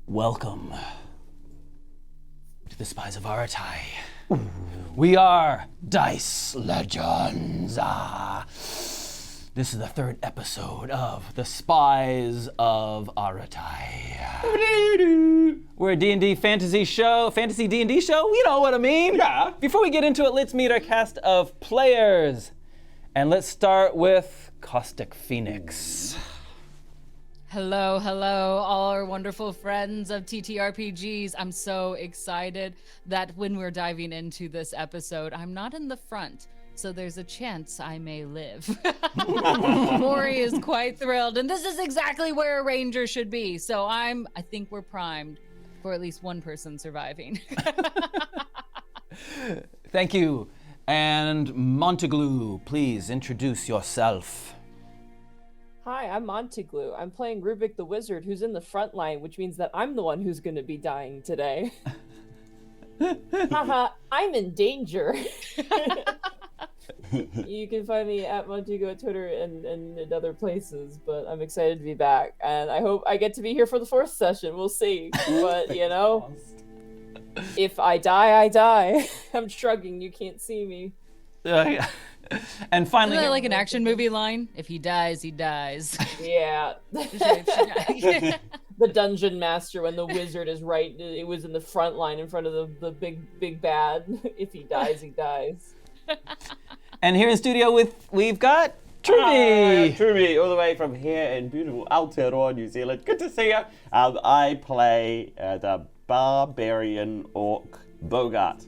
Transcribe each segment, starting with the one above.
Welcome to the Spies of Aratai. We are Dice Legenz. This is the third episode of the Spies of Aratai. We're a D&D fantasy D&D show. You know what I mean? Yeah. Before we get into it, let's meet our cast of players. And let's start with Caustic Phoenix. Hello, all our wonderful friends of TTRPGs. I'm so excited that when we're diving into this episode, I'm not in the front, so there's a chance I may live. Mori is quite thrilled, and this is exactly where a ranger should be. So I think we're primed for at least one person surviving. Thank you. And MontyGlu, please introduce yourself. Hi, I'm MontyGlu. I'm playing Rubik the Wizard, who's in the front line, which means that I'm the one who's going to be dying today. Haha, I'm in danger. You can find me at MontyGlu at Twitter and in other places, but I'm excited to be back. And I hope I get to be here for the fourth session. We'll see. But, you know, if I die, I die. I'm shrugging. You can't see me. And finally, Isn't that like an action movie line? If he dies, he dies. Yeah. The dungeon master, when the wizard is right, it was in the front line in front of the big bad. If he dies, he dies. And here in studio we've got Trubie. Trubie, all the way from here in beautiful Aotearoa, New Zealand. Good to see you. I play the barbarian orc Bogart.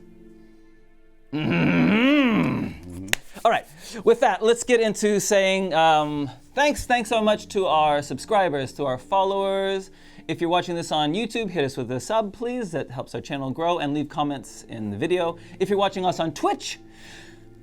All right, with that, let's get into saying thanks so much to our subscribers, to our followers. If you're watching this on YouTube, hit us with a sub, please. That helps our channel grow, and leave comments in the video. If you're watching us on Twitch,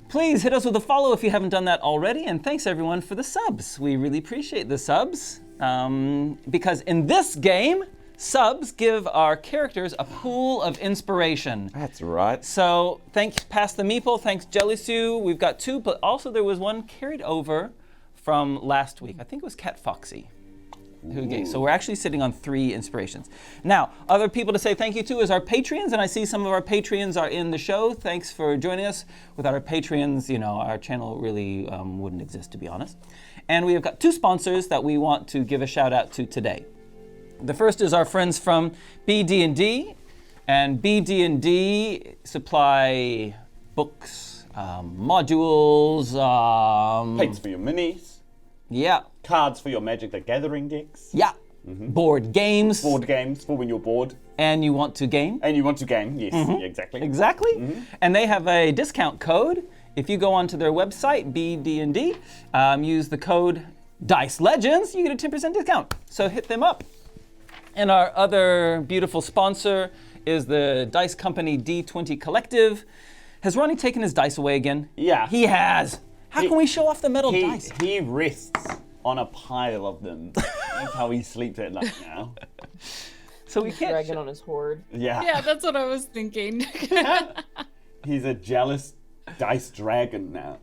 please hit us with a follow if you haven't done that already, and thanks everyone for the subs. We really appreciate the subs, because in this game, subs give our characters a pool of inspiration. That's right. So thanks, Pass the Meeple, thanks Jelly Sue. We've got two, but also there was one carried over from last week. I think it was Cat Foxy who gave. So we're actually sitting on 3 inspirations. Now, other people to say thank you to is our Patreons, and I see some of our Patreons are in the show. Thanks for joining us. Without our Patreons, you know, our channel really wouldn't exist, to be honest. And we have got 2 sponsors that we want to give a shout out to today. The first is our friends from BD&D, and BD&D supply books, modules, Paints for your minis. Yeah. Cards for your Magic the Gathering decks. Yeah. Board games. Board games for when you're bored. And you want to game. And you want to game, yes, yeah, exactly. Exactly. And they have a discount code. If you go onto their website, BD&D, use the code Dice Legenz, you get a 10% discount. So hit them up. And our other beautiful sponsor is the dice company D20 Collective. Has Ronnie taken his dice away again? Yeah. He has. How can we show off the metal dice? He rests on a pile of them. That's how he sleeps at night now. So we can't. Dragging on his hoard. Yeah. Yeah, that's what I was thinking. He's a jealous dice dragon now.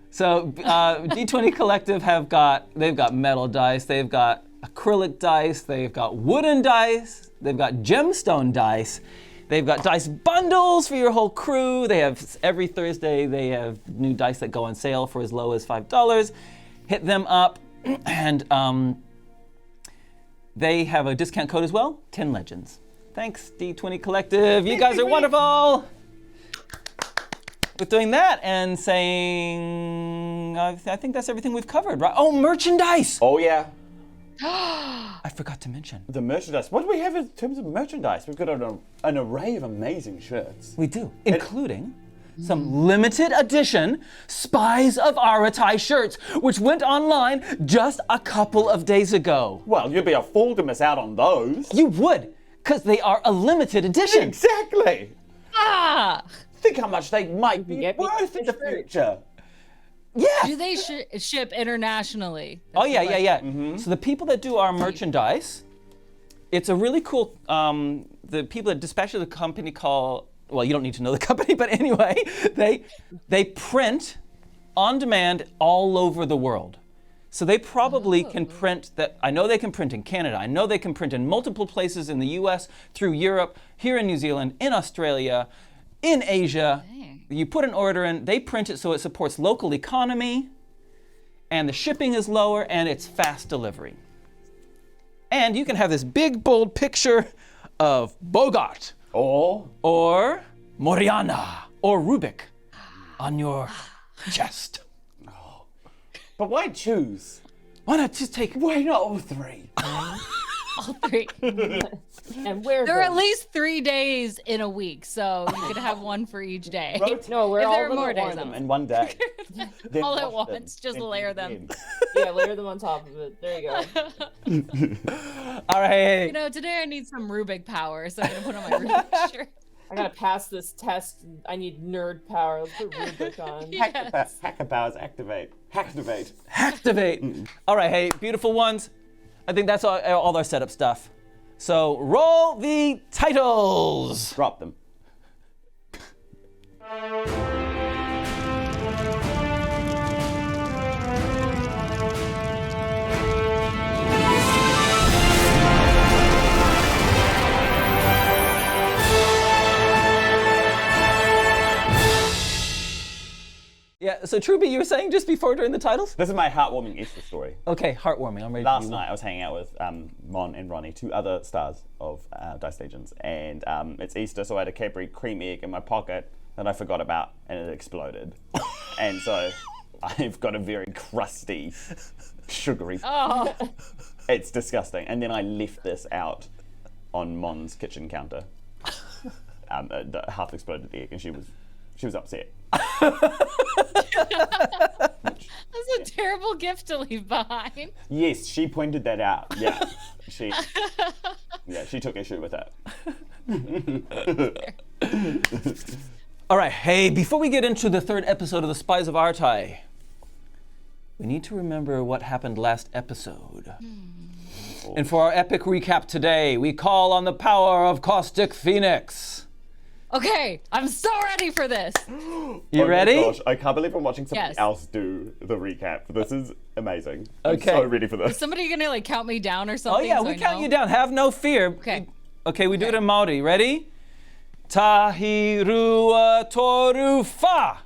So D20 Collective they've got metal dice, they've got acrylic dice, they've got wooden dice, they've got gemstone dice, they've got dice bundles for your whole crew. They have every Thursday they have new dice that go on sale for as low as $5. Hit them up, and they have a discount code as well, 10 Legends. Thanks, D20 Collective. You guys are wonderful. With doing that and saying, I think that's everything we've covered, right? Oh, merchandise! Oh yeah. I forgot to mention. The merchandise. What do we have in terms of merchandise? We've got an array of amazing shirts. We do, including some limited edition Spies of Aratai shirts, which went online just a couple of days ago. Well, you'd be a fool to miss out on those. You would, because they are a limited edition. Exactly. Ah! Think how much they might be worth in the future. Yeah. Do they ship internationally? Oh, yeah. So the people that do our merchandise, it's a really cool, the people that dispatch the company call, well, you don't need to know the company, but anyway, they print on demand all over the world. So they probably can print that. I know they can print in Canada. I know they can print in multiple places in the US, through Europe, here in New Zealand, in Australia, in Asia. Dang. You put an order in, they print it so it supports local economy, and the shipping is lower, and it's fast delivery. And you can have this big, bold picture of Bogart, Or or Moriana, or Rubik on your chest. but why choose? Why not just take Why not all three? All three. And where There are at least 3 days in a week, so you could have one for each day. No, we're If all there are them more at days once. on In one day. Then All at wash them, once, just then layer eat them. again. Yeah, layer them on top of it. There you go. All right. You know, today I need some Rubik power, so I'm gonna put on my Rubik shirt. I gotta pass this test. I need nerd power. Let's put Rubik on. Hacker powers activate. Hacktivate. Activate. All right, hey, beautiful ones. I think that's all our setup stuff. So roll the titles. Drop them. Yeah, so Trubie, you were saying just before during the titles? This is my heartwarming Easter story. Okay, heartwarming. I'm ready to Last do night I was hanging out with Mon and Ronnie, two other stars of Dice Legenz, and it's Easter, so I had a Cadbury cream egg in my pocket that I forgot about, and it exploded. And so I've got a very crusty, sugary. Oh, It's disgusting. And then I left this out on Mon's kitchen counter, the half exploded egg, and she was upset. that's a terrible gift to leave behind. Yes, she pointed that out. Yeah, she took issue with that. All right, hey, before we get into the third episode of the Spies of Aratai, we need to remember what happened last episode. And for our epic recap today, we call on the power of Caustic Phoenix. Okay, I'm so ready for this. You ready? Oh my gosh, I can't believe I'm watching somebody Yes. else do the recap. This is amazing. Okay. I'm so ready for this. Somebody gonna like count me down or Oh something? yeah, so we I count know? you down. Have no fear. Okay. Okay, we do it Okay. in Maori. Ready? Tahirua toru fa.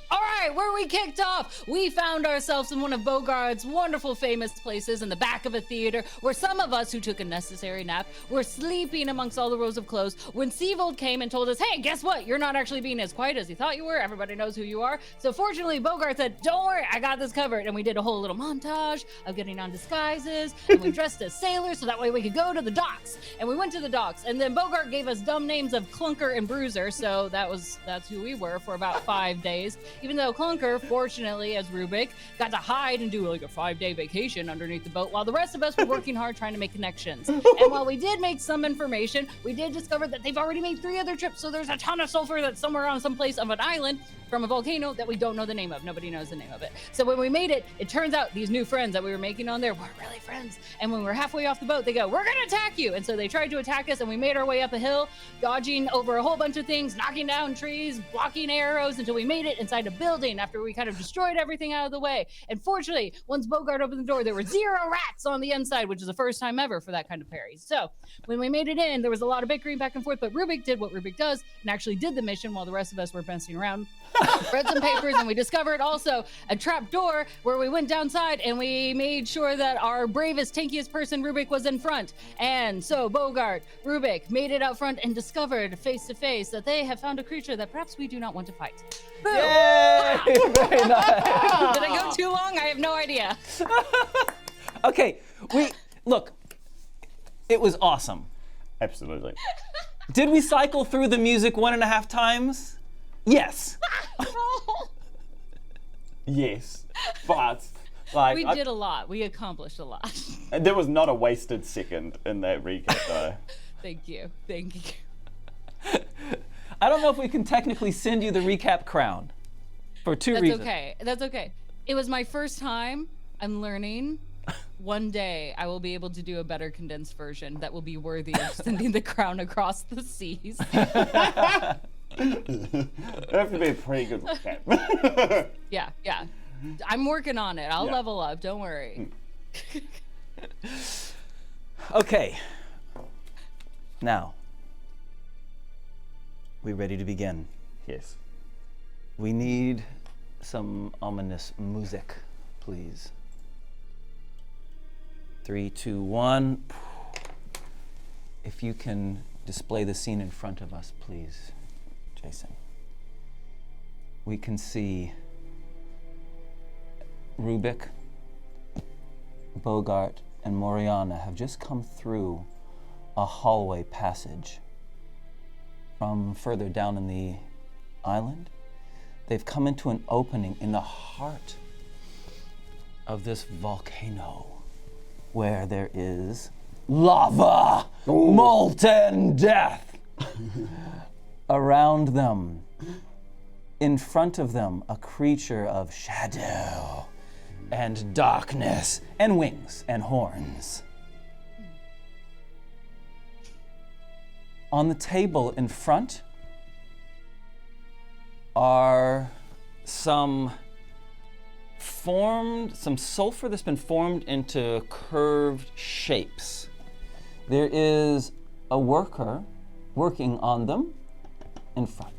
All right, where we kicked off, we found ourselves in one of Bogart's wonderful famous places in the back of a theater where some of us who took a necessary nap were sleeping amongst all the rows of clothes when Seavold came and told us, hey, guess what? You're not actually being as quiet as you thought you were. Everybody knows who you are. So fortunately, Bogart said, don't worry, I got this covered. And we did a whole little montage of getting on disguises, and we dressed as sailors so that way we could go to the docks. And we went to the docks, and then Bogart gave us dumb names of Clunker and Bruiser, so that's who we were for about 5 days. Even though Clunker, fortunately, as Rubik, got to hide and do like a 5-day vacation underneath the boat while the rest of us were working hard trying to make connections. And while we did make some information, we did discover that they've already made 3 other trips, so there's a ton of sulfur that's somewhere on some place of an island from a volcano that we don't know the name of. Nobody knows the name of it. So when we made it, it turns out these new friends that we were making on there were really friends. And when we were halfway off the boat, they go, we're gonna attack you. And so they tried to attack us, and we made our way up a hill, dodging over a whole bunch of things, knocking down trees, blocking arrows, until we made it inside a building after we kind of destroyed everything out of the way. And fortunately, once Bogart opened the door, there were 0 rats on the inside, which is the first time ever for that kind of parry. So when we made it in, there was a lot of bickering back and forth, but Rubik did what Rubik does and actually did the mission while the rest of us were messing around. Read some papers, and we discovered also a trap door where we went downside, and we made sure that our bravest, tankiest person, Rubik, was in front. And so Bogart, Rubik, made it out front and discovered face to face that they have found a creature that perhaps we do not want to fight. Boom! Yay! Very nice. Did I go too long? I have no idea. Okay, look. It was awesome. Absolutely. Did we cycle through the music 1.5 times? Yes. Yes, but like We did a lot. We accomplished a lot. there was not a wasted second in that recap though. Thank you. Thank you. I don't know if we can technically send you the recap crown for 2 That's reasons. okay. That's okay. It was my first time. I'm learning. One day I will be able to do a better condensed version that will be worthy of sending the crown across the seas. It have to be a pretty good recap. Yeah, yeah. I'm working on it. I'll Yeah. level up. Don't worry. Okay. Now, we ready to begin? Yes. We need some ominous music, please. 3, 2, 1. If you can display the scene in front of us, please, Jason. We can see Rubik, Bogart, and Moriana have just come through a hallway passage from further down in the island. They've come into an opening in the heart of this volcano where there is lava, molten death around them. In front of them, a creature of shadow and darkness and wings and horns. On the table in front are some sulfur that's been formed into curved shapes. There is a worker working on them in front.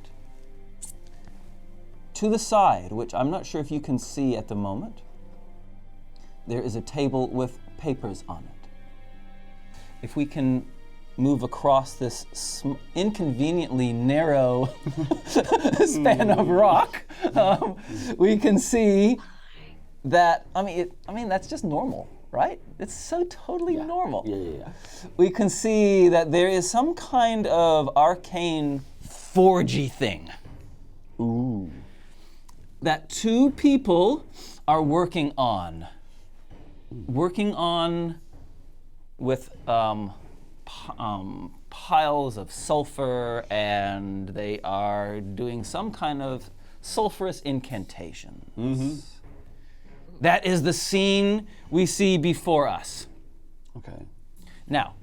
To the side, which I'm not sure if you can see at the moment, there is a table with papers on it. If we can move across this inconveniently narrow span of rock, we can see that, that's just normal, right? It's so totally normal. Yeah. We can see that there is some kind of arcane forgy thing. Ooh. That two people are working on with piles of sulfur, and they are doing some kind of sulfurous incantations. Mm-hmm. That is the scene we see before us. Okay. Now,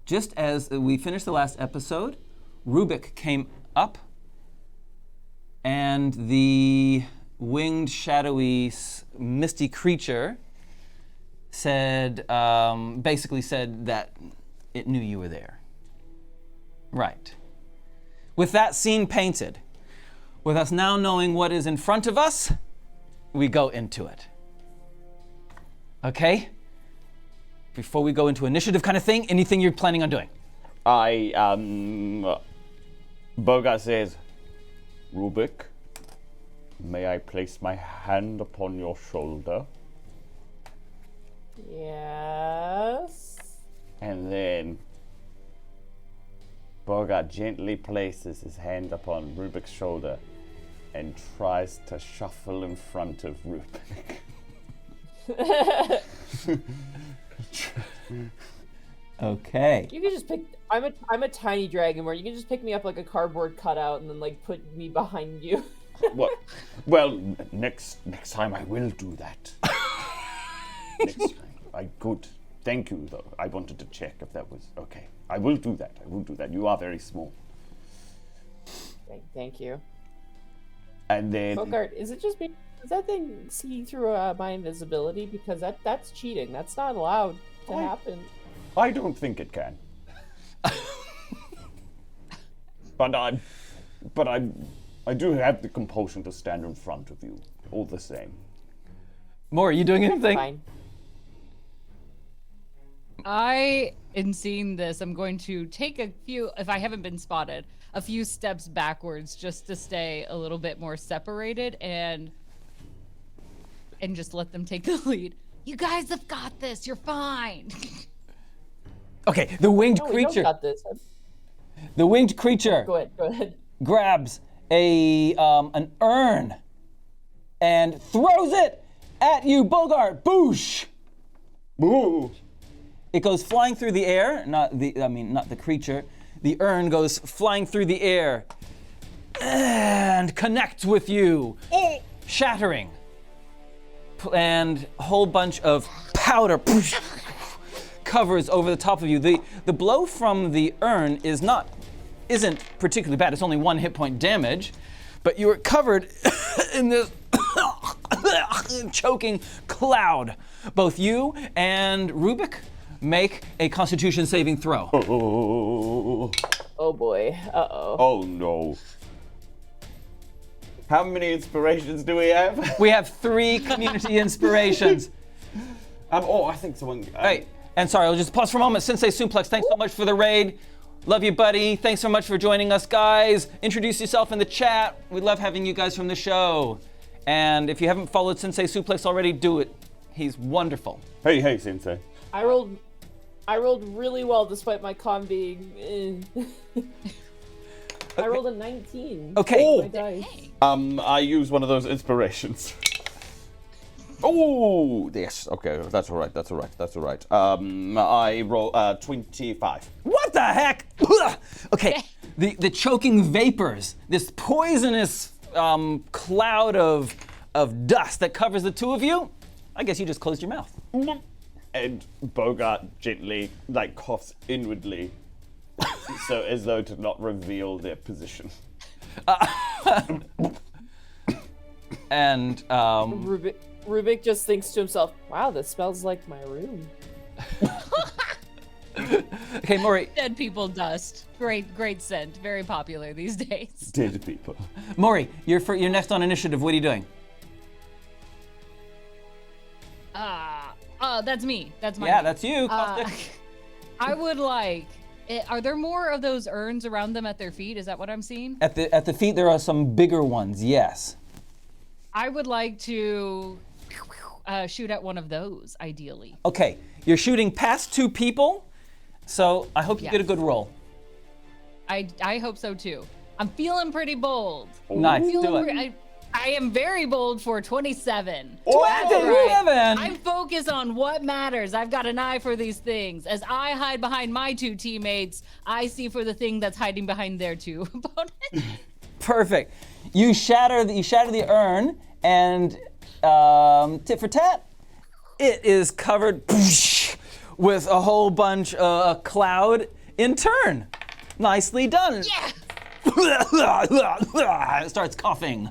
just as we finished the last episode, Rubik came up, and the winged, shadowy, misty creature basically said that it knew you were there. Right. With that scene painted, with us now knowing what is in front of us, we go into it. Okay? Before we go into initiative kind of thing, anything you're planning on doing? Bogart says, Rubik, may I place my hand upon your shoulder? Yes. And then Bogart gently places his hand upon Rubik's shoulder and tries to shuffle in front of Rubik. Okay. You can just pick. I'm a tiny dragonborn. You can just pick me up like a cardboard cutout and then like put me behind you. What? Well, next time I will do that. Next time. Good. Thank you, though. I wanted to check if that was okay. I will do that. You are very small. Thank you. And then Bogart, is it just me? Does that thing see through my invisibility? Because that's cheating. That's not allowed to happen. I don't think it can. But I do have the compulsion to stand in front of you, all the same. More, are you doing anything? Fine. In seeing this, I'm going to take a few, if I haven't been spotted, a few steps backwards just to stay a little bit more separated and just let them take the lead. You guys have got this. You're fine. Okay, the winged No, we don't creature. got this. The winged creature Go ahead. grabs an urn and throws it at you, Bogart. Boosh! Boo! It goes flying through the air. Not the creature. The urn goes flying through the air and connects with you, shattering. And a whole bunch of powder covers over the top of you. The blow from the urn isn't particularly bad. It's only 1 hit point damage, but you are covered in this choking cloud. Both you and Rubik make a Constitution saving throw. Oh boy. Uh-oh. Oh no. How many inspirations do we have? We have 3 community inspirations. I think someone. Hey, and sorry, I'll just pause for a moment. Sensei Suplex, thanks so much for the raid. Love you, buddy. Thanks so much for joining us, guys. Introduce yourself in the chat. We love having you guys from the show. And if you haven't followed Sensei Suplex already, do it. He's wonderful. Hey, Sensei. I rolled really well despite my con being. I rolled a 19. Okay. My dice. I use one of those inspirations. Oh, yes. Okay, that's all right. I roll 25. What the heck? Okay, the choking vapors, this poisonous cloud of dust that covers the two of you. I guess you just closed your mouth. And Bogart gently, coughs inwardly, so as though to not reveal their position. And Rubik just thinks to himself, "Wow, this smells like my room." okay, Mori. Dead people dust. Great scent. Very popular these days. Dead people. Mori, you're next on initiative. What are you doing? That's me. That's my. Yeah, that's you. Caustic. I would like. Are there more of those urns around them at their feet? Is that what I'm seeing? At the feet, there are some bigger ones. Yes. I would like to shoot at one of those, ideally. Okay, you're shooting past 2 people, so I hope you get a good roll. I hope so too. I'm feeling pretty bold. Nice, do it. I am very bold for 27. 27! I'm focused on what matters. I've got an eye for these things. As I hide behind my 2 teammates, I see for the thing that's hiding behind their 2 opponents. Perfect. You shatter the urn, and tit for tat, it is covered with a whole bunch of cloud in turn. Nicely done. Yeah. It starts coughing.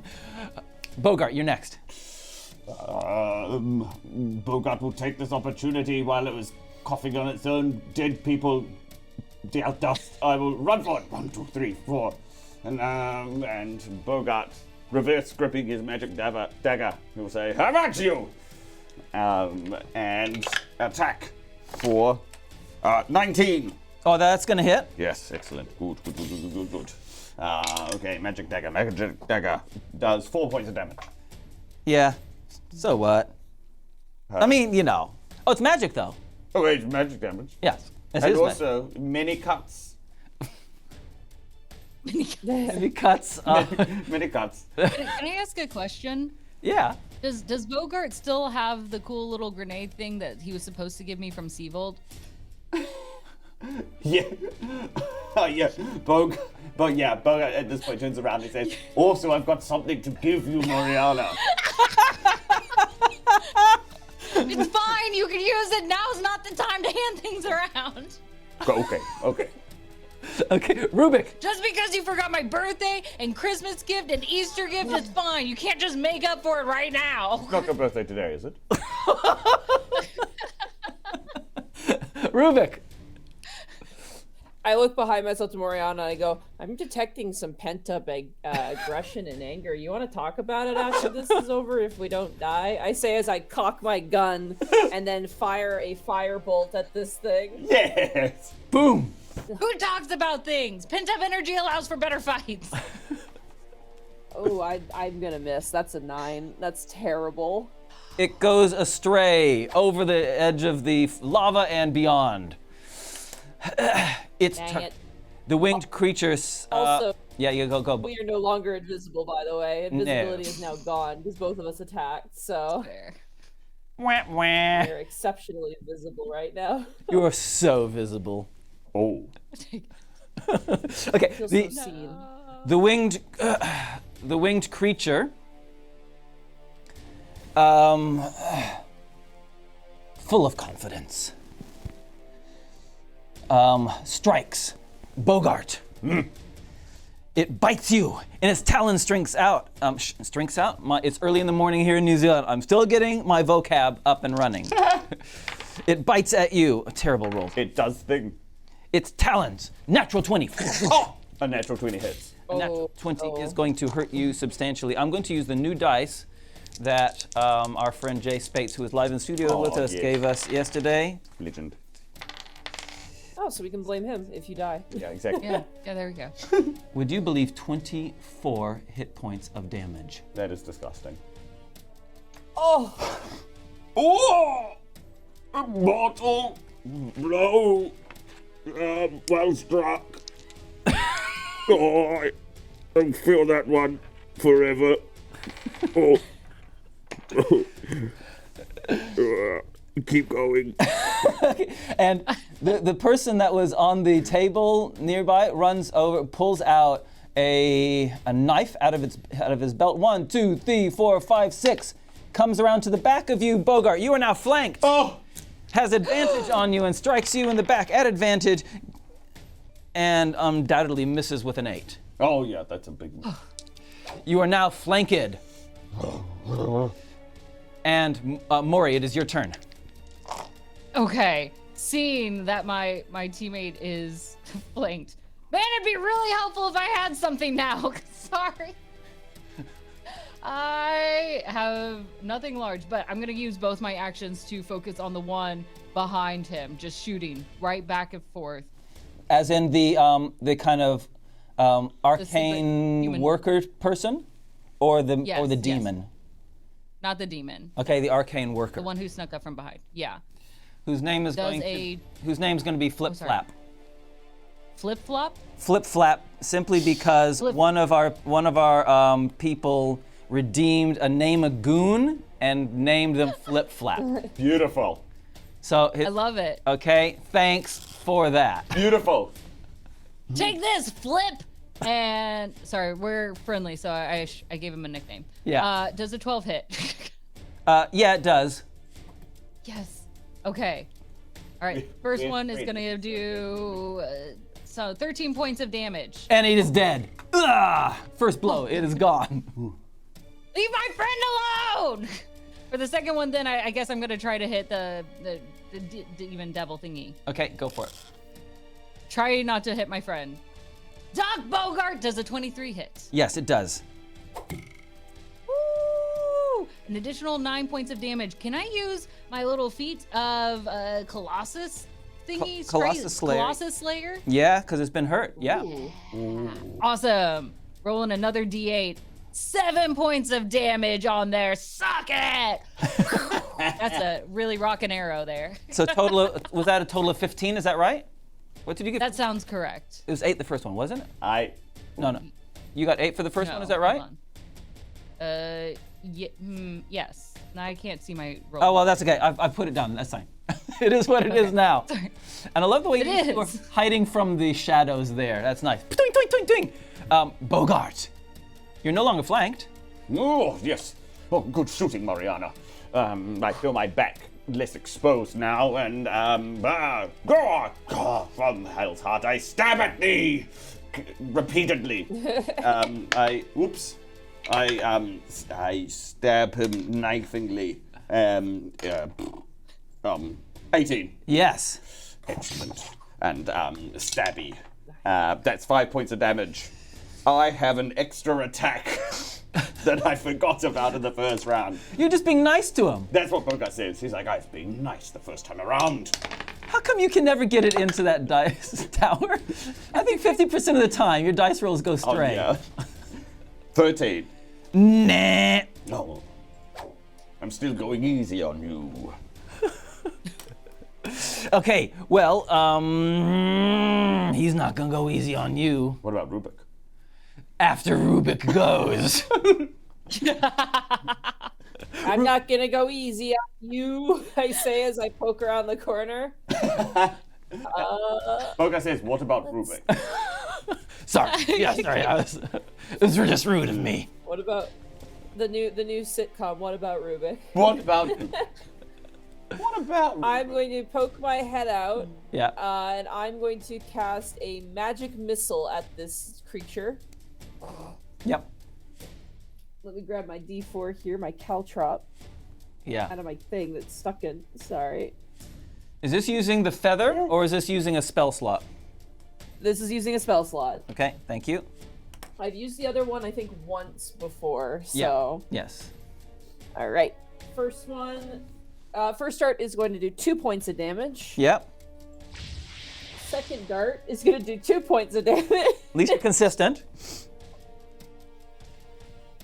Bogart, you're next. Bogart will take this opportunity while it was coughing on its own dead people dealt dust. I will run for it. 1, 2, 3, 4. And Bogart, reverse gripping his magic dagger, he will say, "How about you?" And attack for 19. Oh, that's gonna hit. Yes, excellent. Good. Okay, magic dagger does 4 points of damage. Yeah. So what? I mean, Oh, it's magic though. Oh, wait, magic damage. Yes. It And is also, many cuts. Heavy cuts. Many cuts. Can I ask a question? Yeah. Does Bogart still have the cool little grenade thing that he was supposed to give me from Seavold? Yeah. Oh, yeah. Bogart at this point turns around and says, "Also, I've got something to give you, Moriana." It's fine, you can use it. Now's not the time to hand things around. Okay. Okay, Rubik. Just because you forgot my birthday and Christmas gift and Easter gift, it's fine. You can't just make up for it right now. It's not your birthday today, is it? Rubik. I look behind myself to Moriana and I go, "I'm detecting some pent-up aggression and anger. You want to talk about it after this is over if we don't die?" I say as I cock my gun and then fire a firebolt at this thing. Yes. Boom. Who talks about things? Pent-up energy allows for better fights. Oh, I'm gonna miss. That's a 9. That's terrible. It goes astray over the edge of the lava and beyond. It's Dang it. The winged creatures. Also, yeah, you go. we are no longer invisible, by the way. Invisibility is now gone because both of us attacked, so Fair. Wah, wah. we're exceptionally invisible right now. You are so visible. Oh. Okay, I feel so seen. the winged creature. Full of confidence. Strikes Bogart. It bites you, and its talon strinks out. Strinks out? It's early in the morning here in New Zealand. I'm still getting my vocab up and running. It bites at you. A terrible roll. It does thing. Its talons. Natural 20. Oh! A natural 20 hits. A natural 20 is going to hurt you substantially. I'm going to use the new dice that our friend Jay Spates, who is live in studio with us, gave us yesterday. Legend. Oh, so we can blame him if you die. Yeah, exactly. Yeah, there we go. Would you believe 24 hit points of damage? That is disgusting. Oh! Oh! A mortal blow. Well struck. Oh, I'll feel that one forever. Oh. Keep going. And the person that was on the table nearby runs over, pulls out a knife out of his belt. 1, 2, 3, 4, 5, 6. Comes around to the back of you, Bogart. You are now flanked. Oh! Has advantage on you and strikes you in the back at advantage, and undoubtedly misses with an 8. Oh, yeah, that's a big one. You are now flanked. And Mori, it is your turn. Okay, seeing that my teammate is flanked, man, it'd be really helpful if I had something now. Sorry. I have nothing large, but I'm gonna use both my actions to focus on the one behind him, just shooting right back and forth. As in the kind of arcane human worker person, or the Yes, demon. yes. Not the demon. Okay, the arcane worker. The one who snuck up from behind. Yeah. Whose name is Does whose name's going to be Flip sorry. Flap. Flip flop? Flip Flap, simply because one of our people redeemed a name a goon and named them Flip Flap. Beautiful. So I love it. Okay, thanks for that. Beautiful. Take this, Flip! And sorry, we're friendly, so I gave him a nickname. Yeah. Does a 12 hit? Yeah, it does. Yes. Okay. All right. First one is gonna do so 13 points of damage. And it is dead. Ugh! First blow, it is gone. Leave my friend alone. For the second one, then I guess I'm gonna try to hit the demon devil thingy. Okay, go for it. Try not to hit my friend. Doc Bogart does a 23 hit. Yes, it does. Woo! An additional 9 points of damage. Can I use my little feat of Colossus thingy? Colossus Slayer. Colossus Slayer? Yeah, because it's been hurt. Yeah. Awesome. Rolling another D8. 7 points of damage on there. Suck it! That's a really rockin' arrow there. So was that a total of 15? Is that right? What did you get? That sounds correct. It was 8 the first one, wasn't it? No. You got 8 for the first one, is that No, right? hold on. Yes. Now I can't see my roll. Oh, well, that's okay. I put it down. That's fine. It is what it is now. Sorry. And I love the way It you are is. hiding from the shadows there. That's nice. Twing, twing, twing, twing. Bogart, you're no longer flanked. Oh, yes. Oh, good shooting, Moriana. I feel my back less exposed now, and from hell's heart, I stab at thee repeatedly. I stab him knifingly. 18. Yes. Excellent. And stabby. That's 5 points of damage. I have an extra attack that I forgot about in the first round. You're just being nice to him. That's what Bogart says. He's like, I was being nice the first time around. How come you can never get it into that dice tower? I think 50% of the time your dice rolls go straight. Oh, yeah. 13. Nah. No. I'm still going easy on you. Okay, well, he's not gonna go easy on you. What about Rubik? After Rubik goes. I'm not gonna go easy on you, I say as I poke around the corner. Bogart says, what about Rubik? Sorry. Yeah, sorry. It was just rude of me. What about the new sitcom? What about Rubik? What about Rubik? I'm going to poke my head out, Yeah. and I'm going to cast a magic missile at this creature. Yep. Let me grab my D4 here, my caltrop, Yeah. out of my thing that's stuck in. Sorry. Is this using the feather, Yeah. or is this using a spell slot? This is using a spell slot. Okay, thank you. I've used the other one, I think, once before, so... Yes. All right. First one. First dart is going to do 2 points of damage. Yep. Second dart is going to do 2 points of damage. At least you're consistent.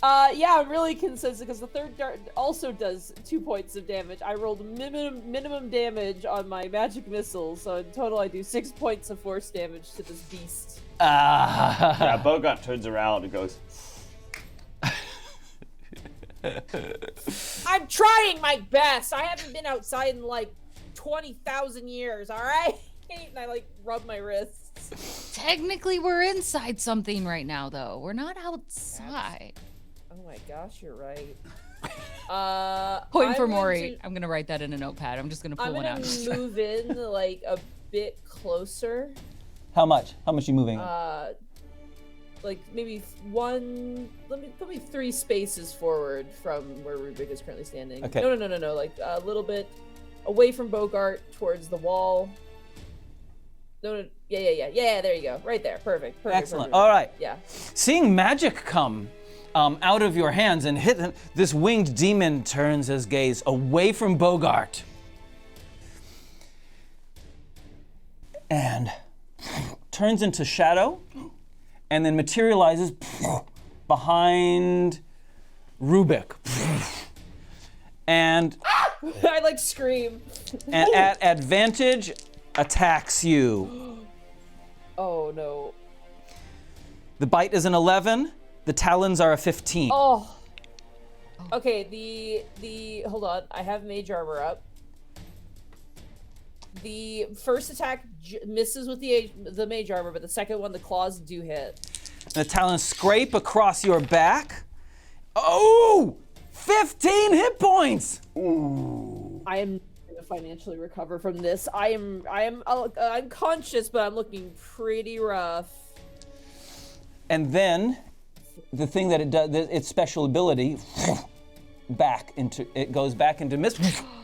Yeah, I'm really consistent because the third dart also does 2 points of damage. I rolled minimum damage on my magic missile, so in total I do 6 points of force damage to this beast. Yeah, Bogart turns around and goes, I'm trying my best. I haven't been outside in like 20,000 years, all right? And I like rub my wrists. Technically, we're inside something right now, though. We're not outside. Oh my gosh, you're right. Point for I'm going Maury. to- I'm gonna write that in a notepad. I'm just gonna pull I'm one gonna out. move in like a bit closer. How much? How much are you moving? Like maybe let me 3 spaces forward from where Rubik is currently standing. Okay. No. Like a little bit away from Bogart towards the wall. No. Yeah, there you go. Right there. Perfect. Excellent. Perfect. All right. Yeah. Seeing magic come out of your hands and hit him, this winged demon turns his gaze away from Bogart and turns into shadow and then materializes behind Rubik. And I like scream. and at advantage attacks you. Oh no. The bite is an 11. The talons are a 15. Oh. Okay, the hold on. I have mage armor up. The first attack misses with the mage armor, but the second one, the claws do hit. And the talons scrape across your back. Oh! 15 hit points! I am gonna financially recover from this. I'm conscious, but I'm looking pretty rough. And then the thing that it does, its special ability, it goes back into mist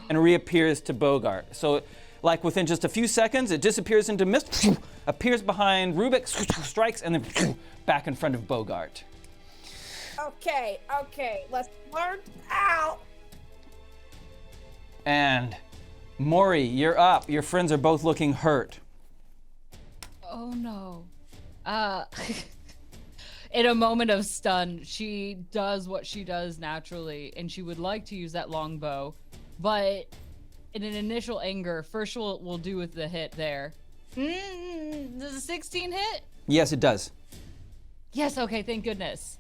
and reappears to Bogart. So, like within just a few seconds, it disappears into mist, appears behind Rubik, strikes, and then back in front of Bogart. Okay, let's learn out. And Maury, you're up. Your friends are both looking hurt. Oh no. In a moment of stun, she does what she does naturally, and she would like to use that longbow, but in an initial anger, first we'll do with the hit there. Does a 16 hit? Yes, it does. Yes, okay, thank goodness.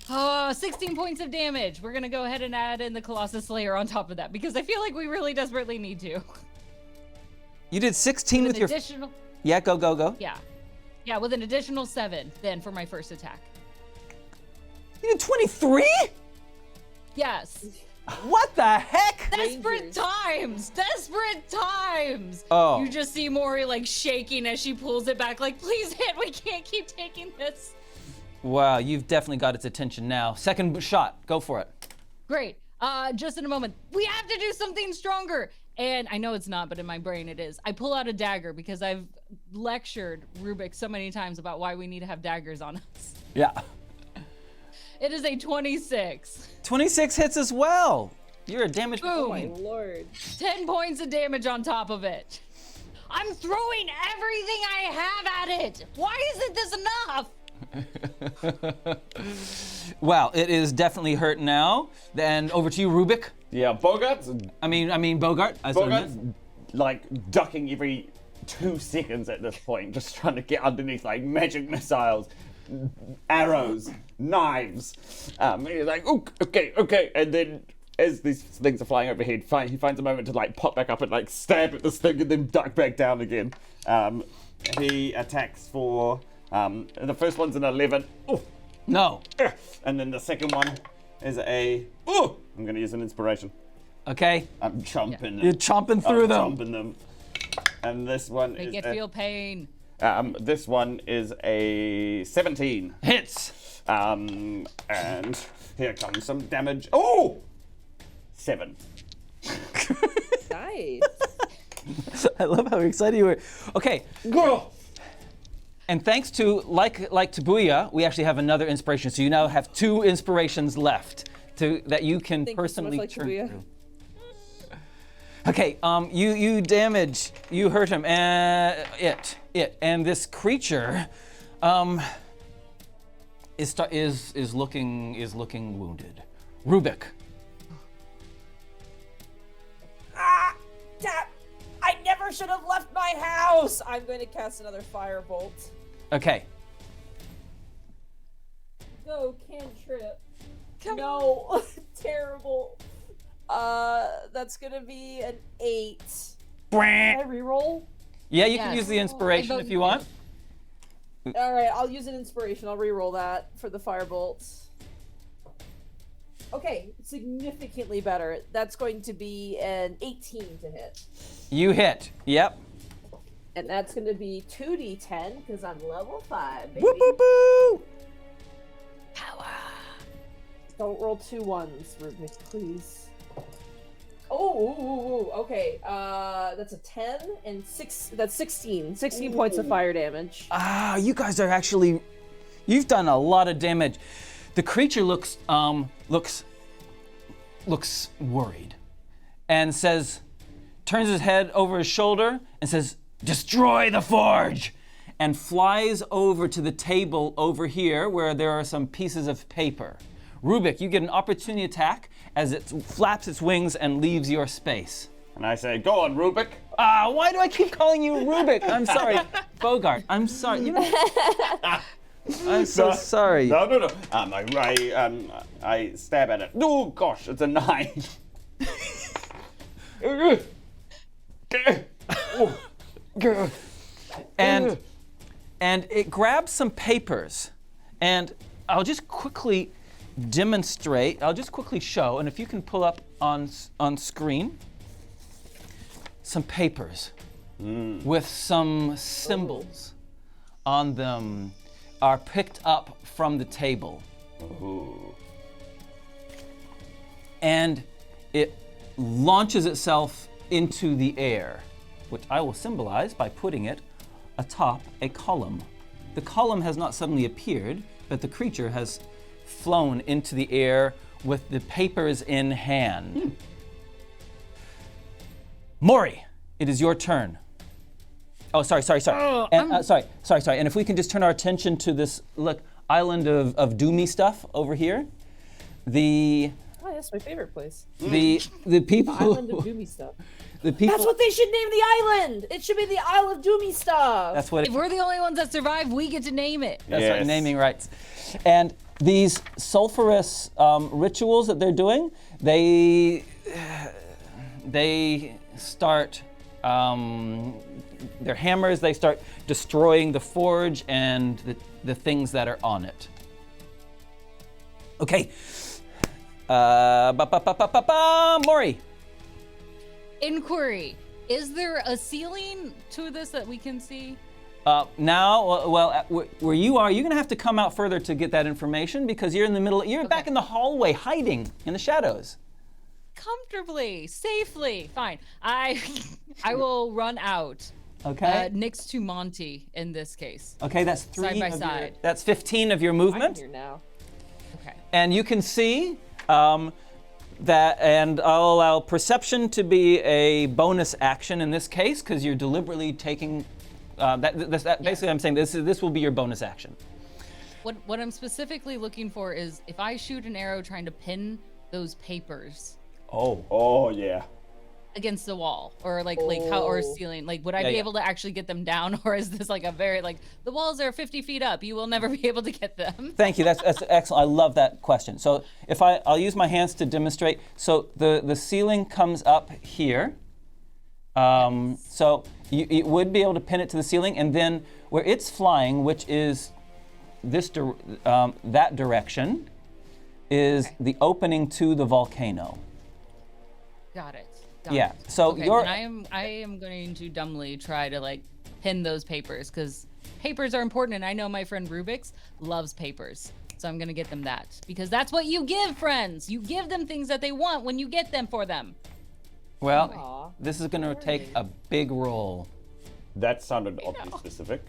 16 points of damage. We're gonna go ahead and add in the Colossus Slayer on top of that, because I feel like we really desperately need to. You did 16 with your... additional... Yeah, go. Yeah, with an additional 7 then for my first attack. You did 23? Yes. What the heck? Desperate times! Desperate times! Oh. You just see Maury like shaking as she pulls it back, like, please hit, we can't keep taking this. Wow, you've definitely got its attention now. Second shot, go for it. Great. Just in a moment. We have to do something stronger. And I know it's not, but in my brain it is. I pull out a dagger because I've lectured Rubik so many times about why we need to have daggers on us. Yeah. It is a 26. 26 hits as well. You're a damage. Boom. Oh my lord. 10 points of damage on top of it. I'm throwing everything I have at it. Why isn't this enough? Wow, it is definitely hurt now. Then over to you, Rubik. yeah, Bogart's Bogart. Bogart's like ducking every 2 seconds at this point, just trying to get underneath like magic missiles, arrows, knives. He's like, okay, and then as these things are flying overhead, he finds a moment to like pop back up and like stab at this thing and then duck back down again. He attacks for the first one's an 11. Oh, No. and then the second one is I'm gonna use an inspiration. Okay. I'm chomping them. You're chomping through them. Chomping them. And this one Make is it feel pain. This one is a 17. Hits. And here comes some damage. Oh! 7. Nice. I love how excited you were. Okay. Go! And thanks to, like Tabuya, we actually have another inspiration. So you now have 2 inspirations left that you can Thank personally you so much, like turn Tabuya. through. Okay, you damage, you hurt him, and and this creature, is looking wounded. Rubik. I never should have left my house. I'm going to cast another firebolt. Okay. Go, cantrip. No, terrible. That's gonna be an 8. Can I reroll? Yeah, you can Yes. use the inspiration I if you want. All right, I'll use an inspiration. I'll reroll that for the firebolt. Okay, significantly better. That's going to be an 18 to hit. You hit. Yep. And that's going to be 2d10 because I'm level 5, baby. Woo boo boo. Don't roll 2 1s, Rubik, please. Oh, okay. That's a 10 and 6. That's 16. 16 points of fire damage. Ah, you guys are actually, you've done a lot of damage. The creature looks worried, and turns his head over his shoulder and says, "Destroy the forge," and flies over to the table over here where there are some pieces of paper. Rubik, you get an opportunity attack as it flaps its wings and leaves your space. And I say, go on, Rubik. Why do I keep calling you Rubik? I'm sorry. Bogart, I'm sorry. You know, I'm so sorry. No. I stab at it. Oh gosh, it's a 9. and it grabs some papers, and I'll just quickly demonstrate. I'll just quickly show, and if you can pull up on screen some papers with some symbols on them are picked up from the table. Ooh. And it launches itself into the air, which I will symbolize by putting it atop a column. The column has not suddenly appeared, but the creature has flown into the air with the papers in hand. Mori, it is your turn. Oh, sorry. And, sorry. And if we can just turn our attention to this, island of doomy stuff over here. Oh, that's my favorite place. The people. Island of doomy stuff. The people. That's what they should name the island. It should be the Isle of Doomy Stuff. That's what. If we're the only ones that survive, we get to name it. That's Yes. right, naming rights. And these sulfurous rituals that they're doing, they start. Their hammers. They start destroying the forge and the things that are on it. Okay. Mori. Inquiry. Is there a ceiling to this that we can see? Where you are, you're gonna have to come out further to get that information because you're in the middle. You're back in the hallway, hiding in the shadows. Comfortably, safely. Fine. I will run out. Okay. Next to Monty in this case. Okay, that's 3 Side by of side. That's 15 of your I'm movement. here now. Okay. And you can see that, and I'll allow perception to be a bonus action in this case because you're deliberately taking. Basically, I'm saying this will be your bonus action. What I'm specifically looking for is if I shoot an arrow trying to pin those papers Oh yeah. against the wall or or ceiling, would I be Yeah. able to actually get them down, or is this a very the walls are 50 feet up, you will never be able to get them? Thank you. That's excellent. I love that question. So if I'll use my hands to demonstrate. So the ceiling comes up here. So you would be able to pin it to the ceiling, and then where it's flying, which is that direction, is the opening to the volcano. Got it. Yeah. So Okay, you're. then I am going to dumbly try to pin those papers because papers are important, and I know my friend Rubik's loves papers. So I'm gonna get them that because that's what you give friends. You give them things that they want when you get them for them. Well, Aw. this is gonna take a big roll. That sounded oddly specific.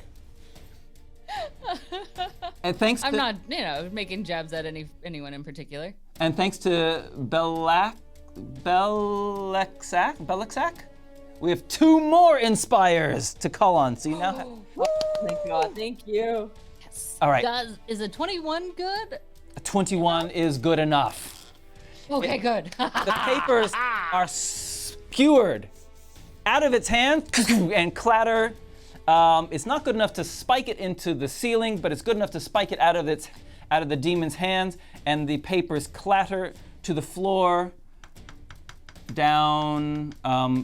And thanks I'm to not, making jabs at anyone in particular. and thanks to Belexac, we have 2 more inspires to call on. So you now have, Thank God. Thank you. all right, Is a 21 good? 21 is good enough. Okay, good. The papers are skewered out of its hand and clatter. It's not good enough to spike it into the ceiling, but it's good enough to spike it out of the demon's hands, and the papers clatter to the floor, down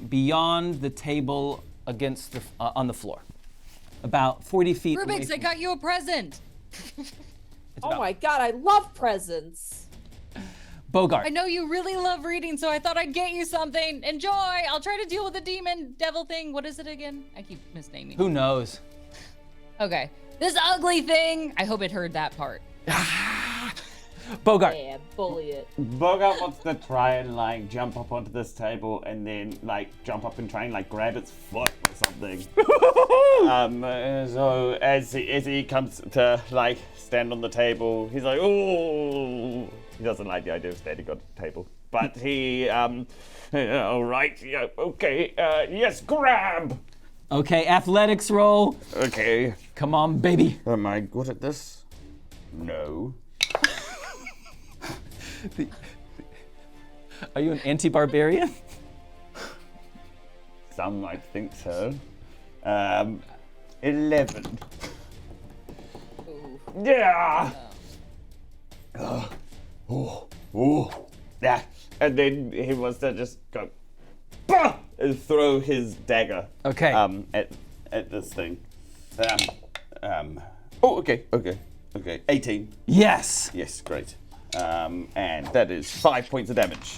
beyond the table against the on the floor, about 40 feet. away Rubik's, I from- got you a present. Oh my God, I love presents. Bogart. I know you really love reading, so I thought I'd get you something. Enjoy. I'll try to deal with the demon devil thing. What is it again? I keep misnaming. Who knows? Okay. This ugly thing. I hope it heard that part. Bogart. Yeah, bully it. Bogart wants to try and jump up onto this table and then jump up and try and grab its foot or something. So as he comes to stand on the table, he's like, oh, he doesn't like the idea of standing on the table. But he, all right, yeah, okay, yes, grab. Okay, athletics roll. Okay, Come on, baby. am I good at this? No. Are you an anti-barbarian? Some might think so. 11. Yeah. Yeah. And then he wants to just go, bah! And throw his dagger. Okay. At this thing. Oh, okay. 18. Yes. Yes, great. And that is 5 points of damage.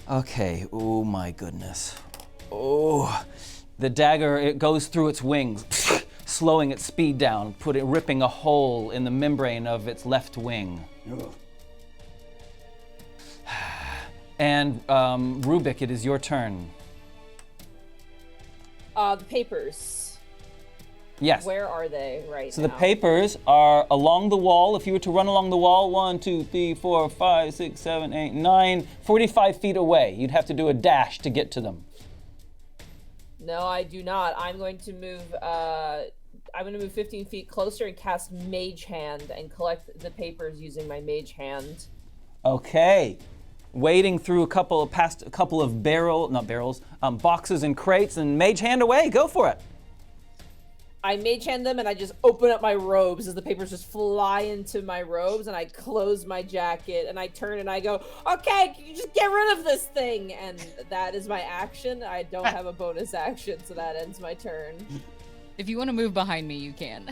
Okay. Oh my goodness. Oh, the dagger, it goes through its wings, slowing its speed down, ripping a hole in the membrane of its left wing. Ugh. And Rubik, it is your turn. The papers. Yes. Where are they right So now? the papers are along the wall. If you were to run along the wall, 1, 2, 3, 4, 5, 6, 7, 8, 9, 45 feet away. You'd have to do a dash to get to them. No, I do not. I'm going to move. I'm going to move 15 feet closer and cast Mage Hand and collect the papers using my Mage Hand. Okay. Wading through past a couple of boxes and crates, and Mage Hand away. Go for it. I Mage Hand them and I just open up my robes as the papers just fly into my robes, and I close my jacket and I turn and I go, okay, you just get rid of this thing, and that is my action. I don't have a bonus action, so that ends my turn. If you want to move behind me, you can.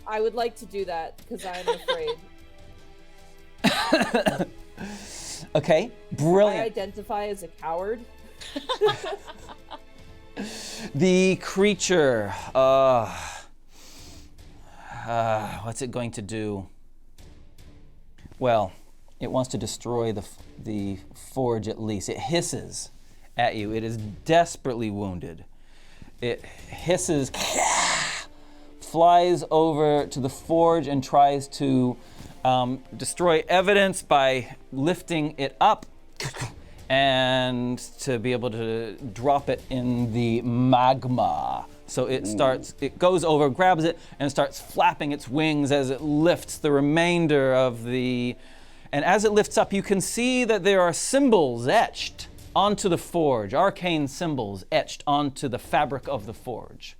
I would like to do that because I'm afraid. Okay, I brilliant. identify as a coward. The creature, what's it going to do? Well, it wants to destroy the forge at least. It hisses at you. It is desperately wounded. It hisses, flies over to the forge and tries to destroy evidence by lifting it up and to be able to drop it in the magma. So it goes over, grabs it, and starts flapping its wings as it lifts the remainder of the... And as it lifts up, you can see that there are symbols etched onto the forge, arcane symbols etched onto the fabric of the forge.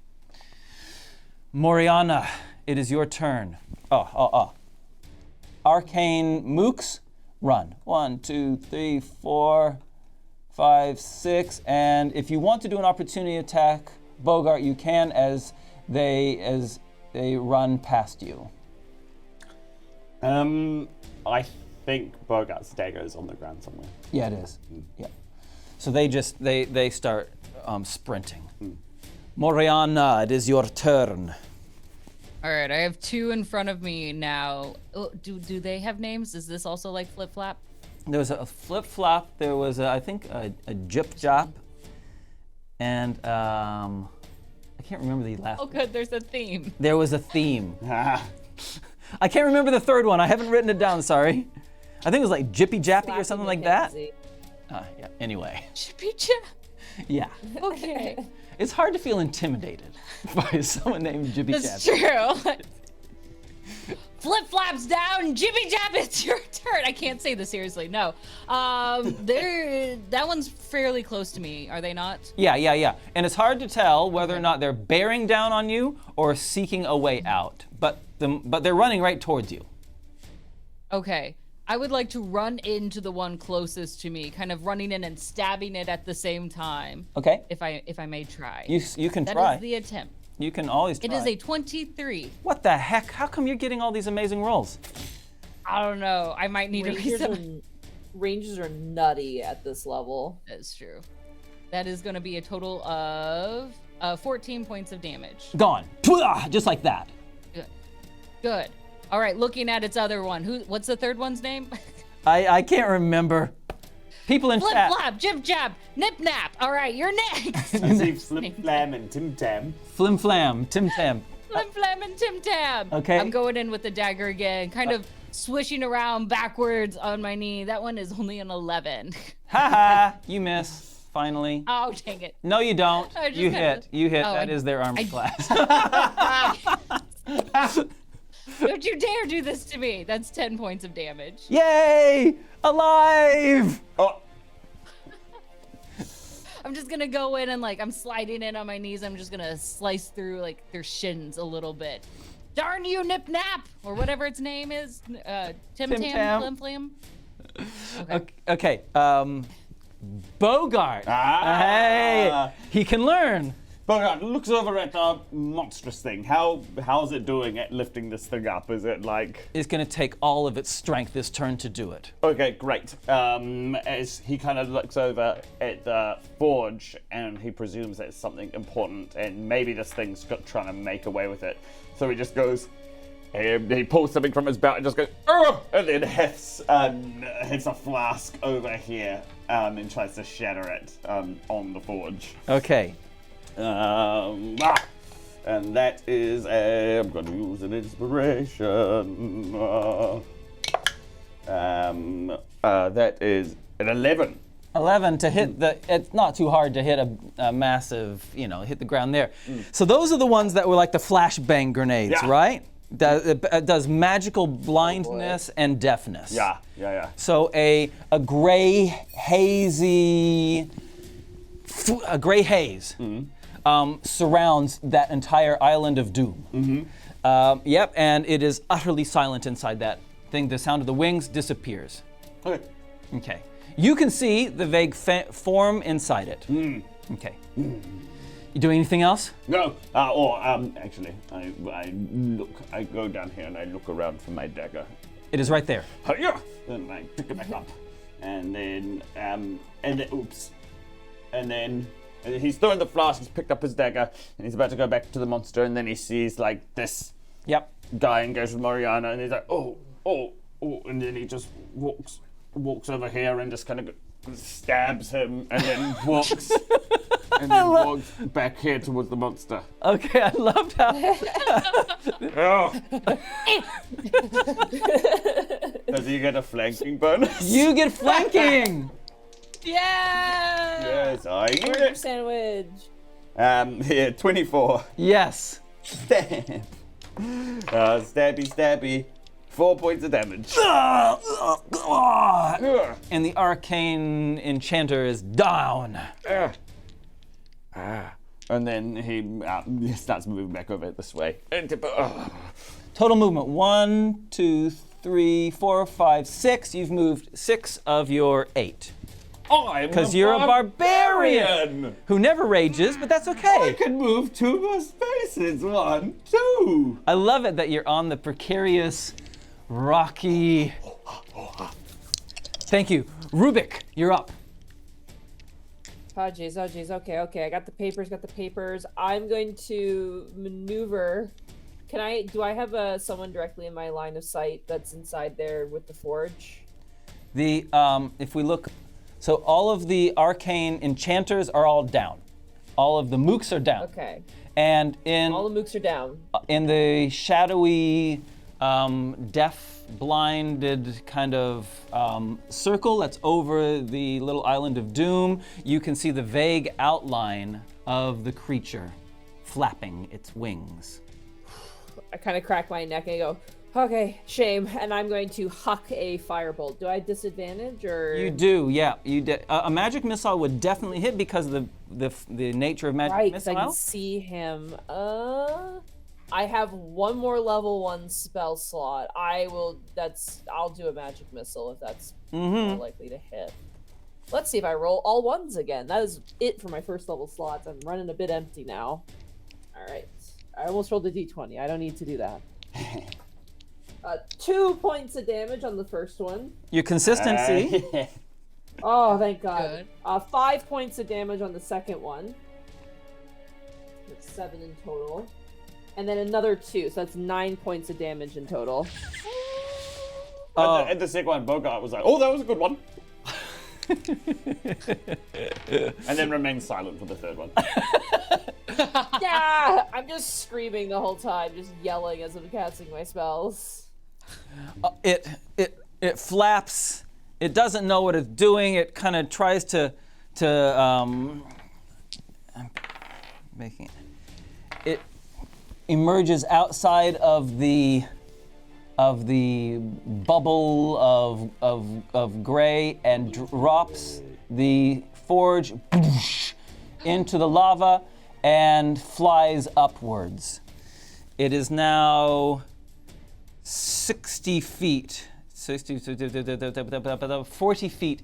Moriana, it is your turn. Arcane mooks, run. 1, 2, 3, 4, 5, 6, and if you want to do an opportunity attack, Bogart, you can as they run past you. I think Bogart's dagger is on the ground somewhere. Yeah, it is. Yeah. So they start sprinting. Moriana, it is your turn. All right, I have 2 in front of me now. Oh, do they have names? Is this also like Flip Flap? There was a flip flop. There was, I think, a jip jop, and I can't remember the last. Oh, good. There's a theme. There was a theme. I can't remember the third one. I haven't written it down. Sorry. I think it was like Jippy Jappy or something like that. Yeah. Anyway. Chippy Chap. Yeah. Okay. It's hard to feel intimidated by someone named Jippy That's Jappy. true. Flip flaps down, Jibby Jab, it's your turn. I can't say this seriously, no. That one's fairly close to me, are they not? Yeah. And it's hard to tell whether or not they're bearing down on you or seeking a way out. But they're running right towards you. Okay. I would like to run into the one closest to me, kind of running in and stabbing it at the same time. Okay. If I may try. You can try. That is the attempt. You can always try. It is a 23. What the heck? How come you're getting all these amazing rolls? I don't know. I might need to reset. Ranges are nutty at this level. That's true. That is going to be a total of 14 points of damage. Gone. Just like that. Good. All right, looking at its other one. What's the third one's name? I can't remember. People in Flip chat. flap, jib jab, nip nap. All right, you're next. I see Flip Flam and Tim Tam. Flim flam, Tim Tam. Flim flam and Tim Tam. Okay. I'm going in with the dagger again, kind of swishing around backwards on my knee. That one is only an 11. Haha, you miss. Finally. Oh, dang it. No, you don't. I just You kinda- hit. You hit. Oh, That is their armor class. Don't you dare do this to me. That's 10 points of damage. Yay! Alive! Oh, I'm just gonna go in and I'm sliding in on my knees. I'm just gonna slice through their shins a little bit. Darn you, Nip Nap, or whatever its name is. Tim Tam. Tam, Flim Flam. Okay. Bogart. Hey, he can learn. Bogart looks over at the monstrous thing. How's it doing at lifting this thing up? Is it like... It's gonna take all of its strength this turn to do it. Okay, great. As he kind of looks over at the forge and he presumes that it's something important and maybe this thing's trying to make away with it. So he just goes, he pulls something from his belt and just goes, oh! And then hits a flask over here and tries to shatter it on the forge. Okay. And that is I'm going to use an inspiration. That is an 11. 11 to hit it's not too hard to hit a massive, hit the ground there. So those are the ones that were like the flashbang grenades, Yeah. right? It does magical blindness and deafness. Yeah. So a gray haze surrounds that entire island of doom. Yep, and it is utterly silent inside that thing. The sound of the wings disappears. Okay. You can see the vague form inside it. Okay. You doing anything else? No. Actually, I go down here and I look around for my dagger. It is right there. Yeah. Then I pick it back up, and then oops, and then he's throwing the flask. He's picked up his dagger, and he's about to go back to the monster, and then he sees this Yep. guy engaged with Moriana, and he's like, oh, and then he just walks over here and just kind of stabs him, and then walks. And then walks back here towards the monster. Okay, I loved how. Does he get a flanking bonus? You get flanking! Yeah! Yes, I get Burger it. sandwich. Here, 24. Yes. Stab. Stabby. 4 points of damage. And the arcane enchanter is down. And then he starts moving back over this way. Total movement 1, 2, 3, 4, 5, 6. You've moved 6 of your 8. Because you're a barbarian who never rages, but that's I okay. can move 2 more spaces. 1, 2. I love it that you're on the precarious, rocky. Thank you. Rubik, you're up. Oh jeez. Okay. I got the papers. I'm going to maneuver. Do I have someone directly in my line of sight that's inside there with the forge? If we look, so all of the arcane enchanters are all down. All of the mooks are down. Okay. And All the mooks are down. in the shadowy, deaf, blinded kind of circle that's over the little island of Doom, you can see the vague outline of the creature flapping its wings. I kind of crack my neck and I go, okay, shame, and I'm going to huck a firebolt. Do I have disadvantage or? You do, yeah. A magic missile would definitely hit because of the nature of magic Right, because missile. I can see him. I have one more level 1 spell slot. I'll do a magic missile if that's more likely to hit. Let's see if I roll all ones again. That is it for my first level slots. I'm running a bit empty now. All right. I almost rolled a d20. I don't need to do that. 2 points of damage on the first one. Your consistency. Oh, thank God. Good. 5 points of damage on the second one. That's 7 in total. And then another 2, so that's 9 points of damage in total. And the second one, Bogart was like, oh, that was a good one. And then remained silent for the third one. Yeah! I'm just screaming the whole time, just yelling as I'm casting my spells. It flaps. It doesn't know what it's doing. It kind of tries to I'm making it emerges outside of the bubble of gray and drops the forge into the lava and flies upwards. It is now 40 feet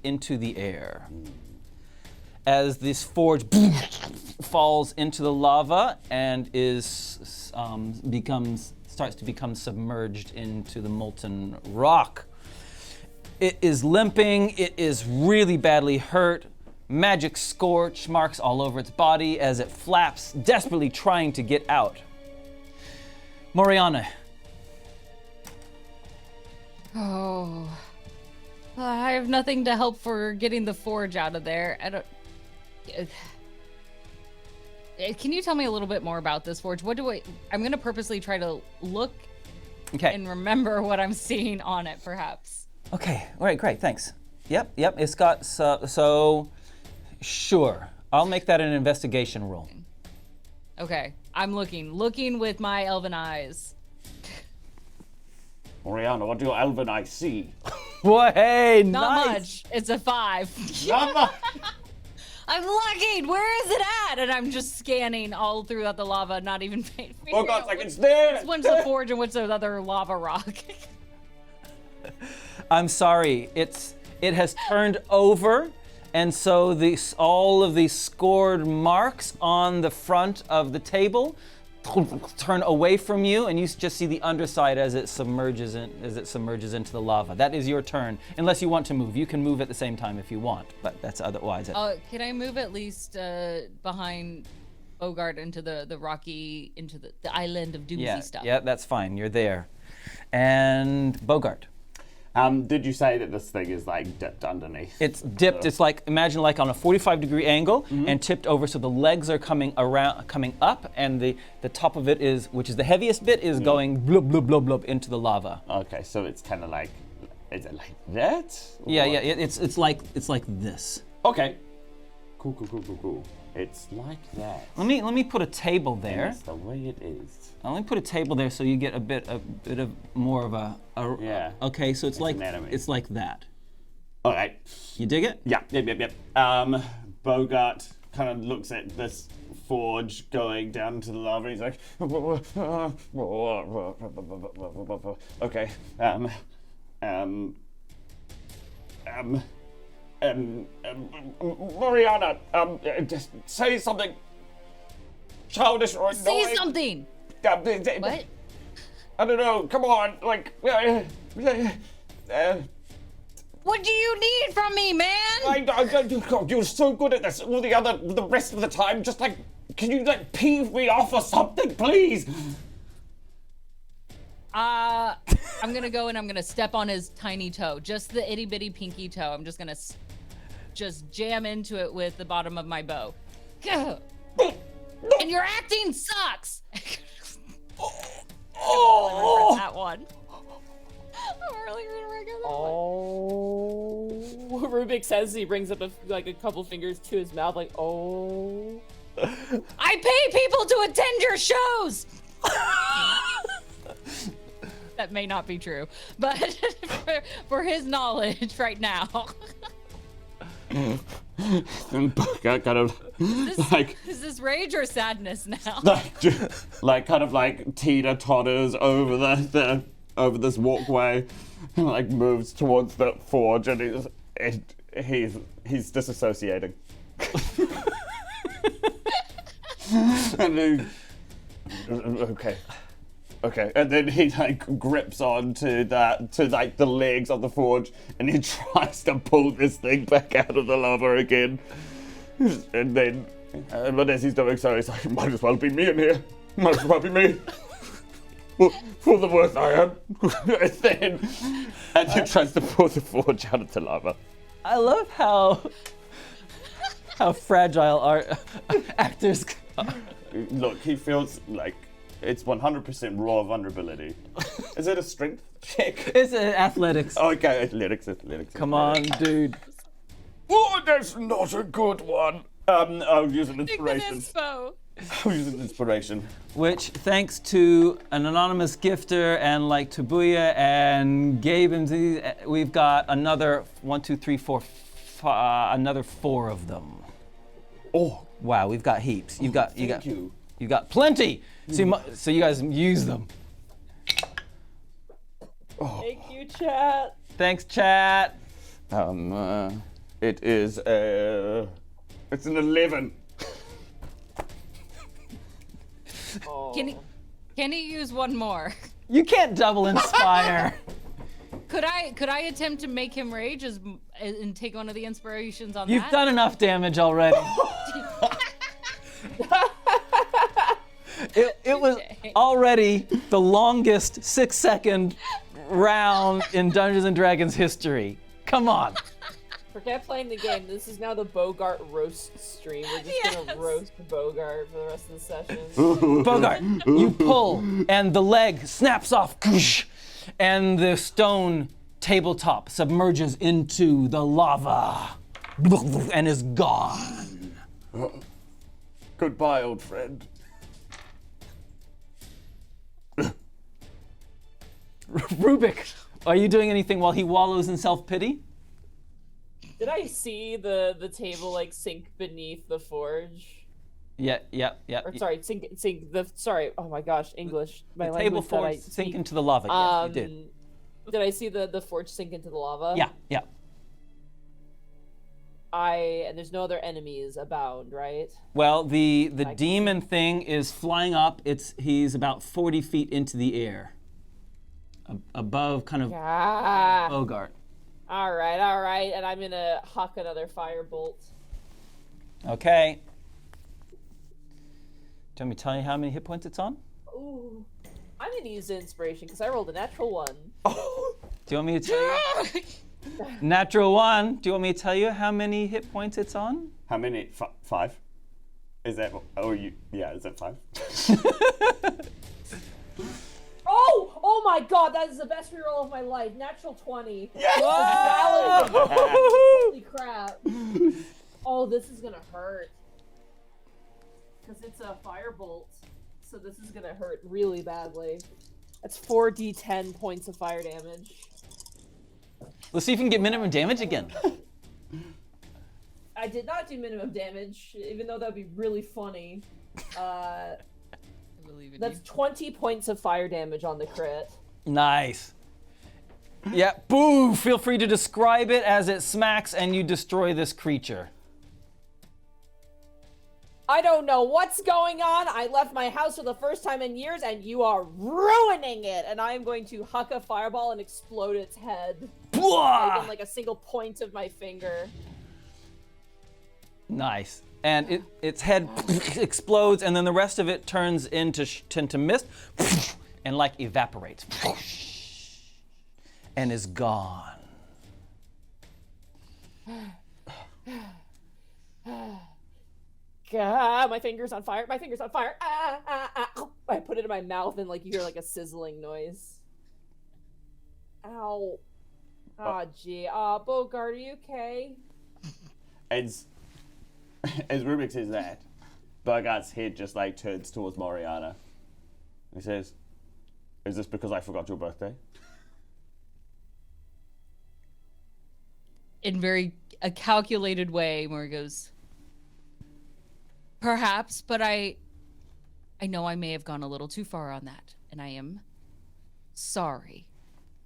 into the air. As this forge falls into the lava and starts to become submerged into the molten rock. It is limping, it is really badly hurt. Magic scorch marks all over its body as it flaps, desperately trying to get out. Moriana. Oh. I have nothing to help for getting the forge out of there. Can you tell me a little bit more about this forge? I'm going to purposely try to look and remember what I'm seeing on it, perhaps. Okay, all right, great, thanks. Yep, it's got, so sure. I'll make that an investigation roll. Okay, I'm looking with my elven eyes. Moriana, what do your elven eyes see? Well, hey, Not nice. much. It's a 5. Not much. I'm looking. Where is it at? And I'm just scanning all throughout the lava, not even figuring Bogart's out like, it's there. which one's the forge and which the other lava rock. I'm sorry, it has turned over, and so all of these scored marks on the front of the table turn away from you, and you just see the underside as it submerges into the lava. That is your turn, unless you want to move. You can move at the same time if you want, but that's otherwise it. Can I move at least behind Bogart into the rocky, into the island of Doomsy stuff? Yeah, that's fine. You're there. And Bogart. Did you say that this thing is like dipped underneath? It's dipped. It's like, imagine like on a 45-degree angle and tipped over, so the legs are coming up, and the top of it is, which is the heaviest bit, is going blub blub blub blub into the lava. Okay, so it's kind of like, is it like that? Yeah. It's like this. Okay. Cool. It's like that. Let me put a table there. That's the way it is. Let me put a table there so you get a bit of more of a Yeah. Okay, so it's like anatomy. it's like that. All right. You dig it? Yep. Bogart kind of looks at this forge going down into the lava. He's like, okay. Moriana, just say something childish or annoying. Say something. What? I don't know. Come on, like, What do you need from me, man? You're so good at this. The rest of the time, just like, can you like peeve me off or something, please? I'm gonna go and I'm gonna step on his tiny toe, just the itty bitty pinky toe. I'm just gonna just jam into it with the bottom of my bow. And your acting sucks. Oh, That one. I'm really gonna regret that one. Oh. Rubik says he brings up a couple fingers to his mouth, like, oh. I pay people to attend your shows. That may not be true, but for his knowledge right now. kind of Is this rage or sadness now? like kind of like Tina totters over the over this walkway and like moves towards the forge, and he's disassociating. And okay, and then he like grips on to like the legs of the forge, and he tries to pull this thing back out of the lava again. And then, but as he's doing so, he's like, might as well be me in here. Might as well be me. For the worth I am. and he tries to pull the forge out of the lava. I love how fragile our actors are. Look, he feels like it's 100% raw vulnerability. Is it a strength check? It's athletics. Okay, athletics. Come on, dude. Oh, that's not a good one. I'll use an inspiration. Inspo. I'll use an inspiration. Which, thanks to an anonymous gifter and like Tabuya and Gabe and Z, we've got another 1, 2, 3, 4, another 4 of them. Oh, wow, we've got heaps. You got plenty. So you guys use them. Thank you, chat. Thanks, chat. It is it's an 11. Oh. Can he use one more? You can't double inspire. Could I attempt to make him rage and take one of the inspirations on You've that? done enough damage already. It was already the longest 6-second round in Dungeons and Dragons history. Come on. Forget playing the game. This is now the Bogart roast stream. We're just gonna roast Bogart for the rest of the session. Bogart, you pull, and the leg snaps off, and the stone tabletop submerges into the lava and is gone. Goodbye, old friend. Rubik, are you doing anything while he wallows in self-pity? Did I see the table like sink beneath the forge? Yeah. Or sorry, sink the sorry. Oh my gosh, English. My The language table that forge I sink speak. into the lava. Yes, you did. Did I see the forge sink into the lava? Yeah. And there's no other enemies abound, right? Well, the demon thing is flying up. He's about 40 feet into the air, above kind of Bogart. All right, and I'm gonna huck another firebolt. Okay. Do you want me to tell you how many hit points it's on? Ooh, I'm gonna use the inspiration because I rolled a natural 1. Do you want me to tell you? Natural 1. Do you want me to tell you how many hit points it's on? How many? 5? Is that? Oh, yeah. Is that 5? Oh my God! That is the best reroll of my life. Natural 20. Yes! Holy crap! Oh, this is gonna hurt. Because it's a firebolt, so this is gonna hurt really badly. That's 4d10 points of fire damage. Let's see if you can get minimum damage again. I did not do minimum damage, even though that'd be really funny. That's 20 points of fire damage on the crit. Nice. Yeah, boo! Feel free to describe it as it smacks and you destroy this creature. I don't know what's going on. I left my house for the first time in years and you are ruining it. And I am going to huck a fireball and explode its head. Like, in, like a single point of my finger. Nice. And its head explodes, and then the rest of it turns into mist, and like evaporates, and is gone. God, my finger's on fire. My finger's on fire. I put it in my mouth, and like you hear like a sizzling noise. Ow. Oh, gee. Bogart, are you okay? As Rubik says that, Bogart's head just like turns towards Moriana. He says, "Is this because I forgot your birthday?" In a calculated way, Mori goes, perhaps, but I know I may have gone a little too far on that, and I am sorry.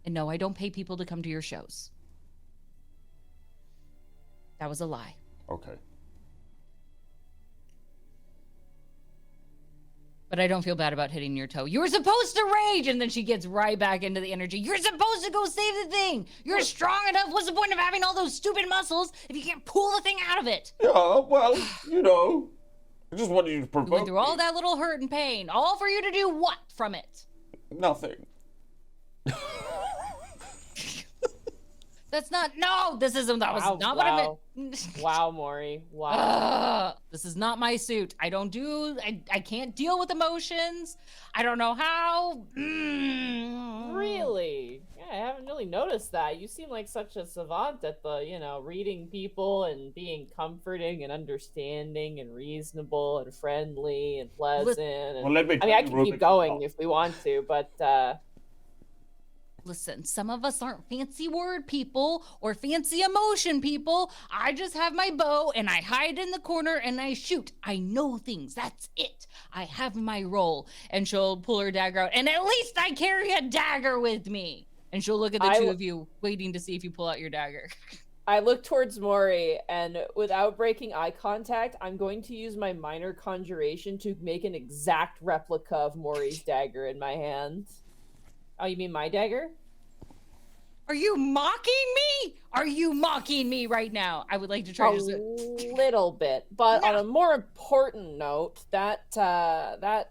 And no, I don't pay people to come to your shows. That was a lie. Okay. But I don't feel bad about hitting your toe. You were supposed to rage! And then she gets right back into the energy. You're supposed to go save the thing! You're strong enough! What's the point of having all those stupid muscles if you can't pull the thing out of it? Yeah, well, I just wanted you to provoke You went through all me. that little hurt and pain, all for you to do what from it? Nothing. That was not what I meant. Wow, Mori. Wow. This is not my suit. I can't deal with emotions. I don't know how. Really? Yeah, I haven't really noticed that. You seem like such a savant at the, reading people and being comforting and understanding and reasonable and friendly and pleasant. And, Well, let me I mean, I tell can you, keep Rubik, going if we want to, but Listen, some of us aren't fancy word people or fancy emotion people. I just have my bow and I hide in the corner and I shoot. I know things. That's it. I have my role. And she'll pull her dagger out. And at least I carry a dagger with me. And she'll look at the two of you, waiting to see if you pull out your dagger. I look towards Mori, and without breaking eye contact, I'm going to use my minor conjuration to make an exact replica of Mori's dagger in my hand. Oh, you mean my dagger? Are you mocking me? Are you mocking me right now? I would like to try A to... little bit, but on a more important note, that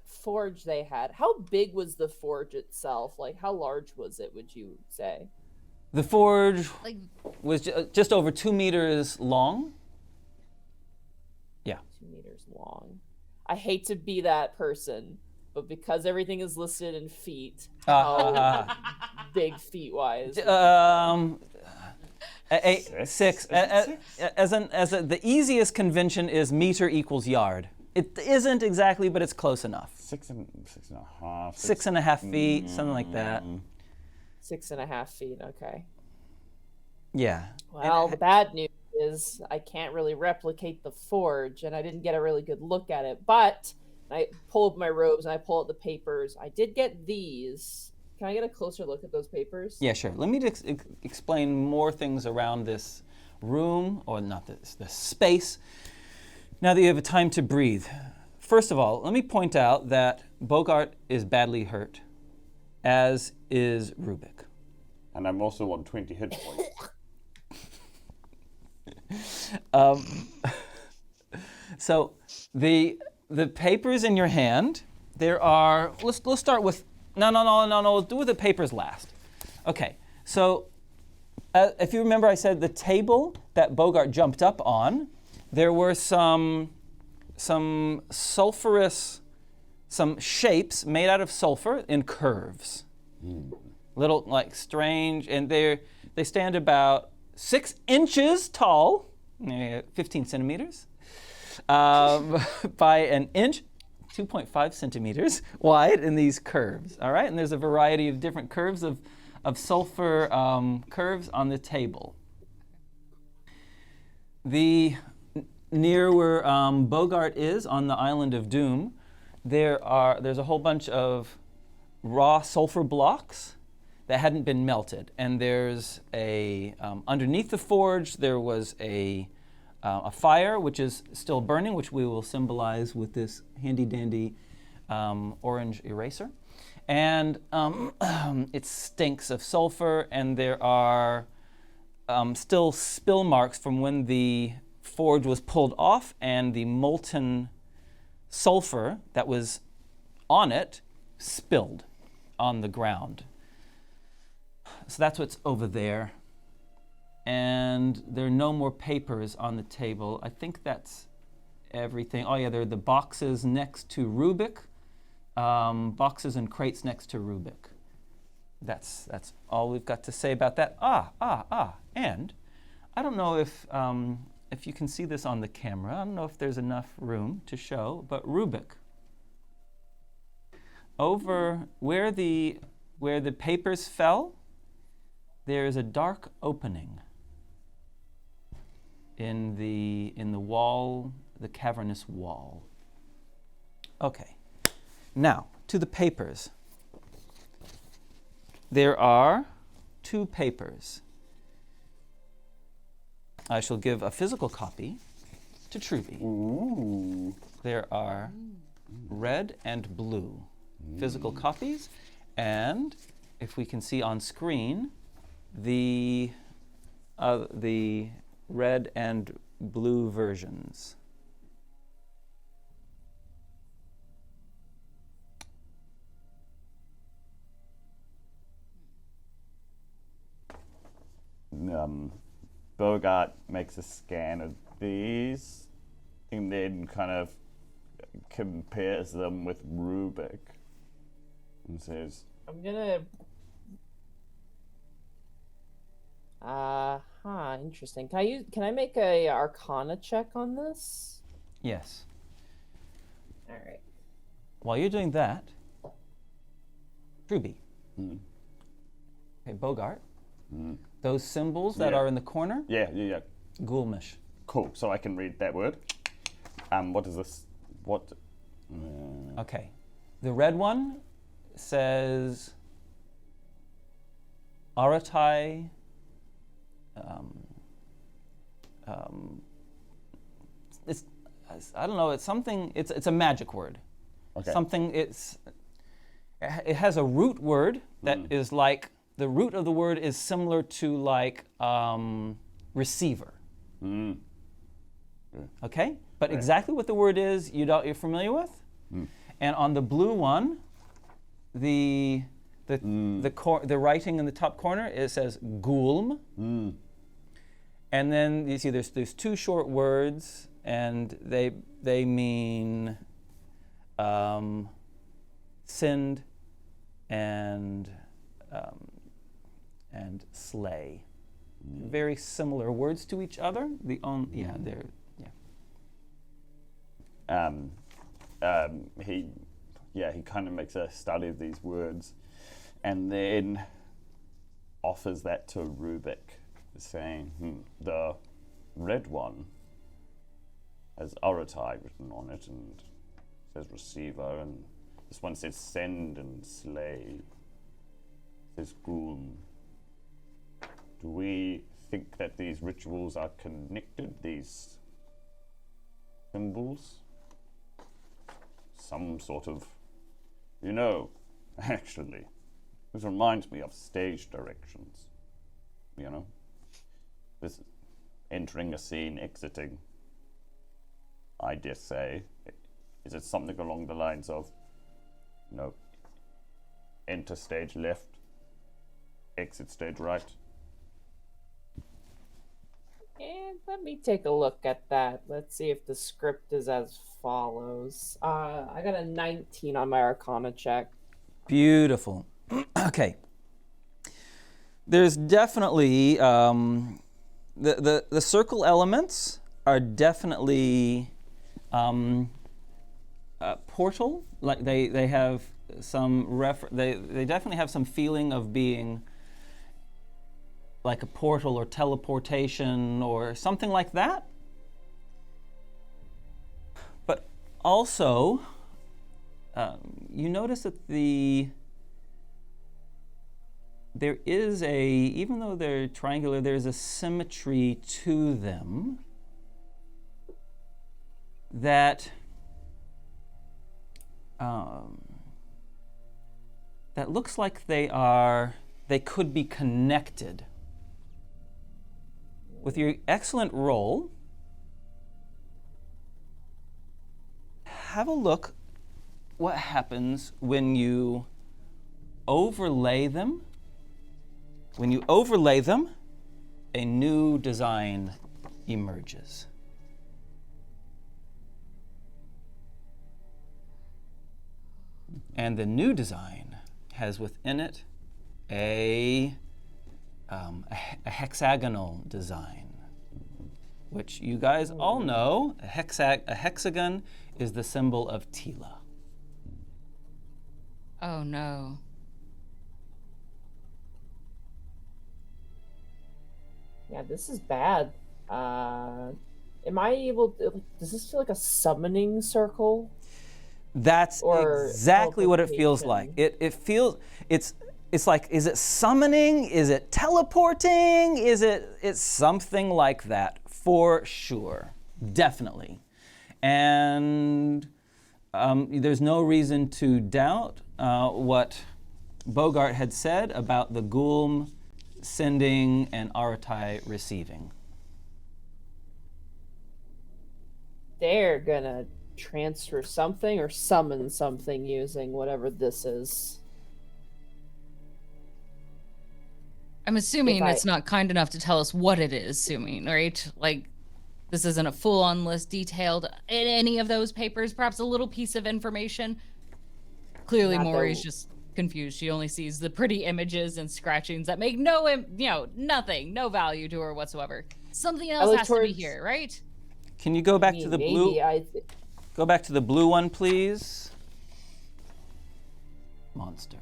forge they had, how big was the forge itself? Like, how large was it, would you say? The forge was just over 2 meters long. Yeah. 2 meters long. I hate to be that person, but because everything is listed in feet, how big feet-wise? Six. The easiest convention is meter equals yard. It isn't exactly, but it's close enough. 6.5. 6.5 feet, something like that. 6.5 feet, okay. Yeah. Well, the bad news is I can't really replicate the forge, and I didn't get a really good look at it, but I pull up my robes and I pull out the papers. I did get these. Can I get a closer look at those papers? Yeah, sure. Let me explain more things around this room, or not this space, now that you have a time to breathe. First of all, let me point out that Bogart is badly hurt, as is Rubik. And I'm also on 20 hit points. So the papers in your hand, there are, let's start with, no, we'll do the papers last. Okay, so if you remember, I said the table that Bogart jumped up on, there were some sulfurous, some shapes made out of sulfur in curves. Little, like, strange, and they stand about 6 inches tall, 15 centimeters, by an inch, 2.5 centimeters wide in these curves, all right? And there's a variety of different curves of sulfur curves on the table. Near where Bogart is, on the island of Doom, there's a whole bunch of raw sulfur blocks that hadn't been melted, and there's underneath the forge there was a fire which is still burning, which we will symbolize with this handy dandy orange eraser, and it stinks of sulfur, and there are still spill marks from when the forge was pulled off, and the molten sulfur that was on it spilled on the ground. So that's what's over there. And there are no more papers on the table. I think that's everything. Oh yeah, there are the boxes next to Rubik. Boxes and crates next to Rubik. That's all we've got to say about that. And I don't know if you can see this on the camera. I don't know if there's enough room to show, but Rubik. Over where the papers fell, there is a dark opening in the wall, the cavernous wall. Okay. Now, to the papers. There are 2 papers. I shall give a physical copy to Trubie. Ooh. There are red and blue physical copies, and if we can see on screen, the red and blue versions. Bogart makes a scan of these and then kind of compares them with Rubik and says, I'm gonna. Interesting. Can I make a Arcana check on this? Yes. All right. While you're doing that, Trubie. Mm. Okay, Bogart. Mm. Those symbols that Yeah. are in the corner, Yeah. Ghoulmish. Cool. So I can read that word. What is this? What? Okay. The red one says Aratai. It's I don't know. It's something. It's a magic word. Okay. Something. It has a root word that is like the root of the word is similar to like receiver. Mm. Okay, but exactly what the word is, you're familiar with. And on the blue one, the writing in the top corner, it says Gulm. And then you see there's 2 short words, and they mean sinned and slay. Very similar words to each other. They're he kind of makes a study of these words and then offers that to Rubik, saying the red one has Aratai written on it and says receiver, and this one says send and slay, says Gulm. Do we think that these rituals are connected, these symbols? Some sort of, actually, this reminds me of stage directions, This entering a scene, exiting, I dare say. Is it something along the lines of, enter stage left, exit stage right? And let me take a look at that. Let's see if the script is as follows. I got a 19 on my Arcana check. beautiful. Okay. There's definitely the circle elements are definitely portal. Like they have some they definitely have some feeling of being like a portal or teleportation or something like that. But also, you notice that there is even though they're triangular, there's a symmetry to them that that looks like they could be connected. with your excellent roll, have a look what happens when you overlay them. When you overlay them, a new design emerges. And the new design has within it a hexagonal design, which you guys all know. A hexagon is the symbol of Tila. Oh no. Yeah, this is bad. Am I able to, does this feel like a summoning circle? That's Or exactly what it feels like. teleportation? It's like, is it summoning? Is it teleporting? It's something like that for sure, definitely. And there's no reason to doubt what Bogart had said about the Golem sending and Aratai receiving. They're gonna transfer something or summon something using whatever this is. I'm assuming If I- it's not kind enough to tell us what it is, assuming, right? Like, this isn't a full-on list detailed in any of those papers. Perhaps a little piece of information. Clearly, Not Maury's the- just confused. She only sees the pretty images and scratchings that make nothing, no value to her whatsoever. Something else look has to be towards- here, right? Can you go back to the blue? Go back to the blue one, please. Monster.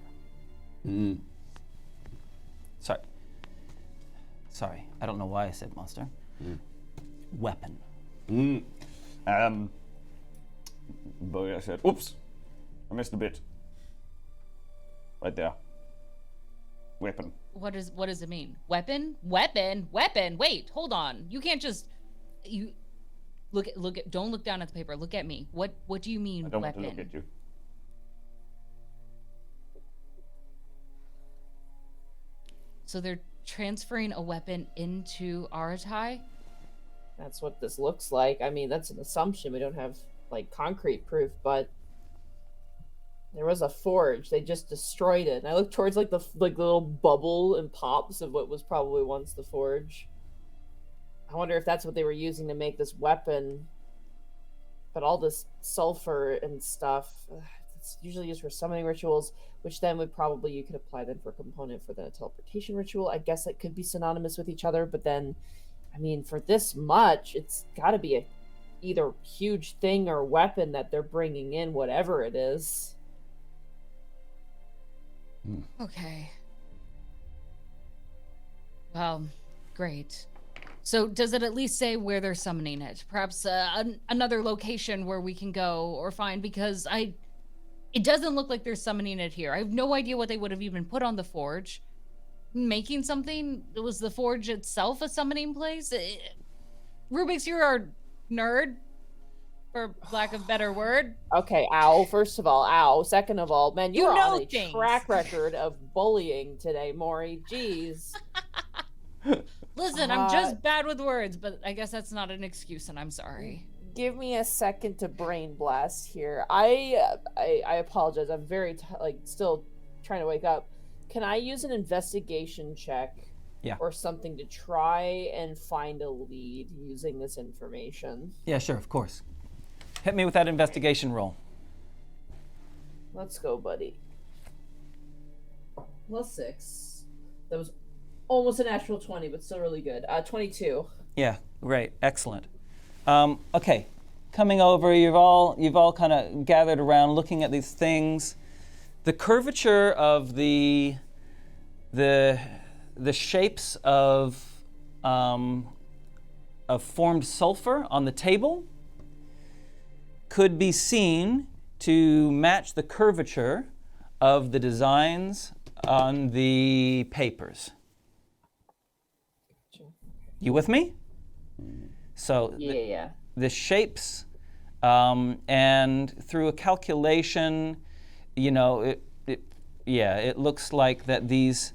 Sorry, I don't know why I said monster. Weapon. Bogart said, "Oops, I missed a bit. Right there. Weapon." What does it mean? Weapon? Wait, hold on. You can't just look at don't look down at the paper. Look at me. What do you mean I don't weapon? want to look at you. So they're transferring a weapon into Aratai? That's what this looks like. I mean, that's an assumption. We don't have like concrete proof, but there was a forge. They just destroyed it. And I looked towards like the little bubble and pops of what was probably once the forge. I wonder if that's what they were using to make this weapon. But all this sulfur and stuff, it's usually used for summoning rituals, which then would probably, you could apply them for a component for the teleportation ritual. I guess it could be synonymous with each other, but then, I mean, for this much, it's got to be a either huge thing or weapon that they're bringing in, whatever it is. Okay. Well, great. So does it at least say where they're summoning it? Perhaps another location where we can go or find, because it doesn't look like they're summoning it here. I have no idea what they would have even put on the forge. Making something? Was the forge itself a summoning place? Rubik's, you're our nerd, for lack of a better word. Okay, ow. First of all, ow. Second of all, man, You you're know on a things. track record of bullying today, Maury. Jeez. Listen, I'm just bad with words, but I guess that's not an excuse, and I'm sorry. Give me a second to brain blast here. I apologize. I'm very still trying to wake up. Can I use an investigation check? Yeah. Or something to try and find a lead using this information? Yeah, sure, of course. Hit me with that investigation roll. Let's go, buddy. +6. That was almost a natural 20, but still really good. 22. Yeah, great, excellent. Okay, coming over, you've all kind of gathered around, looking at these things. The curvature of the shapes of formed sulfur on the table could be seen to match the curvature of the designs on the papers. You with me? So Yeah. the shapes, and through a calculation, it looks like that these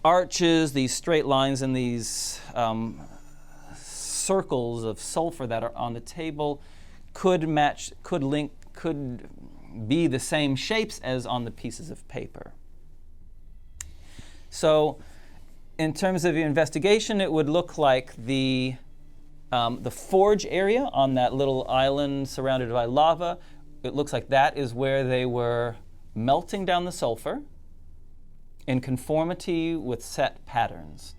arches, these straight lines, and these circles of sulfur that are on the table could match, could link, could be the same shapes as on the pieces of paper. So, in terms of your investigation, it would look like the forge area on that little island surrounded by lava. It looks like that is where they were melting down the sulfur in conformity with set patterns.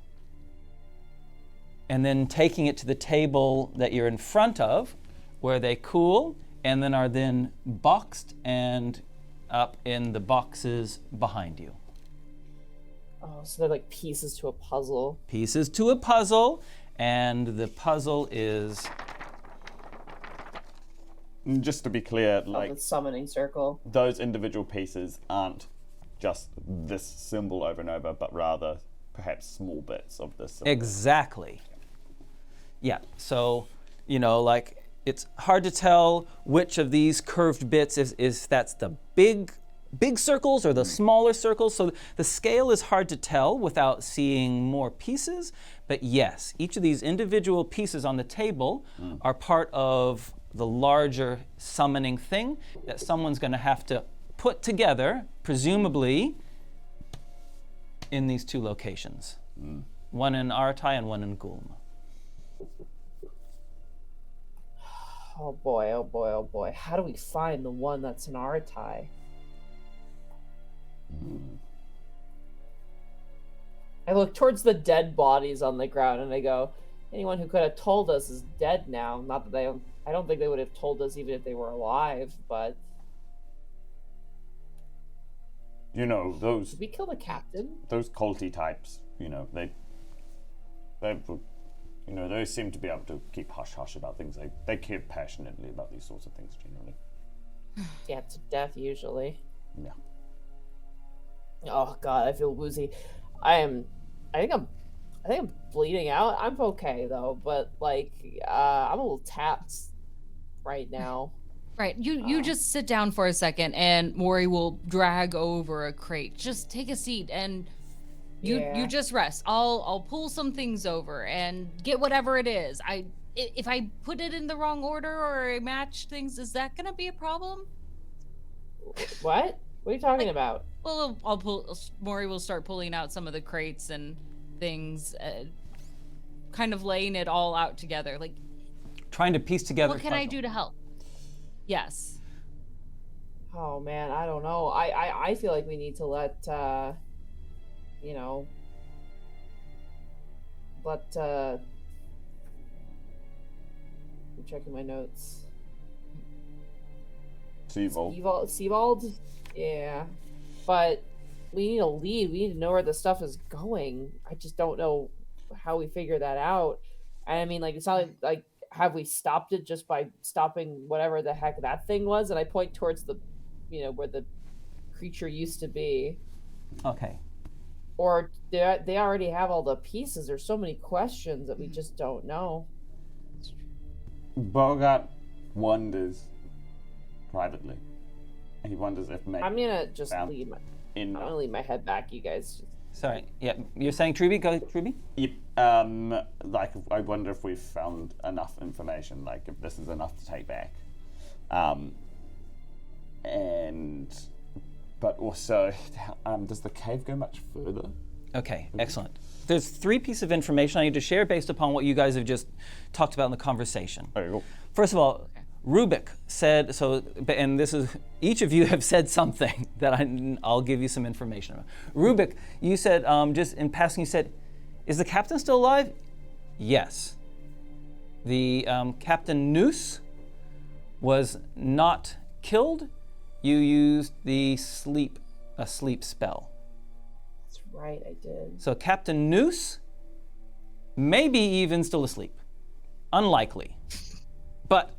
And then taking it to the table that you're in front of, where they cool, and then are then boxed and up in the boxes behind you. Oh, so they're like pieces to a puzzle. Pieces to a puzzle, and the puzzle is... Just to be clear, The like, summoning circle. those individual pieces aren't just this symbol over and over, but rather perhaps small bits of this symbol. Exactly. Yeah, so, like, it's hard to tell which of these curved bits is that's the big circles or the smaller circles. So the scale is hard to tell without seeing more pieces. But yes, each of these individual pieces on the table are part of the larger summoning thing that someone's going to have to put together, presumably in these two locations. One in Aratai and one in Golem. Oh boy, oh boy, oh boy. How do we find the one that's in Aratai? I look towards the dead bodies on the ground and I go, anyone who could have told us is dead now. Not that I don't think they would have told us even if they were alive, but... Those Did we kill the captain? those culty types, they seem to be able to keep hush-hush about things. They care passionately about these sorts of things generally. Yeah, to death usually. Yeah. Oh god, I feel woozy. I think I'm bleeding out. I'm okay though, but like I'm a little tapped right now. Right. You just sit down for a second and Mori will drag over a crate. Just take a seat and you just rest. I'll pull some things over and get whatever it is. If I put it in the wrong order or I match things, is that gonna be a problem? What? What are you talking about? Well, Mori will start pulling out some of the crates and things, kind of laying it all out together. Like, Trying to piece together. what can I do to help? Yes. Oh man, I don't know. I feel like we need to let I'm checking my notes. Sebald? Yeah. But we need a lead. We need to know where the stuff is going. I just don't know how we figure that out. And I mean, like, it's not like have we stopped it just by stopping whatever the heck that thing was? And I point towards the, where the creature used to be. Okay. Or they already have all the pieces. There's so many questions that we just don't know. Bogart wonders privately. He wonders if maybe I'm gonna just found leave in I'm gonna leave my head back, you guys. Sorry. Yeah, you're saying Trubie? Go, Trubie. Yep. Like, I wonder if we've found enough information, like if this is enough to take back. But also, does the cave go much further? Okay, excellent. There's 3 pieces of information I need to share based upon what you guys have just talked about in the conversation. Okay, cool. First of all, Rubik said, and this is, each of you have said something that I'll give you some information about. Rubik, you said, just in passing, you said, is the captain still alive? Yes. The Captain Noose was not killed. You used the sleep spell. That's right, I did. So Captain Noose may be even still asleep. Unlikely. But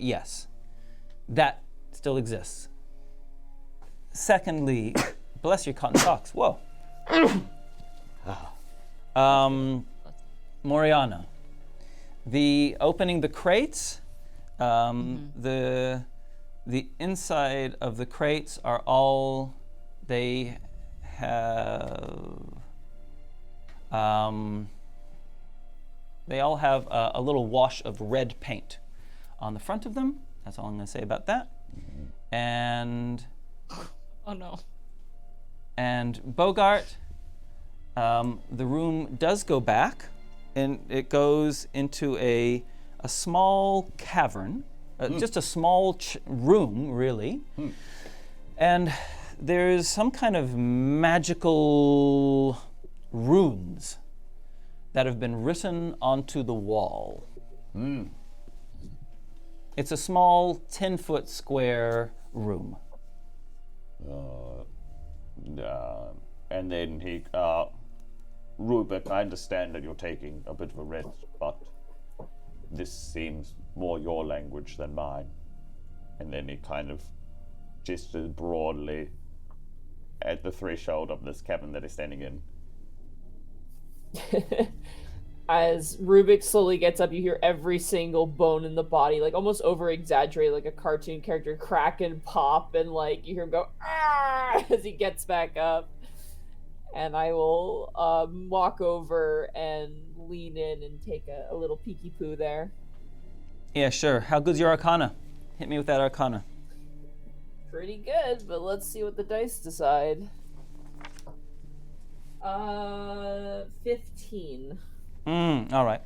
yes, that still exists. Secondly, bless your cotton socks. Whoa. Moriana, the opening the crates, the inside of the crates are all, they have a little wash of red paint on the front of them. That's all I'm going to say about that. And Oh no. and Bogart, the room does go back, and it goes into a small cavern, just a small room, really. And there's some kind of magical runes that have been written onto the wall. It's a small 10-foot square room. And then he, Rubik, I understand that you're taking a bit of a rest, but this seems more your language than mine. And then he kind of gestures broadly at the threshold of this cabin that he's standing in. As Rubik slowly gets up, you hear every single bone in the body, like almost over-exaggerate, like a cartoon character crack and pop, and like you hear him go, ah, as he gets back up. And I will walk over and lean in and take a little peeky poo there. Yeah, sure. How good's your Arcana? Hit me with that Arcana. Pretty good, but let's see what the dice decide. 15. All right.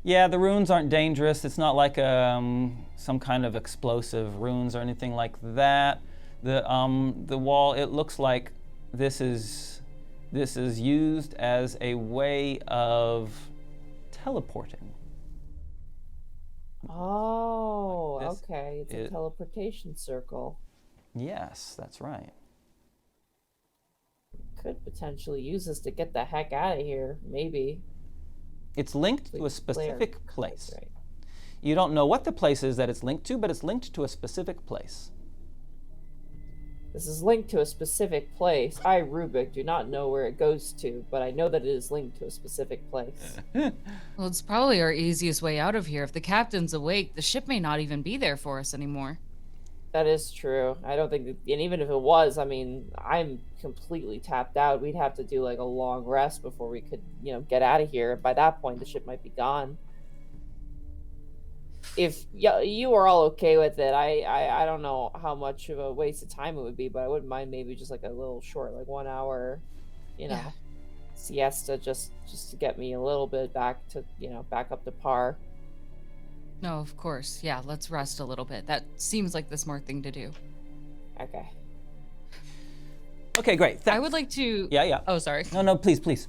Yeah, the runes aren't dangerous. It's not like some kind of explosive runes or anything like that. The wall, it looks like this is used as a way of teleporting. Oh, Like this. okay. It's a teleportation circle. Yes, that's right. Could potentially use this to get the heck out of here, maybe. It's linked to a specific place. Right. You don't know what the place is that it's linked to, but it's linked to a specific place. This is linked to a specific place. I, Rubik, do not know where it goes to, but I know that it is linked to a specific place. Well, it's probably our easiest way out of here. If the captain's awake, the ship may not even be there for us anymore. That is true. I don't think, and even if it was, I mean, I'm completely tapped out. We'd have to do like a long rest before we could, get out of here. By that point, the ship might be gone. If you are all okay with it, I don't know how much of a waste of time it would be, but I wouldn't mind maybe just like a little short, like 1 hour, siesta, just to get me a little bit back to, back up to par. No, of course. Yeah, let's rest a little bit. That seems like the smart thing to do. Okay. Okay, great. I would like to... Yeah. Oh, sorry. No, please.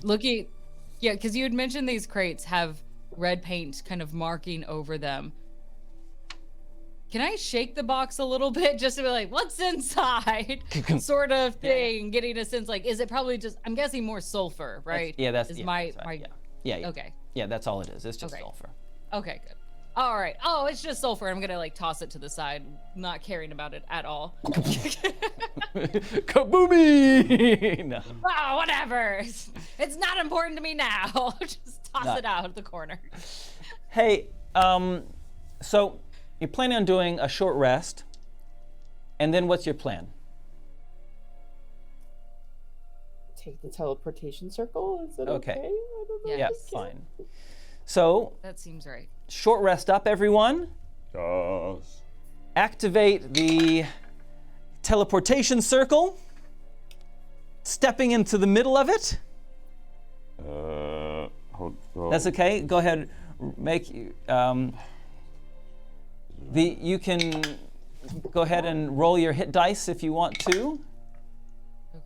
Yeah, because you had mentioned these crates have red paint kind of marking over them. Can I shake the box a little bit just to be like, what's inside? Sort of thing, getting a sense like, is it probably just, I'm guessing more sulfur, right? That's my right. Yeah. Okay. Yeah, that's all it is. It's just Okay. sulfur. Okay, good. All right. Oh, it's just sulfur. I'm gonna like toss it to the side, not caring about it at all. Kaboomie! No. Oh, whatever. It's not important to me now. Just toss it out of the corner. Hey, so you're planning on doing a short rest, and then what's your plan? Take the teleportation circle? Is that Okay. okay? I don't know. Yeah, fine. So, That seems right. short rest up, everyone. Yes. Activate the teleportation circle, stepping into the middle of it. Hold. That's okay. Go ahead. Make you can go ahead and roll your hit dice if you want to. Okay.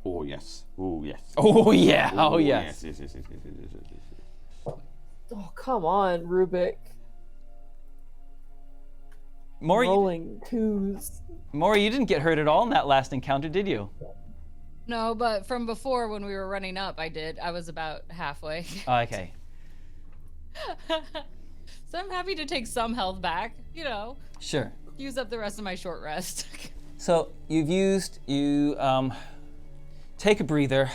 Oh yes. Oh yes. Oh yeah. Oh Yes. yes. Yes. Oh, come on, Rubik. Maury, Rolling twos. you didn't get hurt at all in that last encounter, did you? No, but from before when we were running up, I did. I was about halfway. Okay. So I'm happy to take some health back, Sure. use up the rest of my short rest. So you take a breather.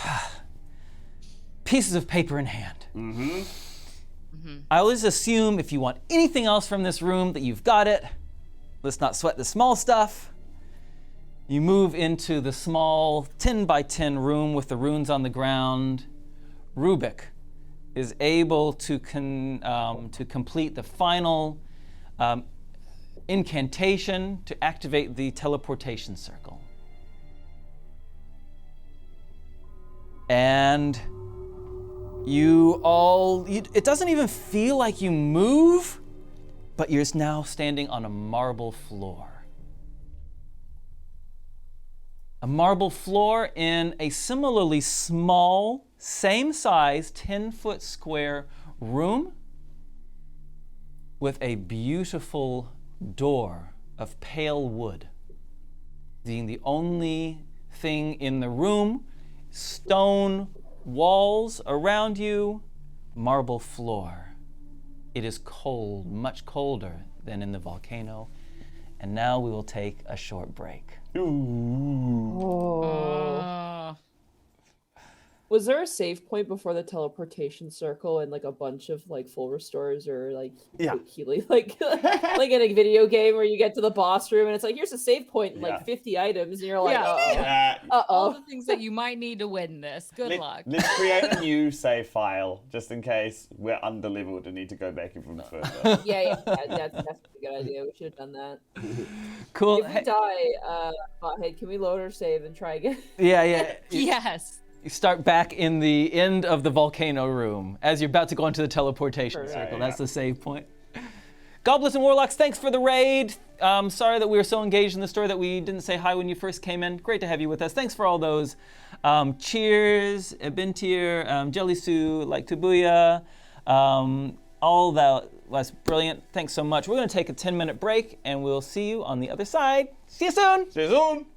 Pieces of paper in hand. I always assume if you want anything else from this room that you've got it. Let's not sweat the small stuff. You move into the small 10 by 10 room with the runes on the ground. Rubik is able to complete the final incantation to activate the teleportation circle. And it doesn't even feel like you move, but you're now standing on a marble floor. A marble floor in a similarly small, same size, 10-foot square room with a beautiful door of pale wood. Being the only thing in the room, stone walls around you, marble floor. It is cold, much colder than in the volcano. And now we will take a short break. Was there a save point before the teleportation circle and like a bunch of like full restores or like healing, like like in a video game where you get to the boss room and it's like here's a save point and like 50 items and you're like all the things that you might need to win this. Good luck. Let's create a new save file just in case we're under-leveled and need to go back even further. That's a good idea. We should have done that. Cool. If we die, Bothead, can we load our save and try again? Yeah. Yes. You start back in the end of the volcano room as you're about to go into the teleportation circle. That's the save point. Goblins and Warlocks, thanks for the raid. Sorry that we were so engaged in the story that we didn't say hi when you first came in. Great to have you with us. Thanks for all those. Cheers, Ebintir, Jelly Sue, like Tubuya. All that was brilliant. Thanks so much. We're going to take a 10-minute break, and we'll see you on the other side. See you soon. See you soon.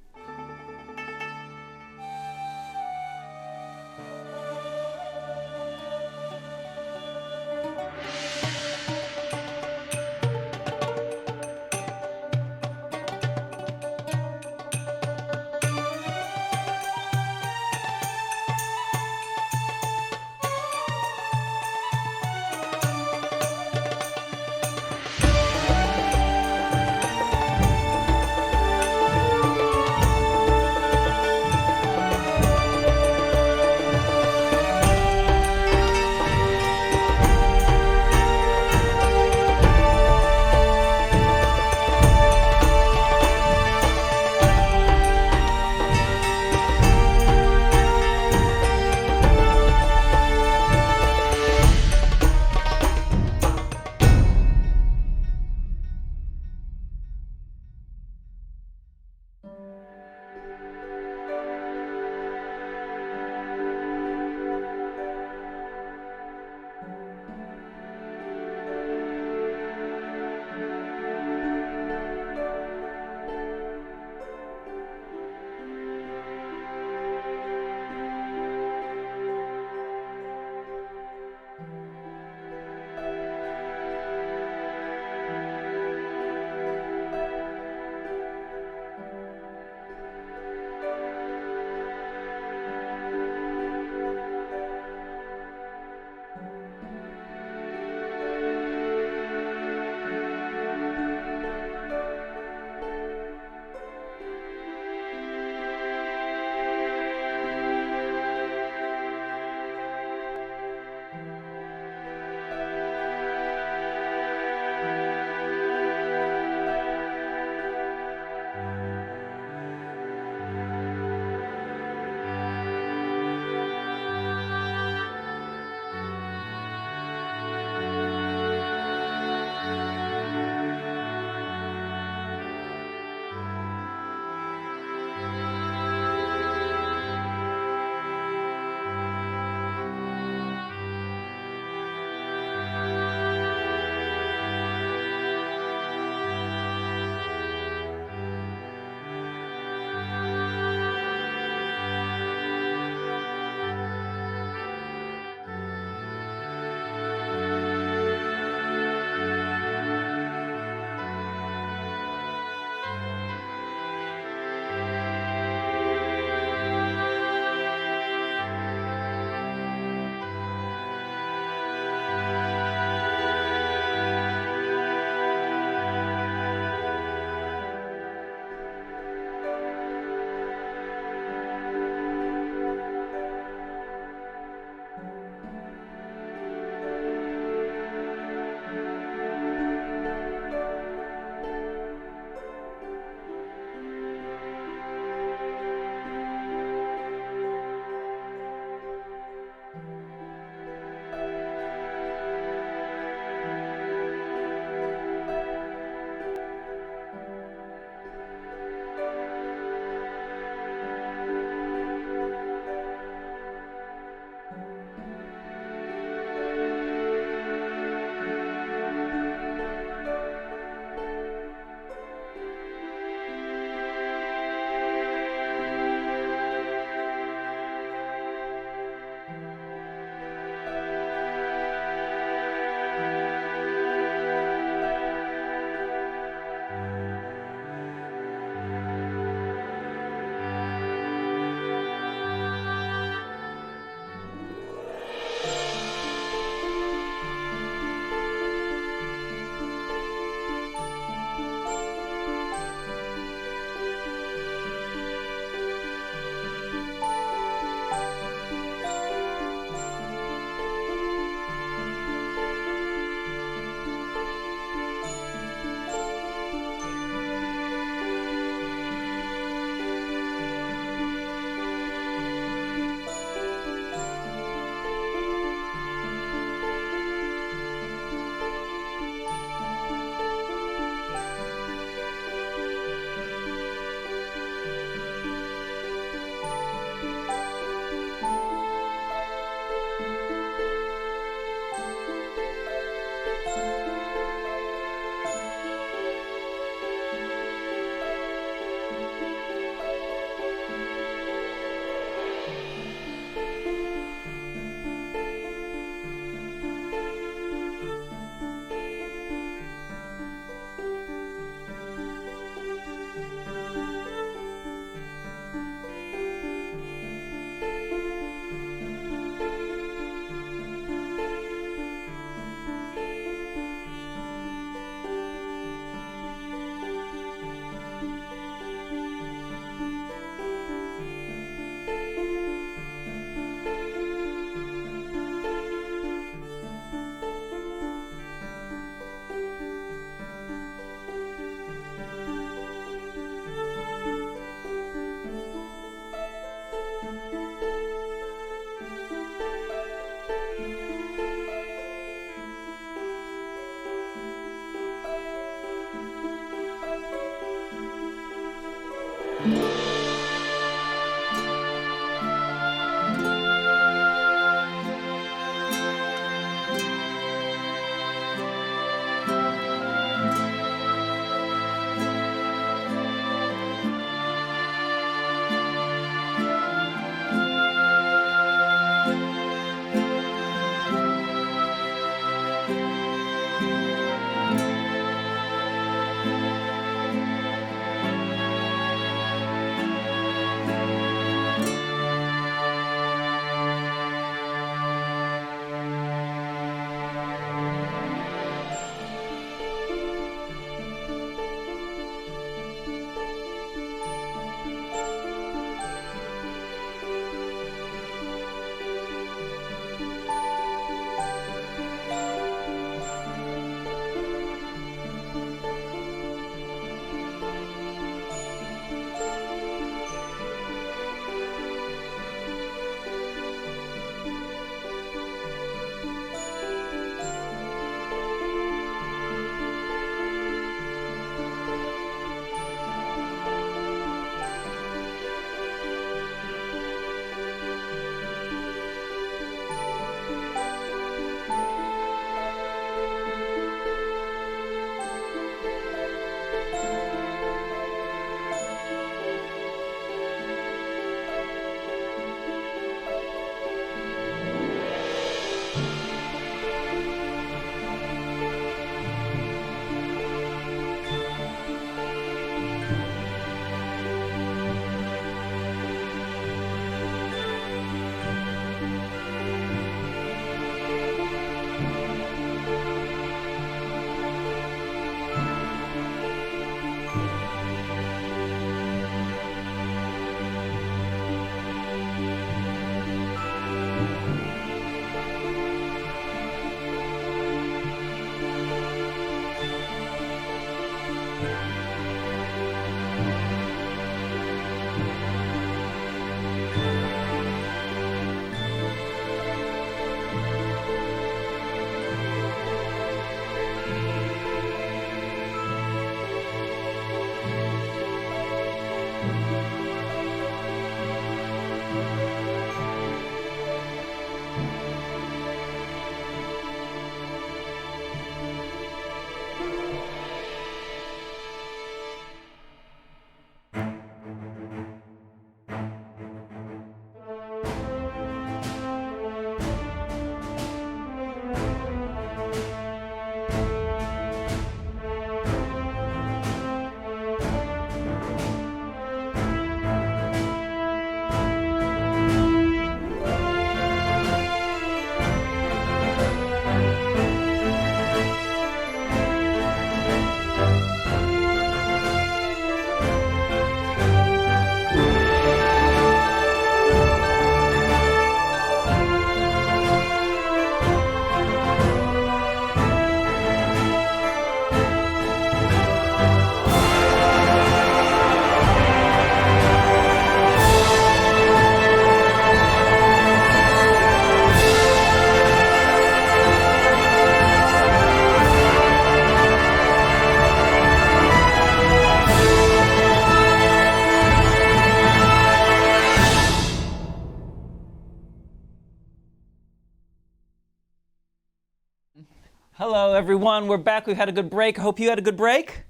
Hello, everyone. We're back. We've had a good break. Hope you had a good break.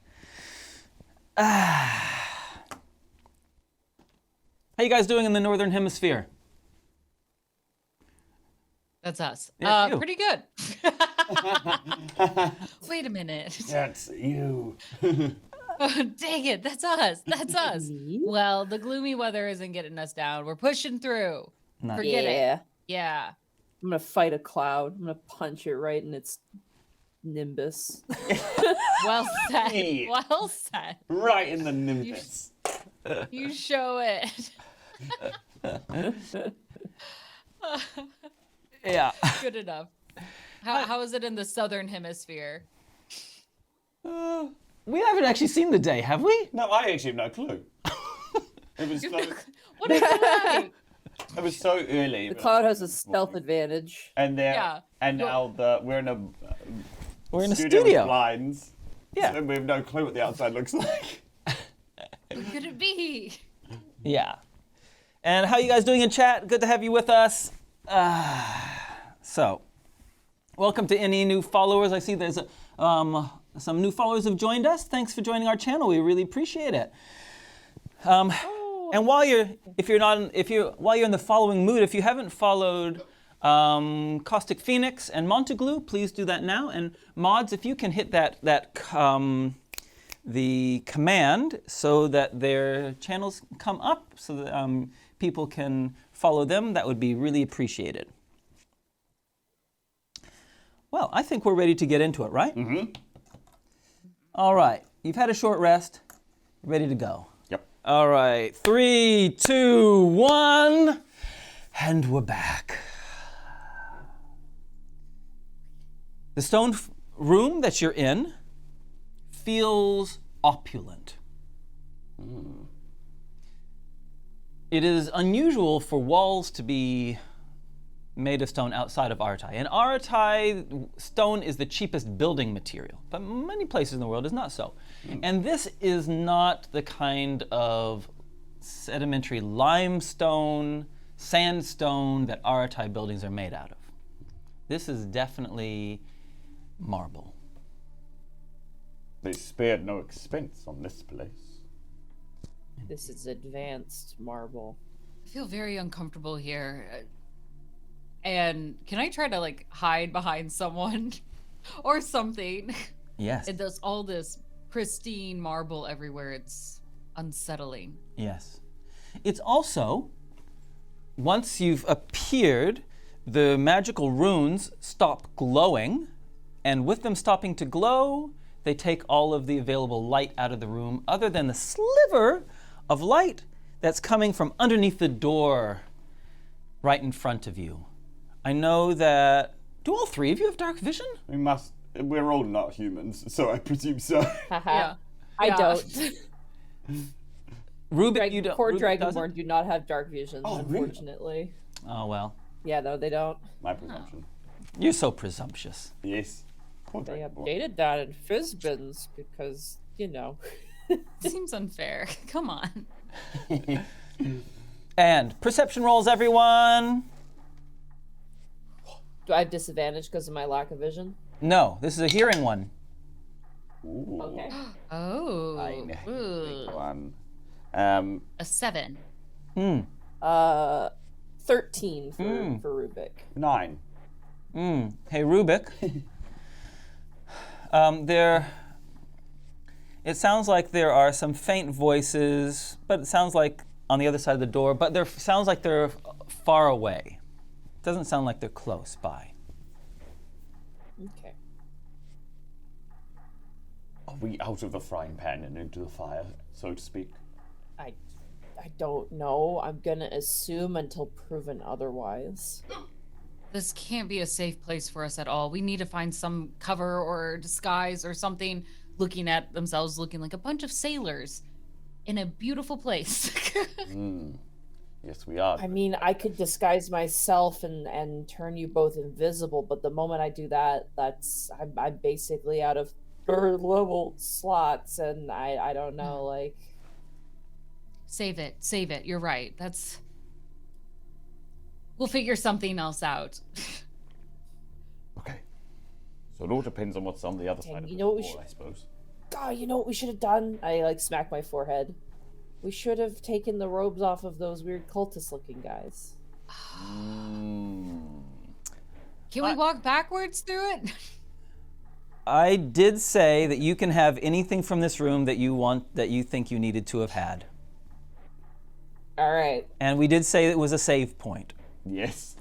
How you guys doing in the Northern Hemisphere? That's us. Yeah, you. Pretty good. Wait a minute. That's you. Oh, dang it. That's us. That's us. Well, the gloomy weather isn't getting us down. We're pushing through. Nice. Forget Yeah. it. Yeah. I'm gonna fight a cloud. I'm gonna punch it right in its nimbus. Well said. Yeah. Well said. Right in the nimbus. You show it. Yeah. Good enough. How is it in the southern hemisphere? We haven't actually seen the day, have we? No, I actually have no clue. It was so, What is it like? it was so early. The cloud has a stealth advantage. And there, Yeah. and now we're in a We're in a with studio. blinds. Yeah. So we have no clue what the outside looks like. Who could it be? Yeah. And how you guys doing in chat? Good to have you with us. So, welcome to any new followers. I see there's some new followers have joined us. Thanks for joining our channel. We really appreciate it. And while you're in the following mood, if you haven't followed Caustic Phoenix and MontyGlu, please do that now. And mods, if you can hit the command so that their channels come up, so that people can follow them, that would be really appreciated. Well, I think we're ready to get into it, right? Mm-hmm. All right, you've had a short rest, ready to go. Yep. All right, 3, 2, 1, and we're back. The stone room that you're in feels opulent. It is unusual for walls to be made of stone outside of Aratai. In Aratai, stone is the cheapest building material, but many places in the world is not so. And this is not the kind of sedimentary limestone, sandstone that Aratai buildings are made out of. This is definitely marble. They spared no expense on this place. This is advanced marble. I feel very uncomfortable here. And can I try to hide behind someone or something? Yes. It does all this pristine marble everywhere. It's unsettling. Yes. It's also, once you've appeared, the magical runes stop glowing, and with them stopping to glow, they take all of the available light out of the room, other than the sliver of light that's coming from underneath the door right in front of you. I know that... Do all three of you have dark vision? We're all not humans, so I presume so. Yeah. I Yeah. don't. Rubik, you don't. Poor Rubik doesn't? dragonborn do not have dark vision, Oh, really? unfortunately. Oh, well. Yeah, no, they don't. My presumption. You're so presumptuous. Yes. Poor They dragonborn. updated that in Fizbins because, Seems unfair. Come on. And perception rolls, everyone. Do I have disadvantage because of my lack of vision? No, this is a hearing one. Ooh. Okay. Oh. Big Ooh. one. A 7. 13 for Rubik. 9. Hey, Rubik. It sounds like there are some faint voices, but it sounds like on the other side of the door, but there sounds like they're far away. Doesn't sound like they're close by. Okay. Are we out of the frying pan and into the fire, so to speak? I don't know. I'm gonna assume until proven otherwise. This can't be a safe place for us at all. We need to find some cover or disguise or something, looking at themselves looking like a bunch of sailors in a beautiful place. Yes, we are. I mean, I could disguise myself and turn you both invisible, but the moment I do that, I'm basically out of third level slots, and I don't know, Save it. You're right. We'll figure something else out. Okay. So it all depends on what's on the other side of you the know what we door, should- I suppose. God, you know what we should have done? I smack my forehead. We should have taken the robes off of those weird cultist-looking guys. Can we walk backwards through it? I did say that you can have anything from this room that you think you needed to have had. All right. And we did say it was a save point. Yes.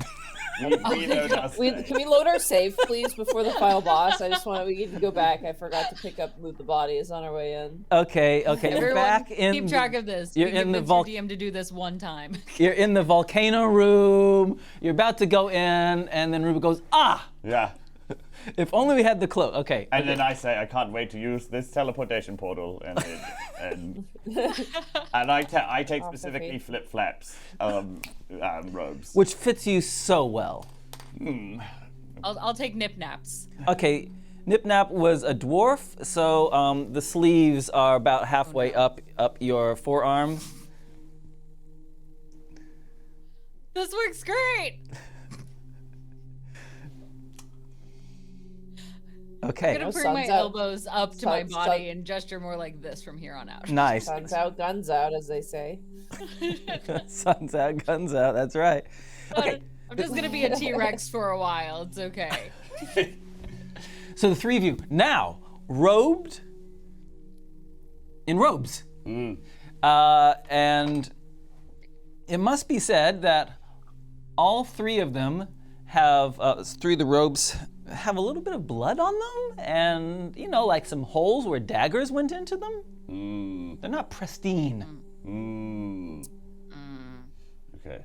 we know that's Can we load our save, please, before the final boss? We need to go back. I forgot to move the bodies on our way in. Okay. You're Everyone, back in. keep track of this. You're We in the convinced your DM to do this one time. You're in the volcano room. You're about to go in, and then Rubik goes, "Ah! Yeah. If only we had the cloak." Okay. And then I say, I can't wait to use this teleportation portal, and I take specifically flip flaps robes. Which fits you so well. I'll take nip naps. Okay. Nip-Nap was a dwarf, so the sleeves are about halfway up your forearms. This works great. Okay. I'm gonna bring my elbows up to my body and gesture more like this from here on out. Nice. Sun's out, guns out, as they say. Sun's out, guns out. That's right. Okay. I'm just gonna be a T-Rex for a while. It's okay. So the three of you now robed in robes. And it must be said that all three of them have, three of the robes have a little bit of blood on them and, you know, like some holes where daggers went into them. They're not pristine. Okay.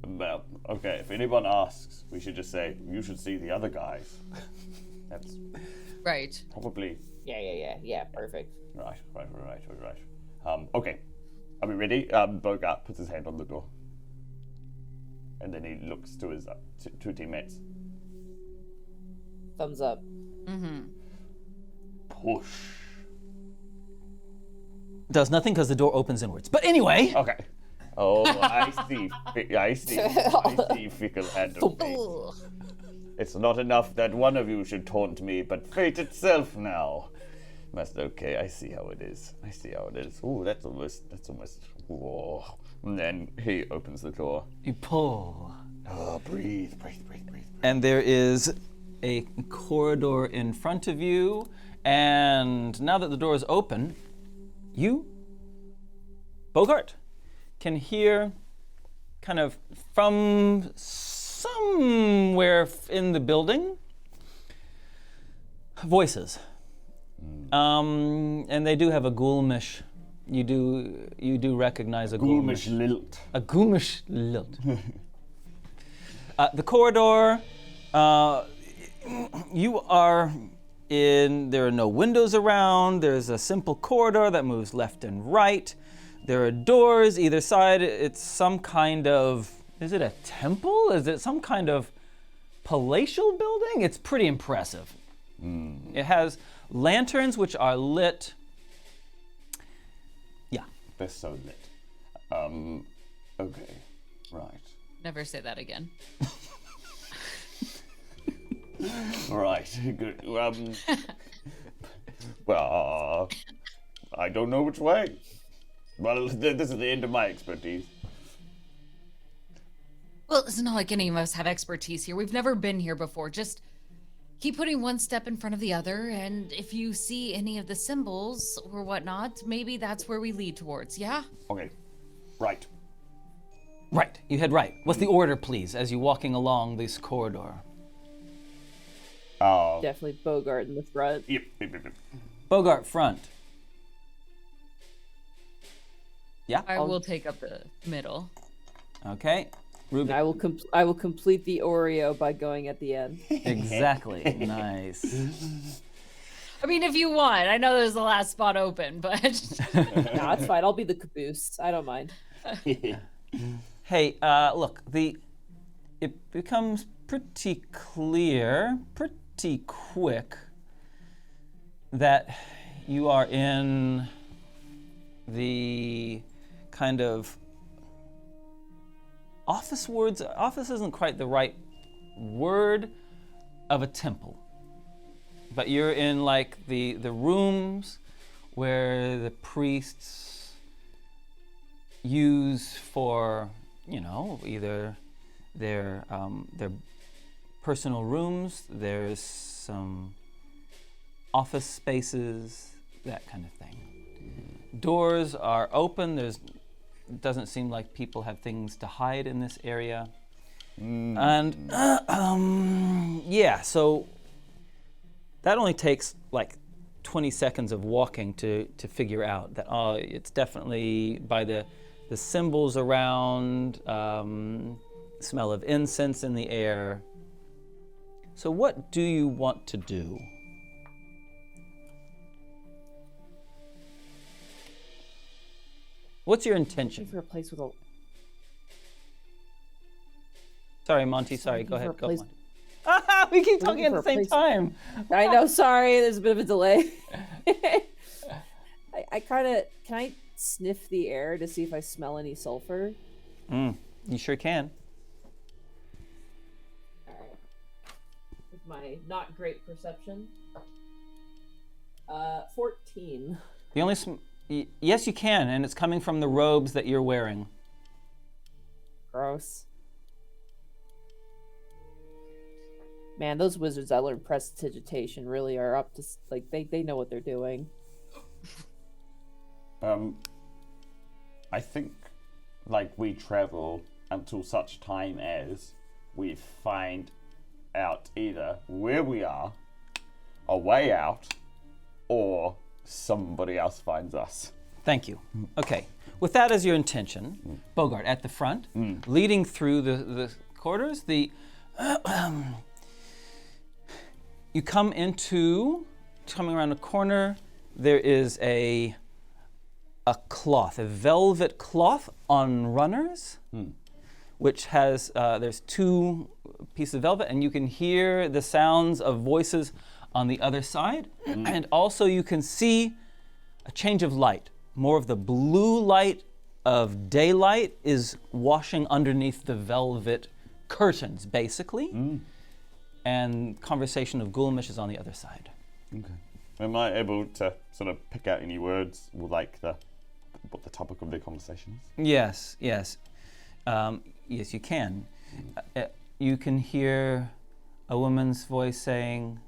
Well, okay, if anyone asks, we should just say, you should see the other guys. That's Right. probably Yeah, perfect. right. Okay, are we ready? Bogart puts his hand on the door. And then he looks to his two teammates. Thumbs up. Push. Does nothing because the door opens inwards. But anyway. Okay. Oh, I see, fickle hand of fate. It's not enough that one of you should taunt me, but fate itself now. Okay, I see how it is. Ooh, that's almost, whoa. And then he opens the door. You pull. Oh, breathe. And there is a corridor in front of you. And now that the door is open, you, Bogart, can hear kind of from somewhere in the building voices. And they do have a ghoulish. You do recognize a ghoulish lilt. A ghoulish lilt. The corridor. You are in. There are no windows around. There's a simple corridor that moves left and right. There are doors either side. It's some kind of. Is it a temple? Is it some kind of palatial building? It's pretty impressive. It has lanterns which are lit. Yeah. They're so lit. Okay. Right. Never say that again. Right. Good. Well, I don't know which way. Well, this is the end of my expertise. Well, it's not like any of us have expertise here. We've never been here before. Just keep putting one step in front of the other, and if you see any of the symbols or whatnot, maybe that's where we lead towards, yeah? Okay. Right. Right. You head right. What's the order, please, as you're walking along this corridor? Definitely Bogart in the front. Yep. Bogart, front. Yeah. I will take up the middle. Okay. Rubik. I will complete the Oreo by going at the end. Exactly. Nice. I mean, if you want. I know there's the last spot open, but... No, it's fine. I'll be the caboose. I don't mind. Hey, look, it becomes pretty clear, pretty quick, that you are in the kind of office isn't quite the right word of a temple, but you're in like the rooms where the priests use for, you know, either their personal rooms, there's some office spaces, that kind of thing. Doors are open. It doesn't seem like people have things to hide in this area. And yeah, so that only takes like 20 seconds of walking to figure out that it's definitely by the symbols around, smell of incense in the air. So what do you want to do? What's your intention? For a place with a... Sorry, Monty. Sorry, go ahead. Go, Monty. We keep talking at the same time. I know. Sorry, there's a bit of a delay. I kind of... Can I sniff the air to see if I smell any sulfur? You sure can. Alright. With my not great perception. 14. The only yes, you can, and it's coming from the robes that you're wearing. Gross. Man, those wizards that learn prestidigitation really are up to like they know what they're doing. I think, like, we travel until such time as we find out either where we are, a way out, or somebody else finds us. Thank you. Okay. With that as your intention, Bogart at the front, leading through the corridors, you come coming around a corner, there is a cloth, a velvet cloth on runners, which has, there's 2 pieces of velvet, and you can hear the sounds of voices on the other side. And also you can see a change of light. More of the blue light of daylight is washing underneath the velvet curtains, basically. And conversation of Ghoulish is on the other side. Okay. Am I able to sort of pick out any words, or like what the topic of their conversation is? Yes. Yes, you can. You can hear a woman's voice saying,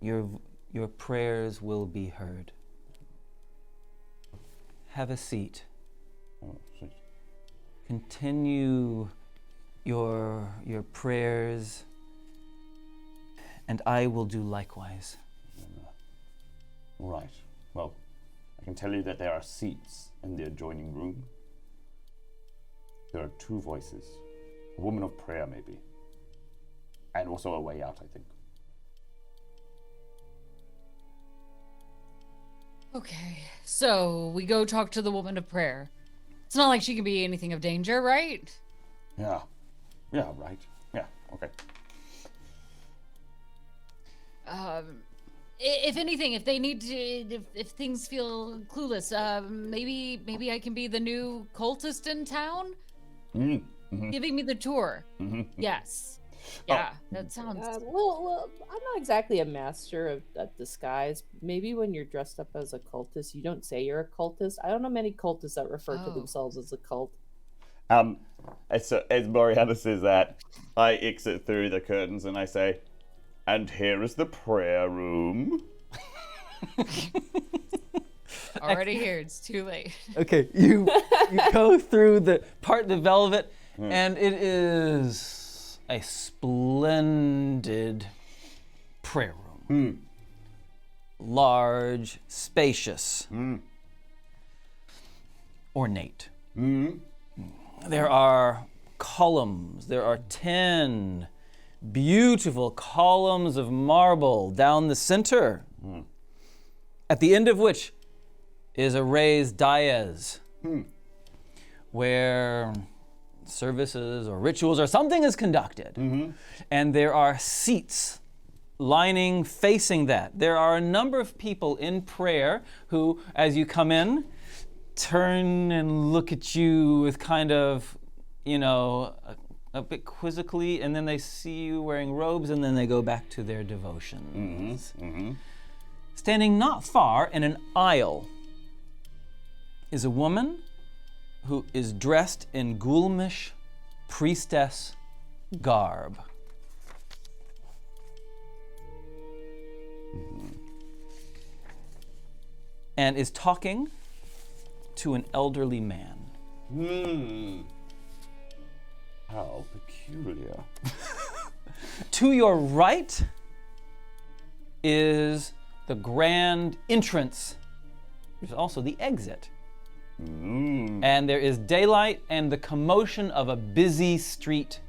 Your prayers will be heard. Have a seat. Oh, sweet. Continue your prayers, and I will do likewise. All right. Well, I can tell you that there are seats in the adjoining room. There are 2 voices. A woman of prayer, maybe. And also a way out, I think. Okay, so we go talk to the woman of prayer. It's not like she can be anything of danger, right? Yeah. Yeah, right. Yeah, okay. If anything, if they need to, if things feel clueless, maybe I can be the new cultist in town, giving me the tour. Yes. Yeah, that sounds. Well, I'm not exactly a master of disguise. Maybe when you're dressed up as a cultist, you don't say you're a cultist. I don't know many cultists that refer to themselves as a cult. As Moriana says that, I exit through the curtains and I say, and here is the prayer room. Already here. It's too late. Okay, you go through the velvet, and it is a splendid prayer room. Large, spacious, ornate. There are columns. There are 10 beautiful columns of marble down the center, at the end of which is a raised dais, where services or rituals or something is conducted. And there are seats facing that. There are a number of people in prayer who, as you come in, turn and look at you with kind of, a bit quizzically, and then they see you wearing robes, and then they go back to their devotions. Standing not far in an aisle is a woman who is dressed in Ghoulish priestess garb. And is talking to an elderly man. How peculiar. To your right is the grand entrance. There's also the exit. And there is daylight and the commotion of a busy street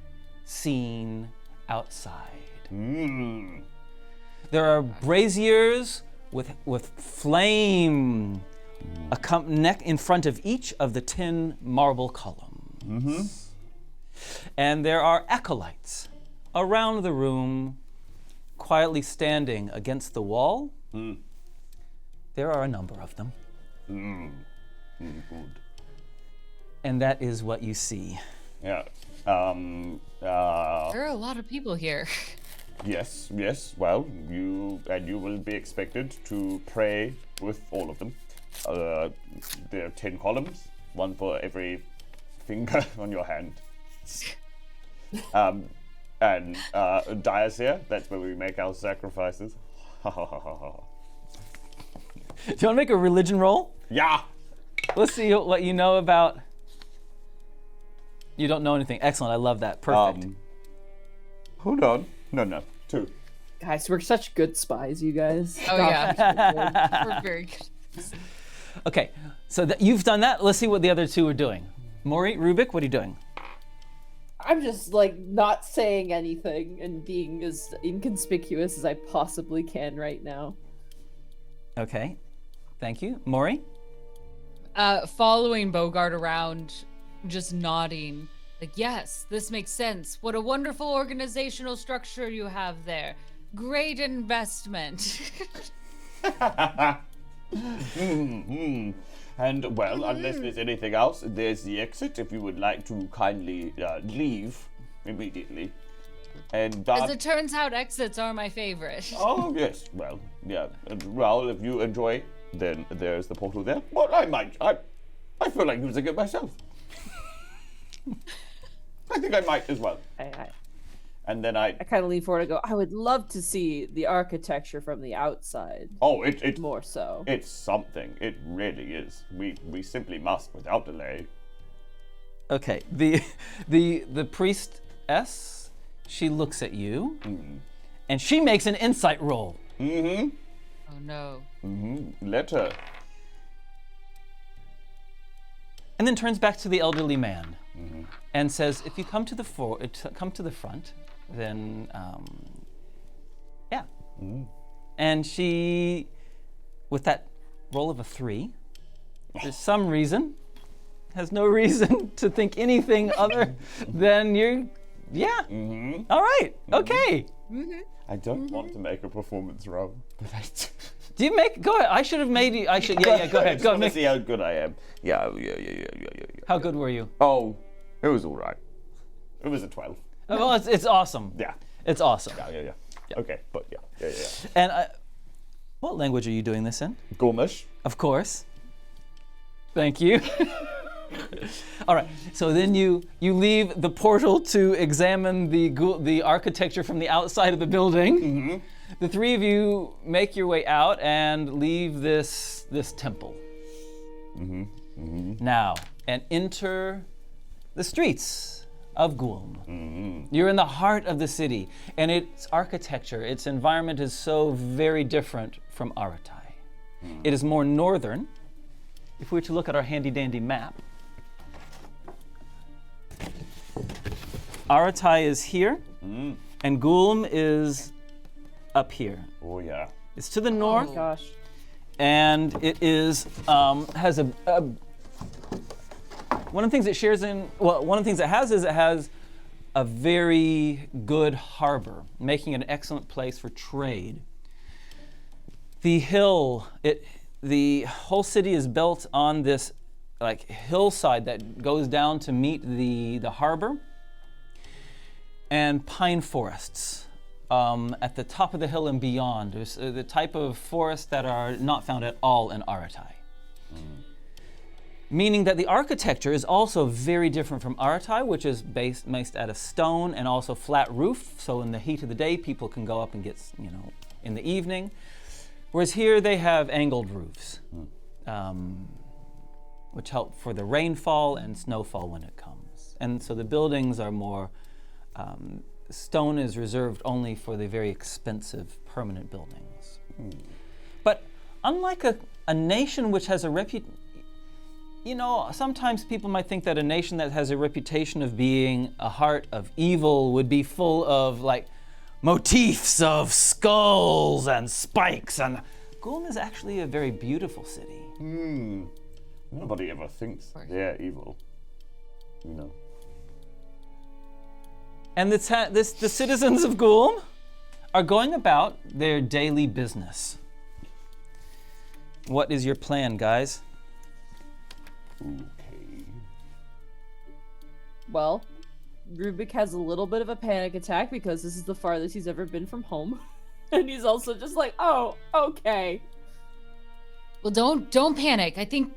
scene outside. There are braziers with flame in front of each of the 10 marble columns. And there are acolytes around the room, quietly standing against the wall. There are a number of them. Good. And that is what you see. Yeah. There are a lot of people here. Yes. Well, you will be expected to pray with all of them. There are 10 columns, one for every finger on your hand. And dais here, that's where we make our sacrifices. Do you want to make a religion roll? Yeah. Let's see what you know about. You don't know anything. Excellent. I love that. Perfect. Hold on. No. 2. Guys, we're such good spies, you guys. Oh yeah, we're very good. Okay, so you've done that. Let's see what the other two are doing. Maury, Rubik, what are you doing? I'm just like not saying anything and being as inconspicuous as I possibly can right now. Okay, thank you. Maury? Following Bogart around, just nodding. Like, yes, this makes sense. What a wonderful organizational structure you have there. Great investment. And, well, unless there's anything else, there's the exit if you would like to kindly leave immediately. And As it turns out, exits are my favorite. Oh, yes. Well, yeah. Well, if you enjoy, then there's the portal there. Well, I feel like using it myself. I think I might as well. And then I kind of lean forward and go, I would love to see the architecture from the outside. Oh, it's more so. It's something. It really is. We simply must without delay. Okay, the priestess, she looks at you, and she makes an insight roll. Mm-hmm. Oh no. Mm-hmm. Let her. And then turns back to the elderly man and says, "If you come to the front, then yeah." And she, with that roll of a 3, for some reason, has no reason to think anything other than all right, okay. I don't want to make a performance roll, but I do. Do you make? Go ahead. I should have made you. Go ahead. I just want to Make. see how good I am. Yeah. How good were you? Oh, it was all right. It was a 12. Well, it's awesome. Yeah. It's awesome. Yeah. Okay, but yeah. And what language are you doing this in? Gormish. Of course. Thank you. All right. So then you leave the portal to examine the architecture from the outside of the building. Mm-hmm. The 3 of you make your way out and leave this temple. Now, and enter the streets of Golem. You're in the heart of the city, and its architecture, its environment is so very different from Aratai. It is more northern. If we were to look at our handy-dandy map, Aratai is here, and Golem is up here. Oh yeah. It's to the north, Gosh. and it is has a one of the things it shares in. Well, one of the things it has a very good harbor, making it an excellent place for trade. The hill, the whole city is built on this like hillside that goes down to meet the harbor, and pine forests. At the top of the hill and beyond. There's the type of forests that are not found at all in Aratai. Meaning that the architecture is also very different from Aratai, which is based out of stone and also flat roof. So in the heat of the day, people can go up and get, in the evening. Whereas here they have angled roofs, which help for the rainfall and snowfall when it comes. And so the buildings are more, stone is reserved only for the very expensive permanent buildings. But unlike a nation which has a reputation, sometimes people might think that a nation that has a reputation of being a heart of evil would be full of like motifs of skulls and spikes, and Golem is actually a very beautiful city. Nobody ever thinks they're evil. And the citizens of Golem are going about their daily business. What is your plan, guys? Okay. Well, Rubik has a little bit of a panic attack because this is the farthest he's ever been from home. And he's also just like, oh, okay. Well, don't panic. I think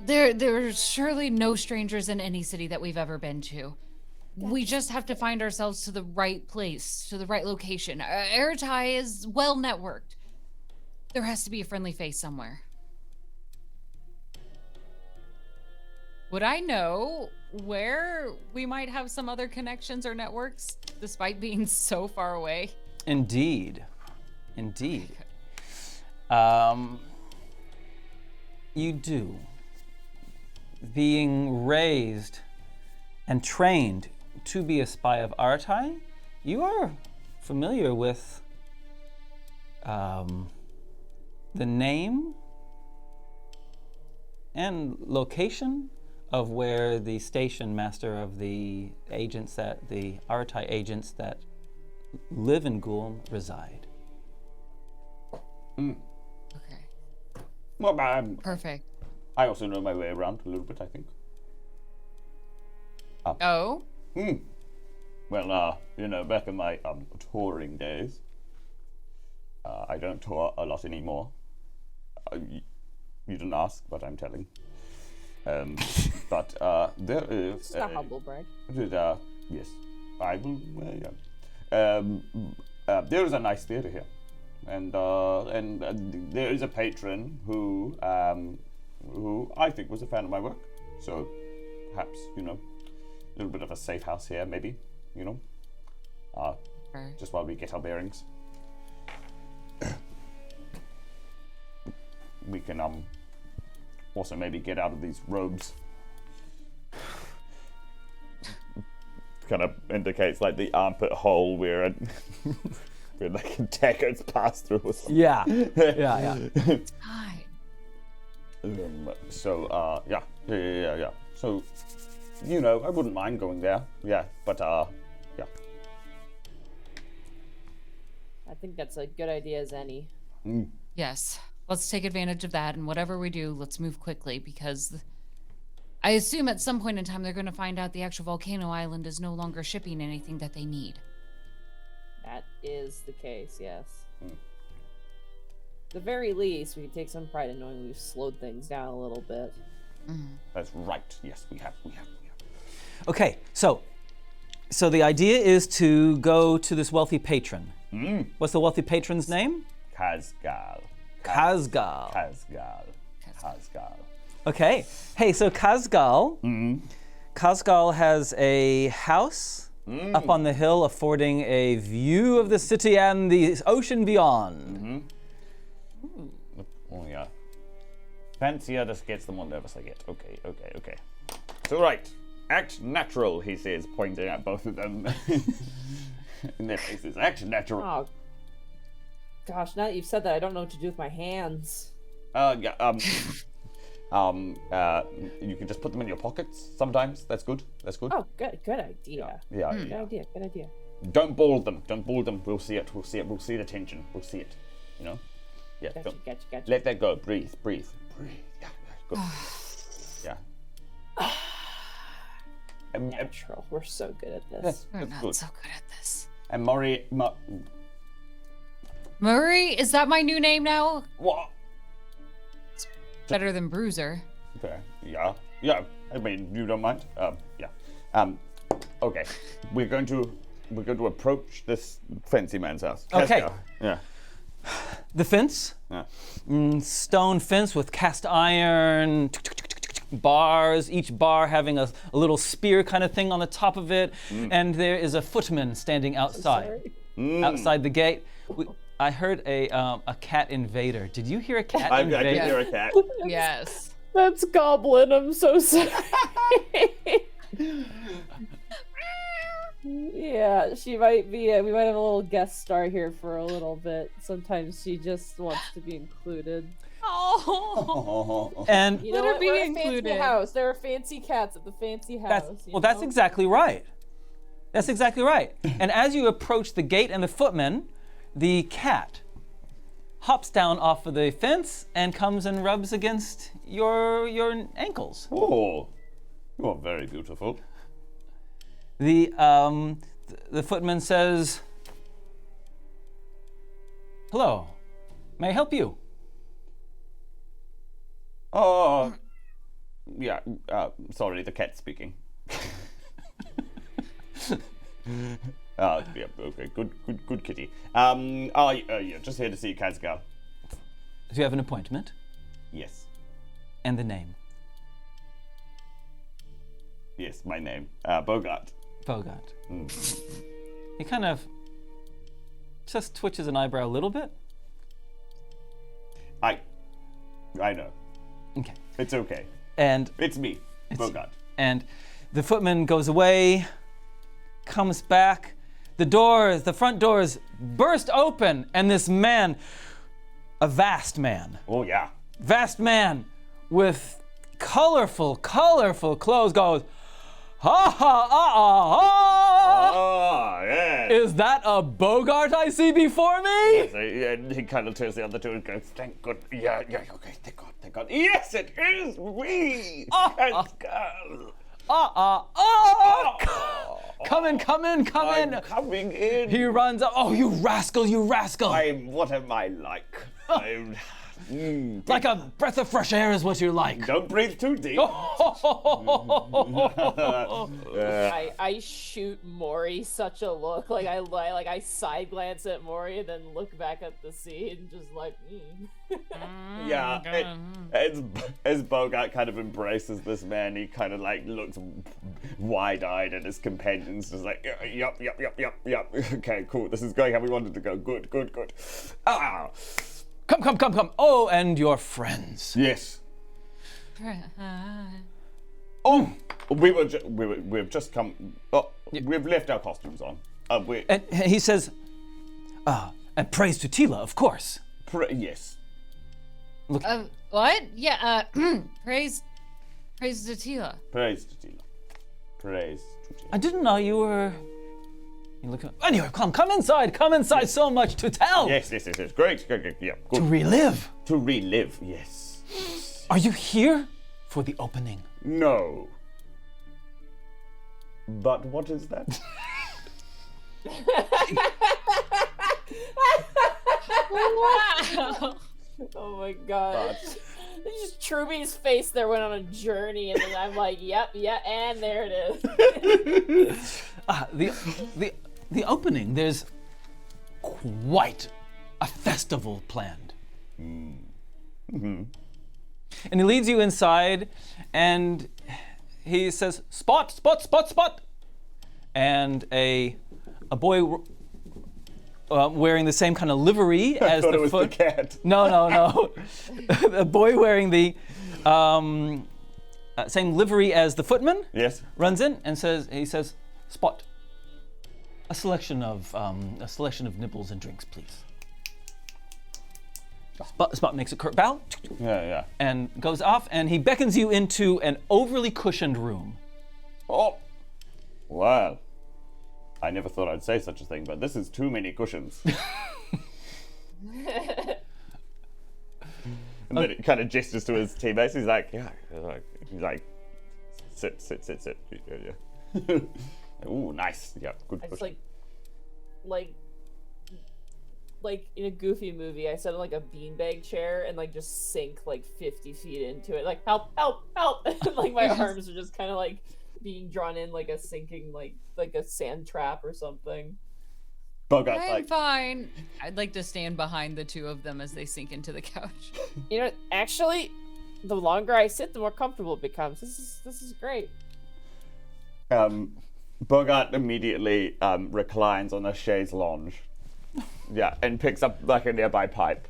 there's surely no strangers in any city that we've ever been to. We just have to find ourselves to the right place, to the right location. Aratai is well networked. There has to be a friendly face somewhere. Would I know where we might have some other connections or networks, despite being so far away? Indeed. You do. Being raised and trained to be a spy of Aratai, you are familiar with the name and location of where the station master of the Aratai agents that live in Golem reside. Okay. Well, Perfect. I also know my way around a little bit, I think. Oh? Well, back in my touring days, I don't tour a lot anymore. You didn't ask, but I'm telling. But there is. Just a humble brag. Yes, I will. There is a nice theater here, and there is a patron who I think was a fan of my work. So perhaps a little bit of a safe house here, maybe. Just while we get our bearings. We can also maybe get out of these robes. Kind of indicates like the armpit hole where like a dagger's passed through or something. Yeah. Hi. So yeah. So I wouldn't mind going there. Yeah, but yeah. I think that's a good idea as any. Yes. Let's take advantage of that, and whatever we do, let's move quickly, because I assume at some point in time they're going to find out the actual Volcano Island is no longer shipping anything that they need. That is the case, yes. At the very least, we can take some pride in knowing we've slowed things down a little bit. That's right. Yes, we have. Okay, so the idea is to go to this wealthy patron. What's the wealthy patron's name? Kazgal. Okay. Hey, so Kazgal. Kazgal has a house up on the hill, affording a view of the city and the ocean beyond. Oh yeah. Fancier just gets the more nervous I get. Okay. So right. Act natural, he says, pointing at both of them in their faces. Act natural. Oh, gosh, now that you've said that, I don't know what to do with my hands. You can just put them in your pockets sometimes. That's good. Oh, good idea. Yeah. Good idea. Don't ball them. We'll see it. We'll see the tension. We'll see it. Yeah. Gotcha. Let that go. Breathe. Yeah. Good. Yeah. Natural. We're so good at this. We're That's not good. so good at this. And Murray, is that my new name now? what? Better than Bruiser. Okay. Yeah. I mean, you don't mind? Yeah. Okay. We're going to approach this fancy man's house. Okay. Casca. Yeah. The fence, Yeah. stone fence with cast iron bars, each bar having a little spear kind of thing on the top of it, and there is a footman standing outside the gate. I heard a cat invader. Did you hear a cat I invader? can hear a cat. Yes. That's Goblin. I'm so sorry. Yeah, she might be. We might have a little guest star here for a little bit. Sometimes she just wants to be included. Oh. And You know Let her what? be We're a included. fancy house. There are fancy cats at the fancy house. that's exactly right. That's exactly right. And as you approach the gate and the footman, the cat hops down off of the fence and comes and rubs against your ankles. Oh. You are very beautiful. The footman says, "Hello, may I help you?" Oh, yeah. Sorry, the cat's speaking. Yeah, okay, good kitty. Yeah, just here to see Kazgal. Do you have an appointment? Yes, And the name? yes, my name, Bogart. Bogart. He kind of just twitches an eyebrow a little bit. I know. Okay. It's okay. And It's me, Bogart. And the footman goes away, comes back. The front doors burst open, and this man, a vast man with colorful clothes goes, "Ha ha ha! Oh, yeah. Is that a Bogart I see before me?" And he kind of turns the other two and goes, "Thank God, yeah, okay, thank God. Yes, it is me, Kazgal. Come in. I'm coming in. He runs up. "Oh, you rascal! What am I like? I'm Like a breath of fresh air is what you're like." Don't breathe too deep. I shoot Mori such a look. Like I side glance at Mori and then look back at the scene, just like. Yeah, as Bogart kind of embraces this man, he kind of like looks wide-eyed at his companions, just like, yup. Okay, cool. This is going how we wanted to go. Good. Ah, Come. Oh, and your friends. yes. Oh, we've just come. Oh, we've left our costumes on. And he says, and praise to Tila, of course. Yes. What? Yeah, praise to Tila. Praise to Tila. I didn't know you were. You look. Anyway, come inside. Yes. So much to tell. Yes. Great. Yeah, good. To relive. To relive, yes. Are you here for the opening? No. But what is that? Wow. Oh my god. Just Trubie's face there went on a journey, and then I'm like, yep, and there it is. The opening. There's quite a festival planned. Mm-hmm. And he leads you inside, and he says, "Spot!" And a boy wearing the same kind of livery as thought the it was the cat. No. A boy wearing the same livery as the footman. Yes. Runs in and says, "Spot. A selection of nibbles and drinks, please." Spot makes a curt bow. Yeah. And goes off, and he beckons you into an overly cushioned room. Oh. Well. I never thought I'd say such a thing, but this is too many cushions. And then it kind of gestures to his teammates. He's like, sit. Yeah. Ooh, nice. Yeah, good It's cushion. like in a Goofy movie, I sat in like a beanbag chair and like just sink like 50 feet into it, like help, and like my arms are just kind of like being drawn in like a sinking like a sand trap or something. Bogart's I'm like, fine. I'd like to stand behind the two of them as they sink into the couch. You know, actually, the longer I sit, the more comfortable it becomes. This is great. Bogart immediately reclines on a chaise lounge. Yeah, and picks up like a nearby pipe.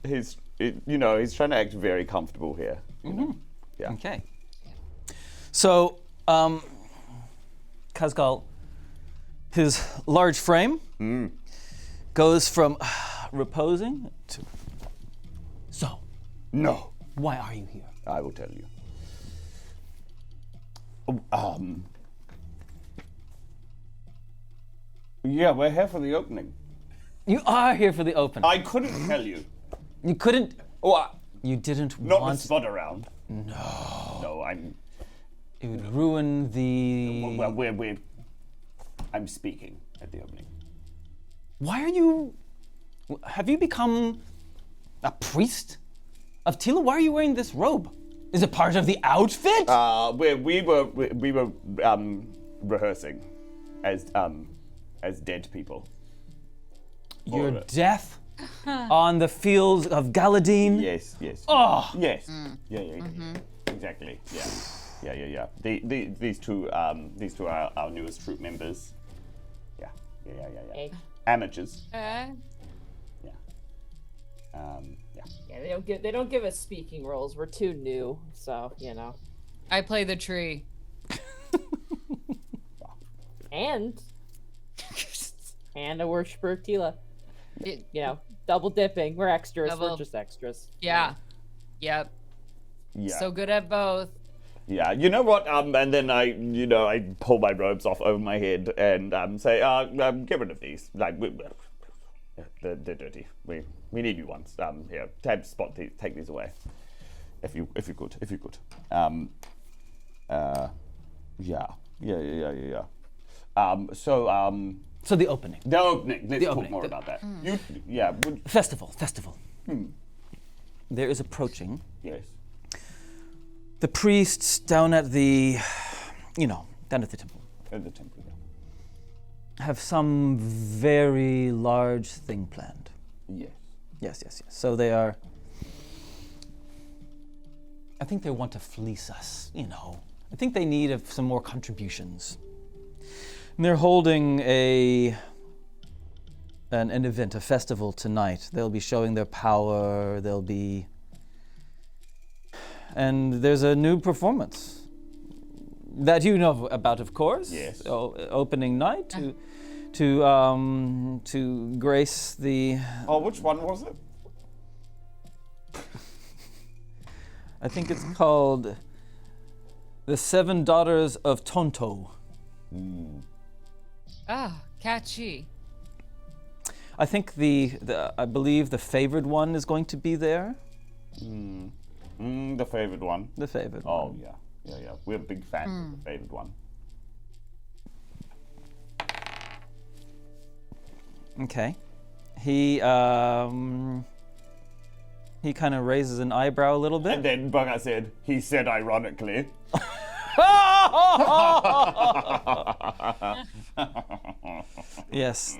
He's trying to act very comfortable here. Mm-hmm. Yeah. Okay. So, Kazgal, his large frame goes from reposing to. So, No, why are you here? I will tell you. Yeah, we're here for the opening. You are here for the open. I couldn't tell you. You couldn't. Oh, You didn't not want. with Spot around. No, It would ruin the. Well, I'm speaking at the opening. Why are you? Have you become a priest of Tila? Why are you wearing this robe? Is it part of the outfit? We were rehearsing as dead people. Your death on the fields of Galadine? Yes. Oh! Yes. Yeah. Exactly. Yeah. These two are our newest troop members. Yeah. Hey. Amateurs. Uh, Yeah. Yeah, they don't give us speaking roles. We're too new, so I play the tree. And a worshiper of Tila. It- Double dipping. We're extras. We're Double- just extras. yeah. Yep. Yeah. So good at both. Yeah, you know what? And then I pull my robes off over my head and say, get rid of these. Like, they're dirty. We need new ones. Here, Tab, Spot, take these away, if you could. Yeah. So the opening. The opening. Let's talk opening. more about that. Festival. There is approaching. Yes. The priests down at the, down at the temple, At the temple. Yeah. have some very large thing planned. Yes. Yes. So they are. I think they want to fleece us, I think they need some more contributions. And they're holding an event, a festival tonight. They'll be showing their power. And there's a new performance that you know about, of course. Yes. Opening night to grace the. Oh, which one was it? I think it's called the Seven Daughters of Tonto. Ah, catchy. I think I believe the favored one is going to be there. The favorite one. The favored Oh one. yeah. We're big fans of the favorite one. Okay. He kind of raises an eyebrow a little bit. And then Bogart said, he said ironically. Yes.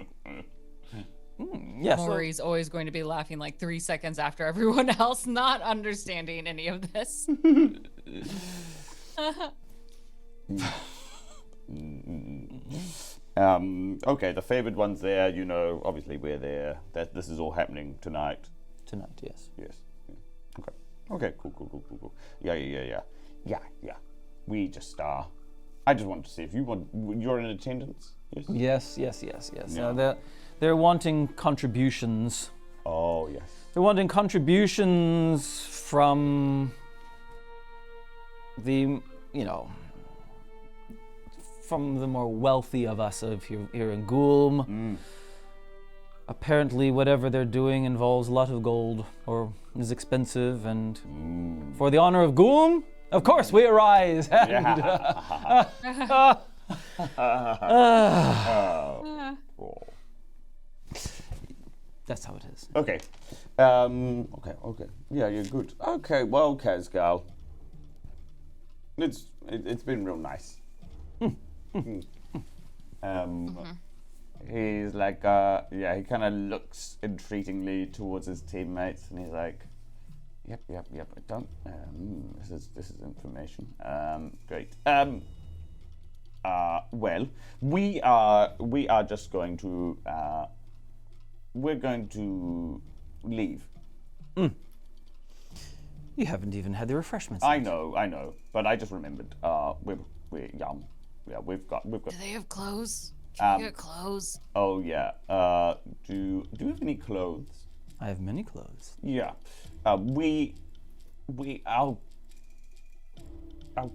Yes. Maury's always going to be laughing like 3 seconds after everyone else, not understanding any of this. Okay, the favored one's there. Obviously we're there. This is all happening tonight. Tonight, yes. Yes. Yeah. Okay. Cool. Yeah. We just I just wanted to see if you're in attendance. Yes. Yes. Yeah. They're wanting contributions. Oh yes. They're wanting contributions from the, from the more wealthy of us here in Gulm. Apparently, whatever they're doing involves a lot of gold or is expensive, and for the honor of Gulm, of course, we arise. And, that's how it is. Okay. Okay. Yeah, you're good. Okay, well, Kazgal. It's been real nice. He's like, he kind of looks entreatingly towards his teammates, and he's like, yep. I don't. This is information. Great. Well, we are just going to. We're going to leave. You haven't even had the refreshments. I know, but I just remembered. We're young. Yeah, we've got. Do they have clothes? Can we get clothes? Oh yeah. Do you have any clothes? I have many clothes. Yeah. Our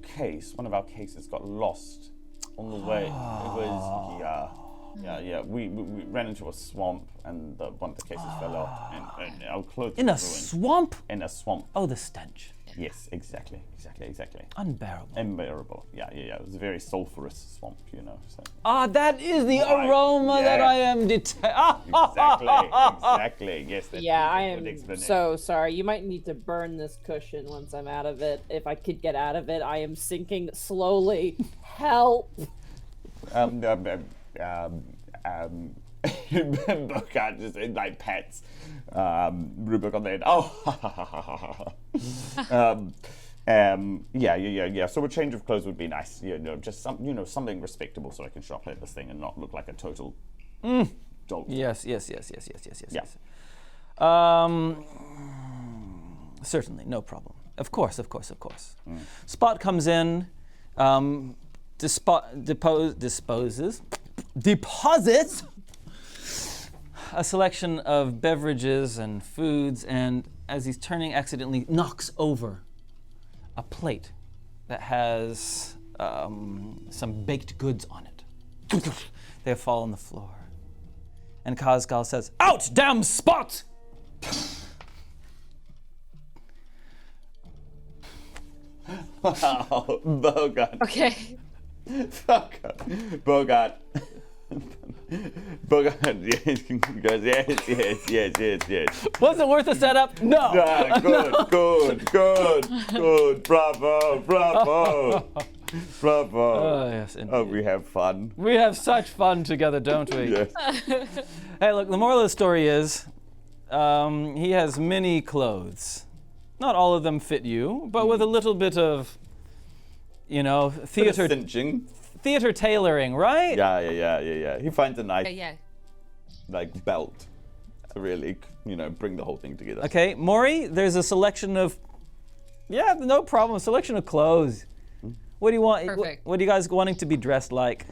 case. One of our cases got lost on the way. It was yeah. We ran into a swamp, and one of the cases fell off, and our clothes In were a ruined. swamp? In a swamp. Oh, the stench. Yeah. Yes, exactly. Unbearable. Unbearable. Yeah. It was a very sulfurous swamp, you know. So. Ah, that is the Right, aroma that yeah. I am Exactly. Yes, that's Yeah, I a good am explanation. so sorry. You might need to burn this cushion once I'm out of it. If I could get out of it, I am sinking slowly. Help! Bogart just like pats Rubik on the head. Oh, yeah. So a change of clothes would be nice. Just something respectable, so I can shoplift this thing and not look like a total dolt. Yes. Yeah. Certainly, no problem. Of course. Spot comes in, deposits a selection of beverages and foods, and as he's turning, accidentally knocks over a plate that has some baked goods on it. They fall on the floor. And Kazgal says, "Out, damn Spot!" Wow, Bogart. Okay. Fuck. Bogart. Yes, goes, yes. Was it worth a setup? No. Ah, good. Bravo. Oh, yes, indeed. Oh, we have fun. We have such fun together, don't we? Yes. Hey, look, the moral of the story is he has many clothes. Not all of them fit you, but with a little bit of, theater Cinching. theater tailoring, right? Yeah. He finds a nice Yeah. belt to really, bring the whole thing together. Okay, Maury, there's a selection of, no problem, selection of clothes. What do you want? Perfect. What are you guys wanting to be dressed like?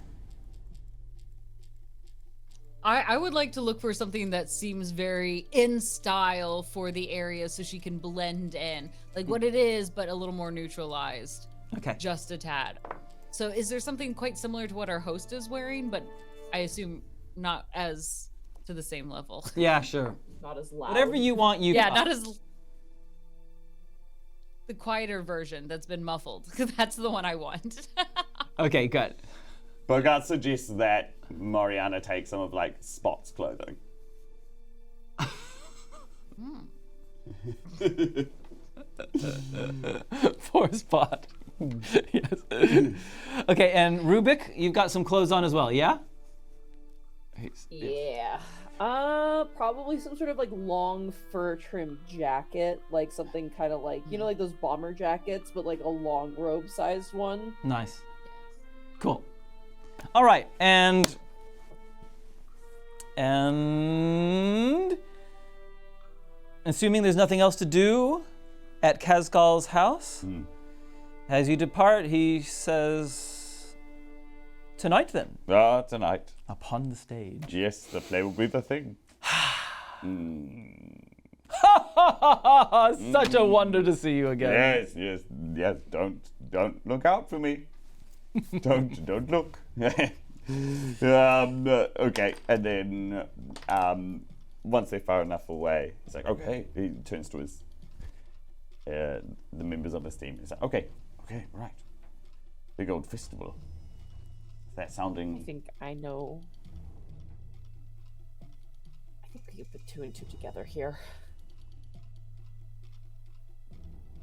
I would like to look for something that seems very in style for the area so she can blend in. Like what it is, but a little more neutralized. Okay. Just a tad. So is there something quite similar to what our host is wearing, but I assume not as to the same level? Yeah, sure. Not as loud. Whatever you want, Yeah, not as the quieter version that's been muffled, because that's the one I want. Okay, good. Bogart suggests that Moriana take some of Spot's clothing. Poor Spot. Yes. Okay, and Rubik, you've got some clothes on as well, yeah? Yeah. Probably some sort of long fur trimmed jacket, something kind of like those bomber jackets, but a long robe sized one. Nice. Cool. All right, and assuming there's nothing else to do at Kazgal's house, as you depart, he says, "Tonight then, Tonight. upon the stage." Yes, the play will be the thing. Such a wonder to see you again. Yes. Don't look out for me. don't look. Okay, and then once they're far enough away, he's like, okay. He turns to his the members of his team. He's like, okay, right. Big old festival. Is that sounding? I think I know. I think we can put two and two together here.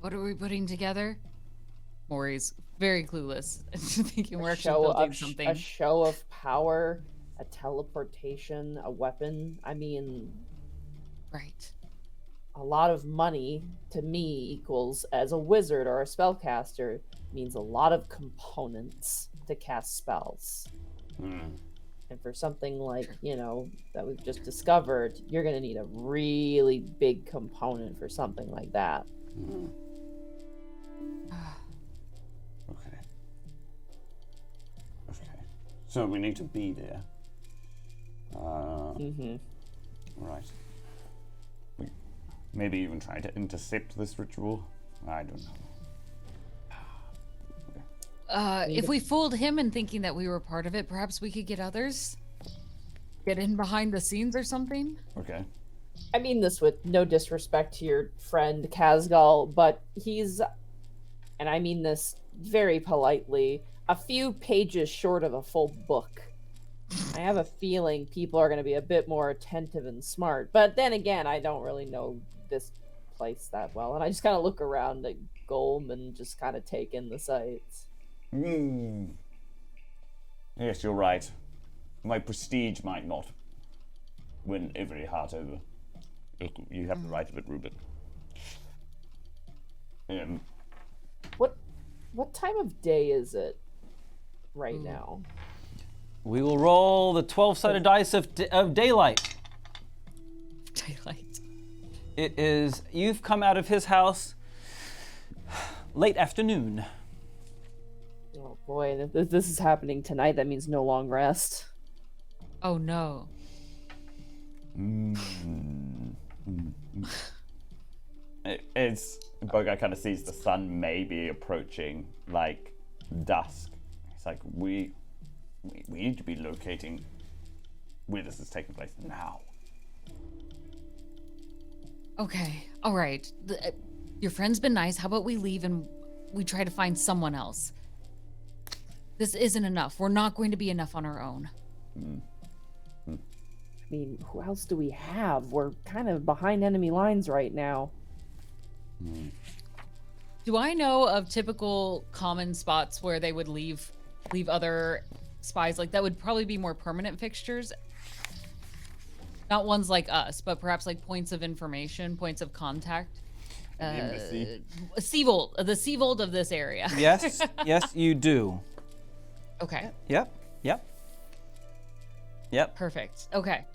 What are we putting together? Maury's very clueless. Thinking we're actually Show building of something. a show of power, a teleportation, a weapon. I mean, Right. a lot of money to me equals, as a wizard or a spellcaster, means a lot of components to cast spells. And for something that we've just discovered, you're going to need a really big component for something like that. Okay. So we need to be there. Right. We maybe even try to intercept this ritual. I don't know. If we fooled him in thinking that we were part of it, perhaps we could get others? Get in behind the scenes or something? Okay. I mean this with no disrespect to your friend Kazgal, but he's, and I mean this very politely, a few pages short of a full book. I have a feeling people are going to be a bit more attentive and smart. But then again, I don't really know this place that well. And I just kind of look around at Golem and just kind of take in the sights. Yes, you're right. My prestige might not win every heart over. You have the right of it, Rubik. What time of day is it right now? We will roll the 12-sided dice of daylight. Daylight. It is, you've come out of his house late afternoon. Oh boy, and if this is happening tonight, that means no long rest. Oh no. It's Bogart kind of sees the sun may be approaching like dusk. It's like we need to be locating where this is taking place now. Okay. All right. Your friend's been nice. How about we leave and we try to find someone else? This isn't enough. We're not going to be enough on our own. I mean, who else do we have? We're kind of behind enemy lines right now. Do I know of typical common spots where they would leave other spies? Like that would probably be more permanent fixtures. Not ones like us, but perhaps like points of information, points of contact. Embassy. The Seavold of this area. Yes, yes, you do. Okay. Yep. Perfect. Okay.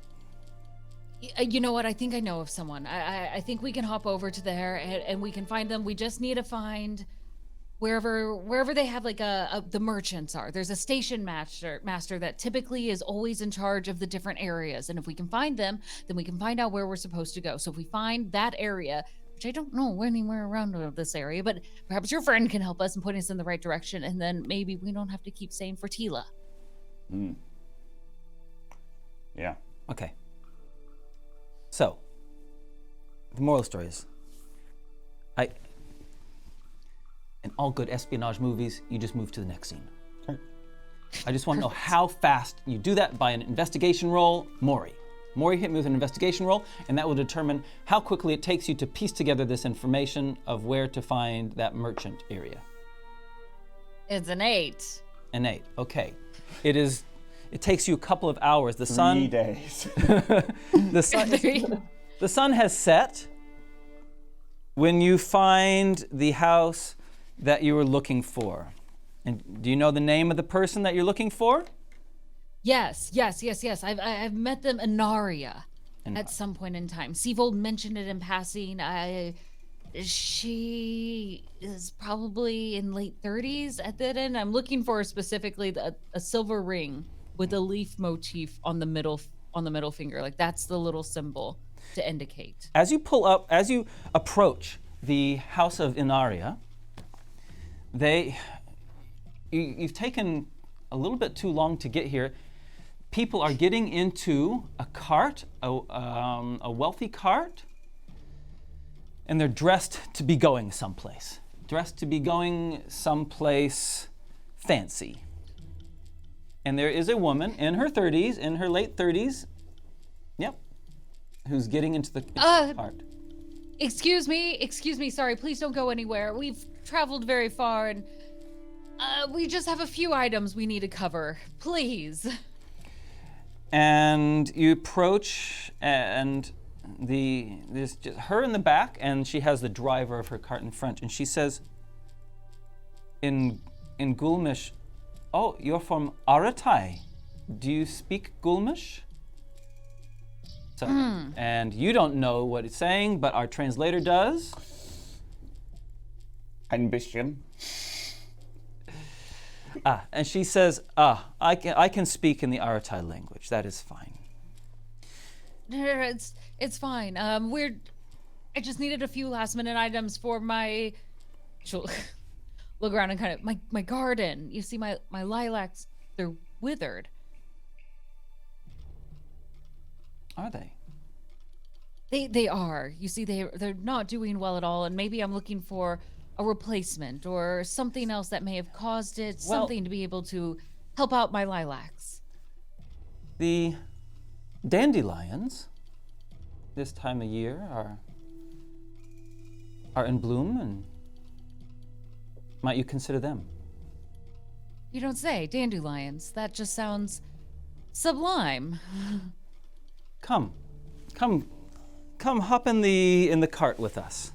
You know what? I think I know of someone. I think we can hop over to there and we can find them. We just need to find wherever they have like the merchants are. There's a station master that typically is always in charge of the different areas. And if we can find them, then we can find out where we're supposed to go. So if we find that area, which I don't know anywhere around this area, but perhaps your friend can help us and point us in the right direction. And then maybe we don't have to keep saying for Tila. Yeah. Okay. So, the moral story is, in all good espionage movies, you just move to the next scene. Okay. I just want to know how fast you do that by an investigation roll. Mori hit me with an investigation roll, and that will determine how quickly it takes you to piece together this information of where to find that merchant area. It's an 8. An 8, okay. It takes you a couple of hours. The 3 days. The sun has set when you find the house that you were looking for. And do you know the name of the person that you're looking for? Yes. I've met them, Inaria, at some point in time. Seavold mentioned it in passing. She is probably in late 30s at that end. I'm looking for specifically a silver ring with a leaf motif on the middle finger. Like that's the little symbol to indicate. As you approach the house of Inaria, you've taken a little bit too long to get here. People are getting into a cart, a wealthy cart, and they're dressed to be going someplace. Fancy. And there is a woman in her late 30s, who's getting into the cart. Excuse me, sorry, please don't go anywhere. We've traveled very far and we just have a few items we need to cover, please. And you approach, and there's just her in the back, and she has the driver of her cart in front, and she says, in Gulmish, "Oh, you're from Aratai. Do you speak Gulmish?" So, and you don't know what it's saying, but our translator does. Ambition. And she says, I can speak in the Aratai language. That is fine. It's fine. I just needed a few last minute items for my. She'll look around and kind of my garden. You see my lilacs, they're withered. Are they? They are. You see, they're not doing well at all, and maybe I'm looking for a replacement or something else that may have caused it, something to be able to help out my lilacs. The dandelions this time of year are in bloom, and might you consider them? You don't say, dandelions. That just sounds sublime. Come, hop in the cart with us.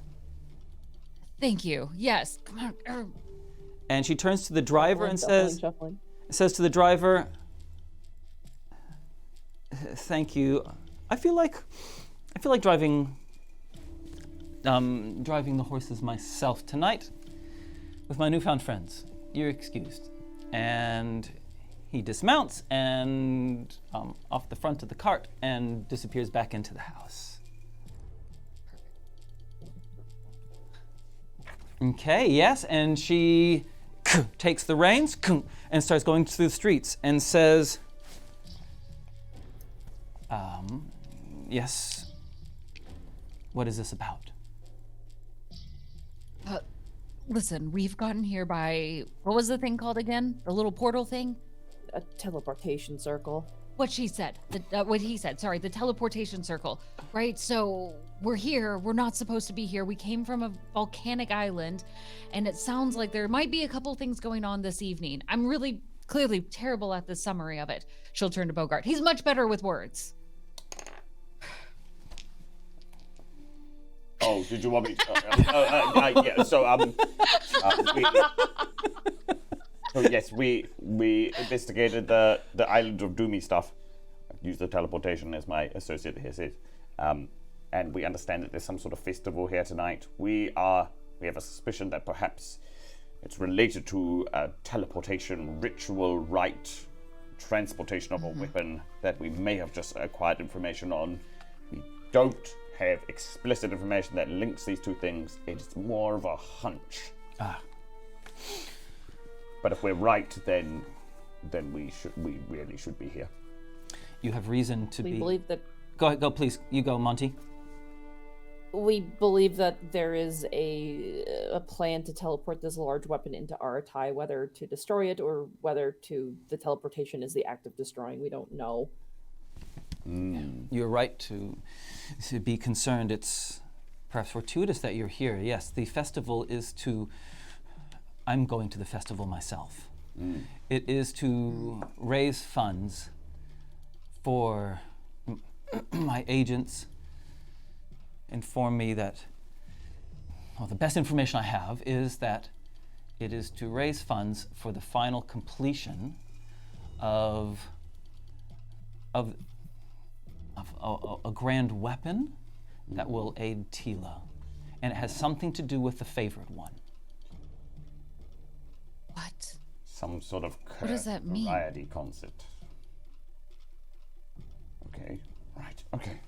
Thank you. Yes. Come on. And she turns to the driver and Shuffling. says to the driver, "Thank you. I feel like driving the horses myself tonight with my newfound friends. You're excused." And he dismounts and off the front of the cart and disappears back into the house. Okay, yes, and she takes the reins and starts going through the streets and says, yes, what is this about? Listen, we've gotten here by, what was the thing called again? The little portal thing? A teleportation circle. What she said, what he said, sorry, the teleportation circle, right? So we're here, we're not supposed to be here. We came from a volcanic island, and it sounds like there might be a couple things going on this evening. I'm really clearly terrible at the summary of it. She'll turn to Bogart. He's much better with words. Oh, did you want me to? Yeah, so, yes, we investigated the island of Doomy stuff. I used the teleportation as my associate here says. And we understand that there's some sort of festival here tonight. We have a suspicion that perhaps it's related to a teleportation ritual rite, transportation of a weapon that we may have just acquired information on. We don't have explicit information that links these two things. It's more of a hunch. But if we're right, then we really should be here. You have reason to We be. believe that Go ahead, go please. You go, Monty. we believe that there is a plan to teleport this large weapon into Aratai, whether to destroy it or whether the teleportation is the act of destroying. We don't know. You're right to be concerned. It's perhaps fortuitous that you're here. Yes, the festival is to. I'm going to the festival myself. It is to raise funds for my agents. Inform me that, well, the best information I have is that it is to raise funds for the final completion of a grand weapon that will aid Tila. And it has something to do with the favored one. What? Some sort of What does that mean? variety concert. Okay, right, okay.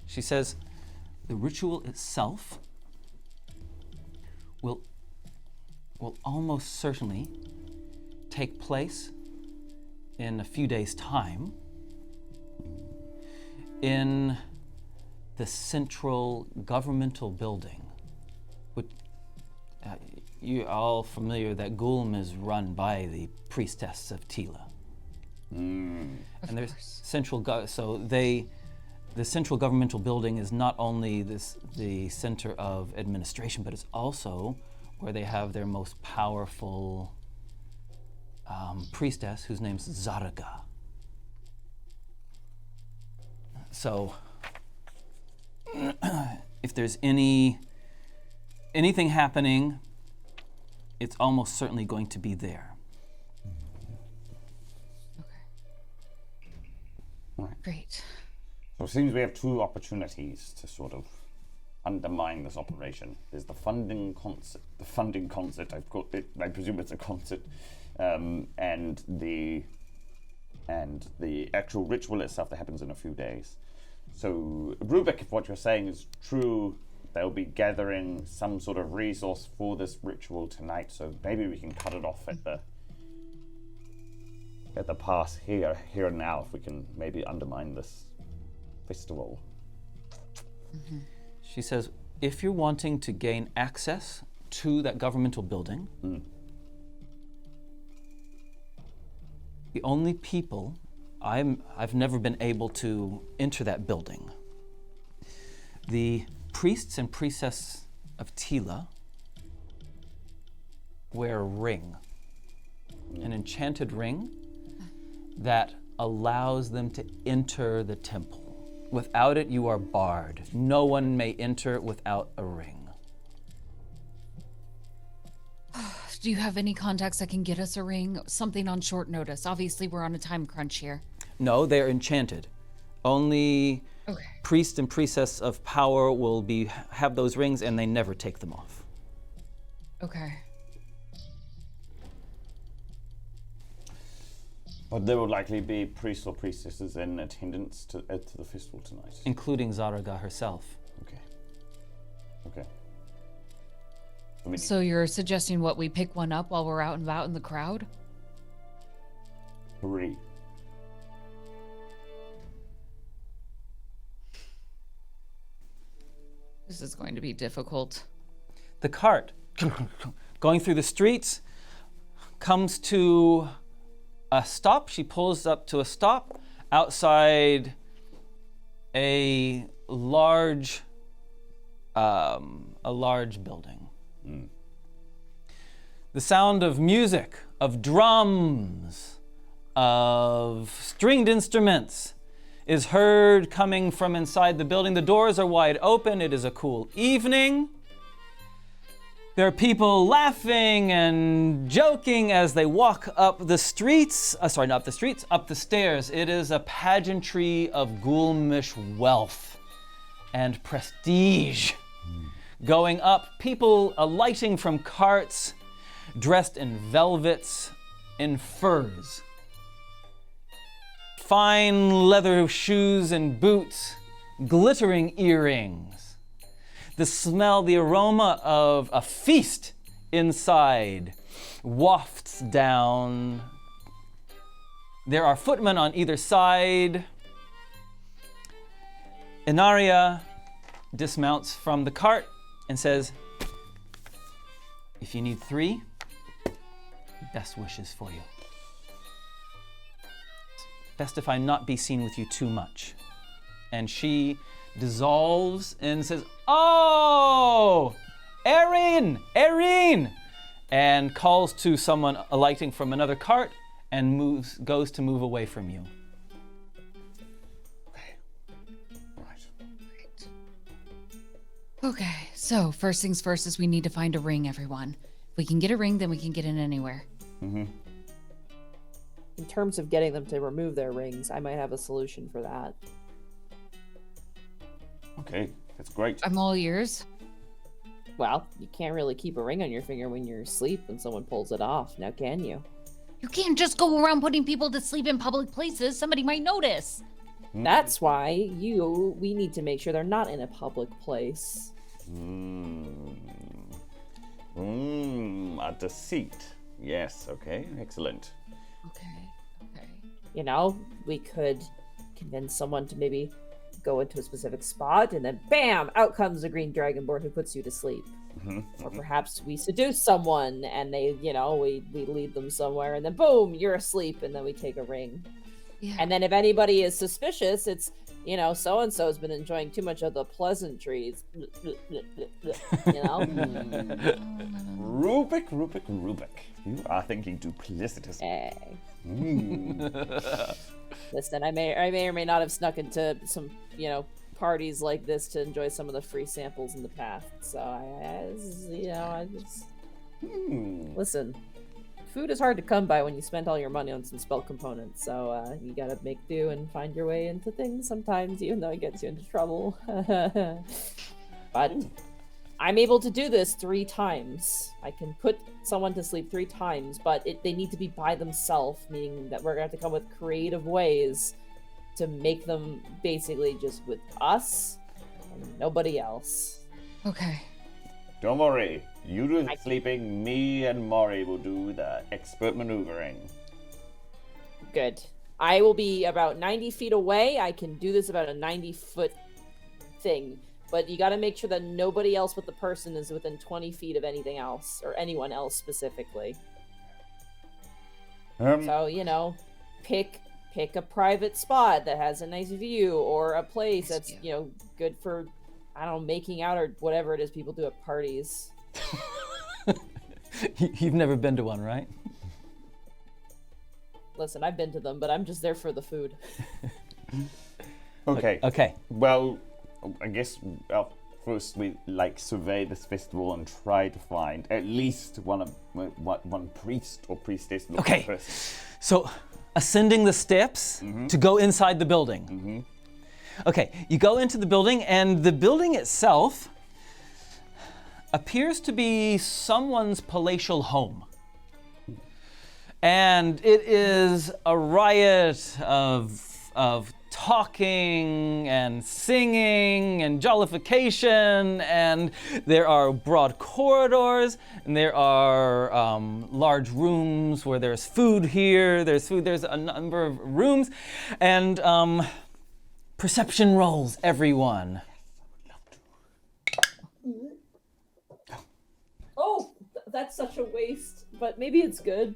She says, the ritual itself will almost certainly take place in a few days' time in the central governmental building. Which, you're all familiar that Golem is run by the priestess of Tila. And there's central the central governmental building is not only the center of administration, but it's also where they have their most powerful priestess, whose name's Zaraga. So, if there's anything happening, it's almost certainly going to be there. Great. So it seems we have two opportunities to sort of undermine this operation. There's the funding concert. I've got it. I presume it's a concert, and the actual ritual itself that happens in a few days. So Rubik, if what you're saying is true, they'll be gathering some sort of resource for this ritual tonight. So maybe we can cut it off at the pass here and now, if we can maybe undermine this festival. She says, if you're wanting to gain access to that governmental building, the only people I've never been able to enter that building. The priests and priestesses of Tila wear a ring, an enchanted ring that allows them to enter the temple. Without it, you are barred. No one may enter without a ring. Do you have any contacts that can get us a ring? Something on short notice. Obviously, we're on a time crunch here. No, they're enchanted. Only priests and priestesses of power will have those rings, and they never take them off. Okay. But there will likely be priests or priestesses in attendance to the festival tonight. Including Zaraga herself. Okay. So you're suggesting what, we pick one up while we're out and about in the crowd? 3. This is going to be difficult. The cart, going through the streets, comes to a stop. She pulls up to a stop outside a large building. The sound of music, of drums, of stringed instruments is heard coming from inside the building. The doors are wide open. It is a cool evening. There are people laughing and joking as they walk up the streets. Up the stairs. It is a pageantry of Ghoulish wealth and prestige. Going up, people alighting from carts, dressed in velvets, in furs. Fine leather shoes and boots, glittering earrings. The smell, the aroma of a feast inside wafts down. There are footmen on either side. Inaria dismounts from the cart and says, if you need 3, best wishes for you. Best if I not be seen with you too much. And she dissolves and says, oh, Erin, and calls to someone alighting from another cart and goes to move away from you. Okay, so first things first is we need to find a ring, everyone. If we can get a ring, then we can get in anywhere. In terms of getting them to remove their rings, I might have a solution for that. Okay, that's great. I'm all ears. Well, you can't really keep a ring on your finger when you're asleep when someone pulls it off, now can you? You can't just go around putting people to sleep in public places. Somebody might notice. That's why we need to make sure they're not in a public place. A deceit. Yes, okay, excellent. Okay. You know, we could convince someone to maybe go into a specific spot, and then bam, out comes a green dragonborn who puts you to sleep. Or perhaps we seduce someone, and they, we lead them somewhere, and then boom, you're asleep, and then we take a ring. Yeah. And then if anybody is suspicious, it's, so-and-so's been enjoying too much of the pleasantries. Rubik. You are thinking duplicitous. Listen, I may or may not have snuck into some, parties like this to enjoy some of the free samples in the past. So listen. Food is hard to come by when you spend all your money on some spell components, so you gotta make do and find your way into things sometimes, even though it gets you into trouble. But I'm able to do this 3 times. I can put someone to sleep 3 times, but they need to be by themselves, meaning that we're gonna have to come with creative ways to make them basically just with us and nobody else. Okay. Don't worry. You do the sleeping, me and Mori will do the expert maneuvering. Good. I will be about 90 feet away. I can do this about a 90-foot thing. but you got to make sure that nobody else but the person is within 20 feet of anything else, or anyone else specifically. So, you know, pick a private spot that has a nice view, or a place that's, you know, good for, I don't know, making out or whatever it is people do at parties. You've never been to one, right? Listen, I've been to them, but I'm just there for the food. Okay. Okay. Well, I guess first we survey this festival and try to find at least one priest or priestess. Okay. Person. So, ascending the steps to go inside the building. Okay, you go into the building, and the building itself appears to be someone's palatial home. And it is a riot of talking and singing and jollification, and there are broad corridors, and there are large rooms where there's food here, there's a number of rooms, and perception rolls, everyone. Oh, that's such a waste, but maybe it's good.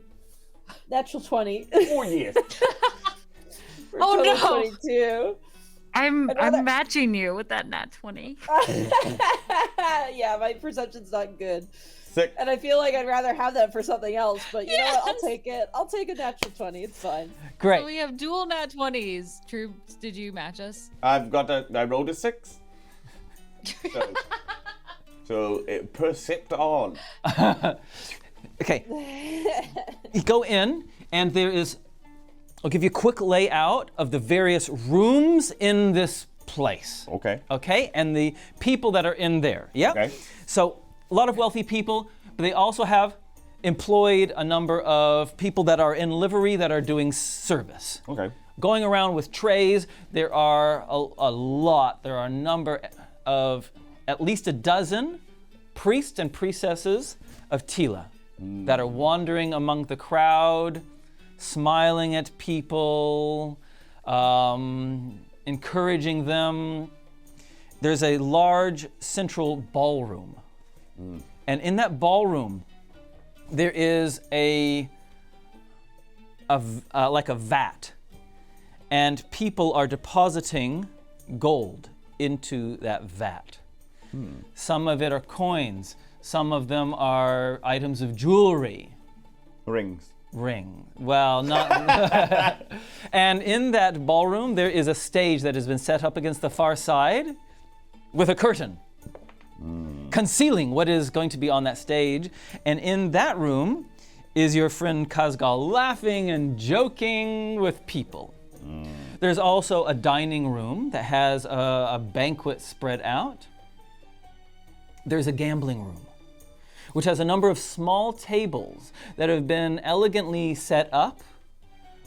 Natural 20. Oh, yes. Oh, no. 22. I'm matching you with that nat 20. Yeah, my perception's not good. Sick. And I feel like I'd rather have that for something else, but you know what? I'll take it. I'll take a natural 20. It's fine. Great. So we have dual nat 20s. Troops, did you match us? I rolled a 6. So percept on. Okay. You go in, and there is, I'll give you a quick layout of the various rooms in this place. Okay. Okay, and the people that are in there. Yeah? Okay. So, a lot of wealthy people, but they also have employed a number of people that are in livery that are doing service. Okay. Going around with trays, there are a lot, there are a number of at least a dozen priests and priestesses of Tila that are wandering among the crowd, smiling at people, encouraging them. There's a large central ballroom. And in that ballroom, there is like a vat. And people are depositing gold into that vat. Some of it are coins. Some of them are items of jewelry. Rings. Well, not. And in that ballroom, there is a stage that has been set up against the far side with a curtain, concealing what is going to be on that stage. And in that room is your friend Kazgal laughing and joking with people. There's also a dining room that has a banquet spread out. There's a gambling room, which has a number of small tables that have been elegantly set up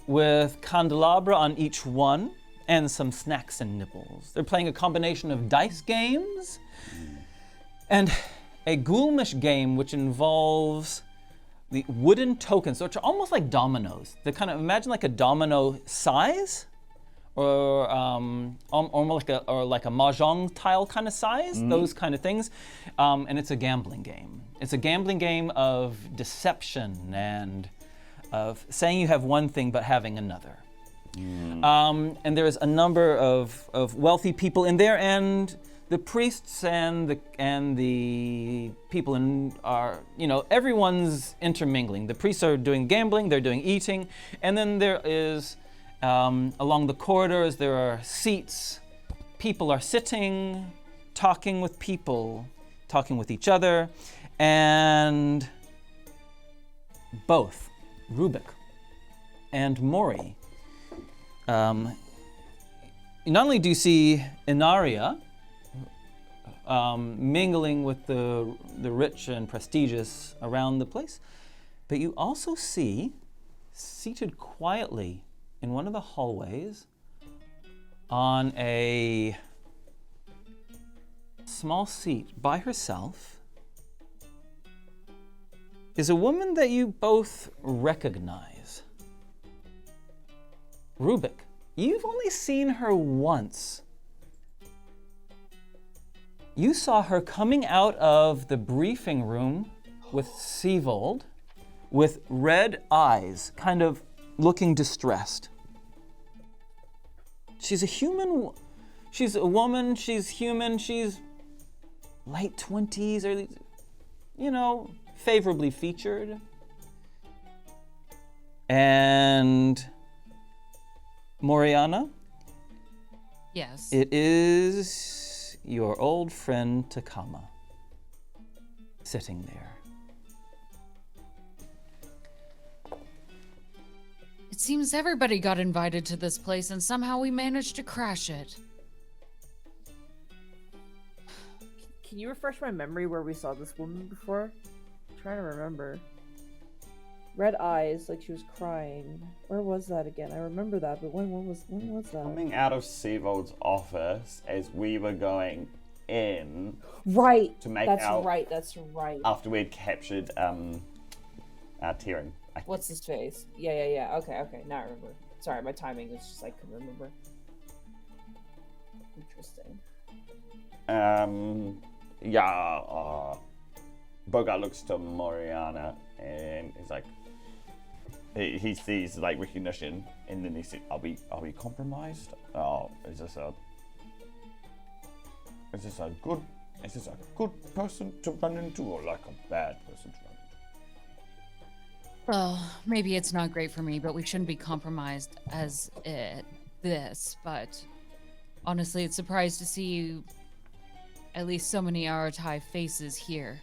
with candelabra on each one and some snacks and nibbles. They're playing a combination of dice games and a ghoulish game which involves the wooden tokens, which are almost like dominoes. They're kind of, imagine like a domino size, or like a mahjong tile kind of size, those kind of things. And it's a gambling game. It's a gambling game of deception and of saying you have one thing but having another. And there's a number of wealthy people in there, and the priests and the people are, everyone's intermingling. The priests are doing gambling, they're doing eating, and then there is, along the corridors, there are seats. People are sitting, talking with people, talking with each other, and both Rubik and Mori. Not only do you see Inaria mingling with the rich and prestigious around the place, but you also see, seated quietly in one of the hallways on a small seat by herself, is a woman that you both recognize. Rubik, you've only seen her once You saw her coming out of the briefing room with Seavold with red eyes, kind of looking distressed. She's a human, she's a woman, she's human, she's late 20s, early, favorably featured. And Moriana, Yes. it is your old friend Takama sitting there. It seems everybody got invited to this place and somehow we managed to crash it. Can you refresh my memory where we saw this woman before? I'm trying to remember. Red eyes, like she was crying. Where was that again? I remember that, but when was that? Coming out of Seavold's office as we were going in. Right. To make that's out. right. That's right. After we'd captured Tyrion. What's his face? Yeah. Okay. Now I remember. Sorry, my timing is just I couldn't remember. Interesting. Bogart looks to Moriana and is like, he sees like recognition, and then he says, "Are we compromised? Oh, is this a good person to run into, or like a bad person to run into?" Well, maybe it's not great for me, but we shouldn't be compromised as this. But honestly, it's surprised to see at least so many Aratai faces here.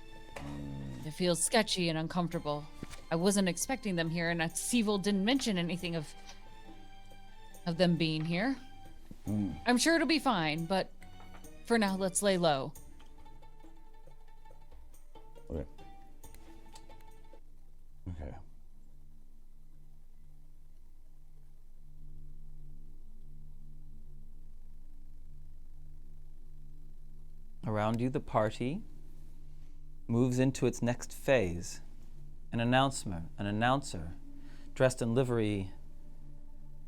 It feels sketchy and uncomfortable. I wasn't expecting them here, and Seavold didn't mention anything of them being here. I'm sure it'll be fine, but for now, let's lay low. Okay. Around you, the party moves into its next phase. An announcer, dressed in livery,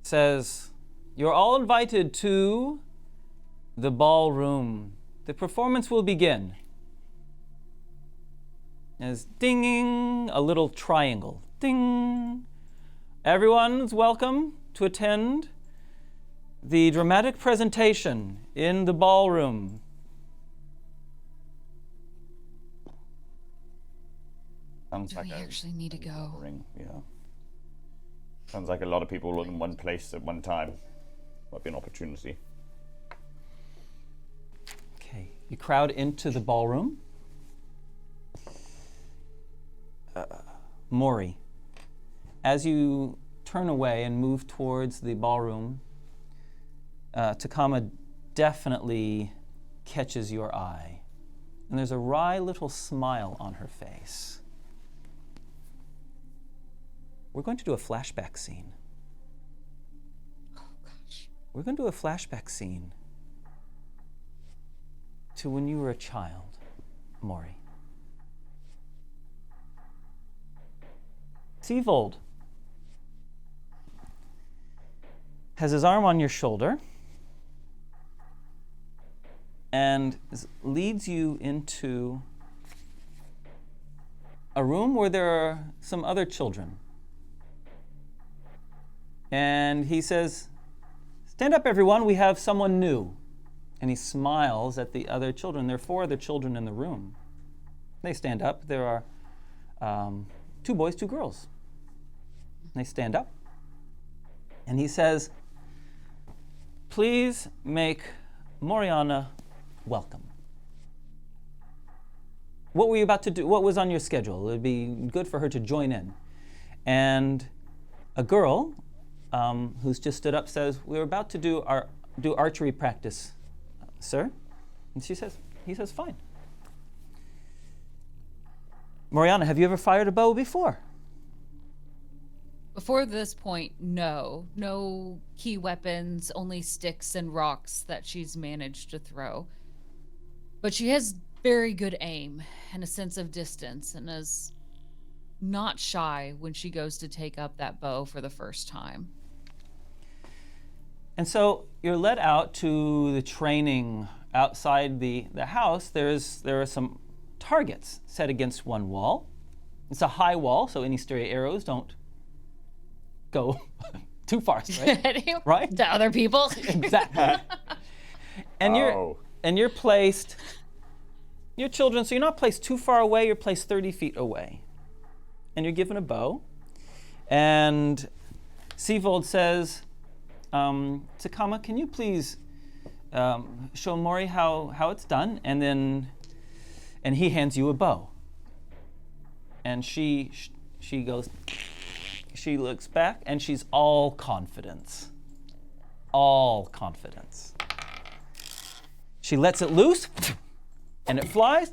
says, "You're all invited to the ballroom. The performance will begin." As dinging, a little triangle. Ding. Everyone's welcome to attend the dramatic presentation in the ballroom. Sounds Do like we actually need to go? ring, yeah. Sounds like a lot of people all in one place at one time. Might be an opportunity. Okay, you crowd into the ballroom. Mori, as you turn away and move towards the ballroom, Takama definitely catches your eye. And there's a wry little smile on her face. We're going to do a flashback scene. Oh, gosh. We're going to do a flashback scene to when you were a child, Mori. Seavold has his arm on your shoulder and leads you into a room where there are some other children. And he says, "Stand up, everyone, we have someone new." And he smiles at the other children. There are 4 other children in the room. They stand up. There are 2 boys, 2 girls. They stand up. And he says, "Please make Moriana welcome." What were you about to do? What was on your schedule? It would be good for her to join in. And a girl who's just stood up says, "We're about to do archery practice, sir." And he says, "Fine." Moriana, have you ever fired a bow before? Before this point, no. No key weapons, only sticks and rocks that she's managed to throw. But she has very good aim and a sense of distance and is not shy when she goes to take up that bow for the first time. And so you're led out to the training outside the house, there are some targets set against one wall. It's a high wall, so any stray arrows don't go too far straight, right? To other people. Exactly. And you're placed. You're children, so you're not placed too far away. You're placed 30 feet away, and you're given a bow. And Seavold says, "Takama, can you please show Mori how it's done?" And he hands you a bow. And she goes. She looks back, and she's all confidence. All confidence. She lets it loose, and it flies,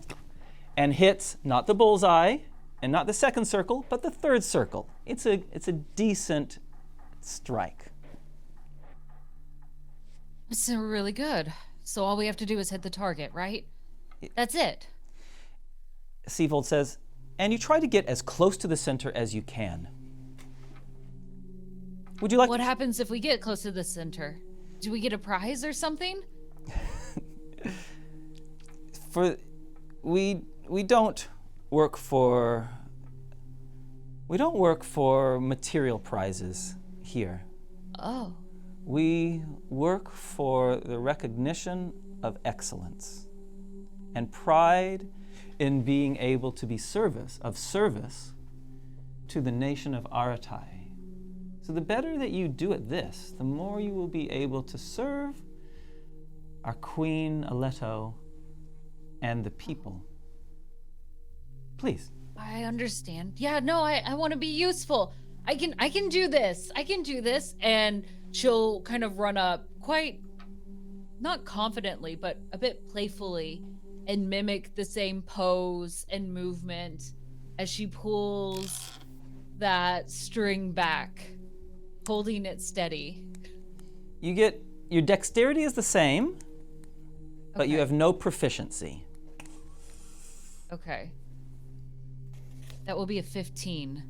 and hits not the bullseye, and not the second circle, but the third circle. It's a decent strike. It's really good. So all we have to do is hit the target, right? That's it. Seavold says, and you try to get as close to the center as you can. Would you like? What happens if we get close to the center? Do we get a prize or something? We don't work for material prizes here. Oh. We work for the recognition of excellence and pride in being able to be of service to the nation of Aratai. So the better that you do at this, the more you will be able to serve our Queen Aleto and the people. Please. I understand. Yeah, no, I want to be useful. I can do this. I can do this. And she'll kind of run up quite, not confidently, but a bit playfully and mimic the same pose and movement as she pulls that string back, holding it steady. Your dexterity is the same, but you Okay. have no proficiency. Okay. That will be a 15.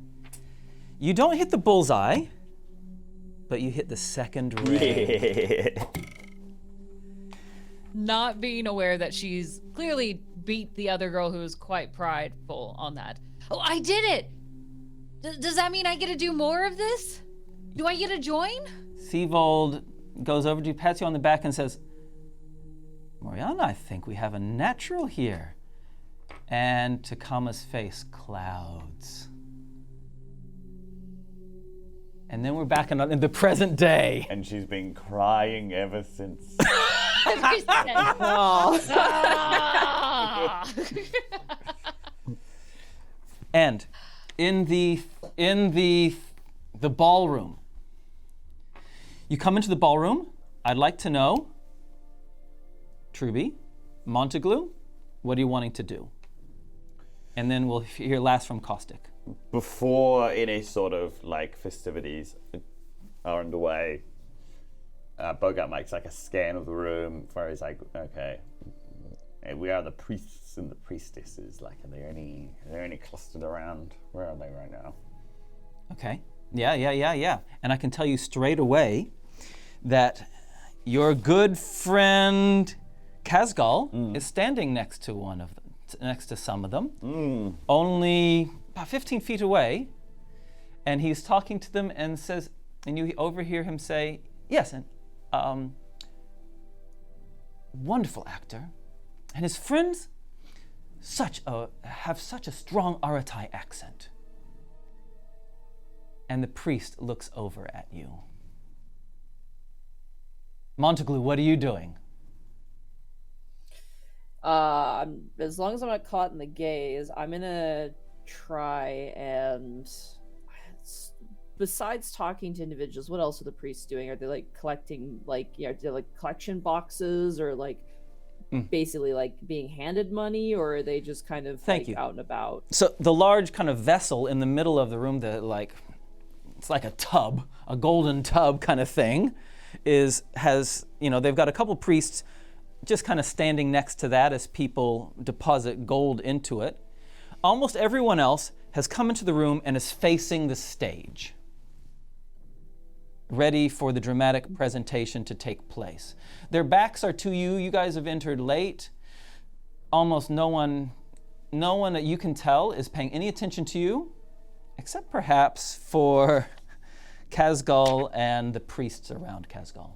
You don't hit the bullseye, but you hit the second ray. Yeah. Not being aware that she's clearly beat the other girl who was quite prideful on that. Oh, I did it! Does that mean I get to do more of this? Do I get to join? Seavold goes over to you, pats you on the back, and says, Moriana, I think we have a natural here. And Takama's face clouds. And then we're back in the present day. And she's been crying ever since. And in the ballroom, you come into the ballroom. I'd like to know, Trubie, MontyGlu, what are you wanting to do? And then we'll hear last from Caustic. Before any sort of like festivities are underway, Bogart makes like a scan of the room where he's like, okay, we are the priests and the priestesses. Like, are there any clustered around? Where are they right now? Okay. Yeah. And I can tell you straight away that your good friend Kazgal is standing next to some of them, only about 15 feet away, and he's talking to them and says, and you overhear him say, yes, and wonderful actor, and his friends have such a strong Aratai accent. And the priest looks over at you. MontyGlu, what are you doing? As long as I'm not caught in the gaze, I'm gonna try and, besides talking to individuals, what else are the priests doing? Are they like collecting, like, they're like collection boxes, or like basically like being handed money, or are they just kind of out and about? So the large kind of vessel in the middle of the room, it's like a tub, a golden tub kind of thing, has they've got a couple priests just kind of standing next to that as people deposit gold into it. Almost everyone else has come into the room and is facing the stage. ready for the dramatic presentation to take place. Their backs are to you. You guys have entered late. Almost no one that you can tell is paying any attention to you, except perhaps for Kazgal and the priests around Kazgal.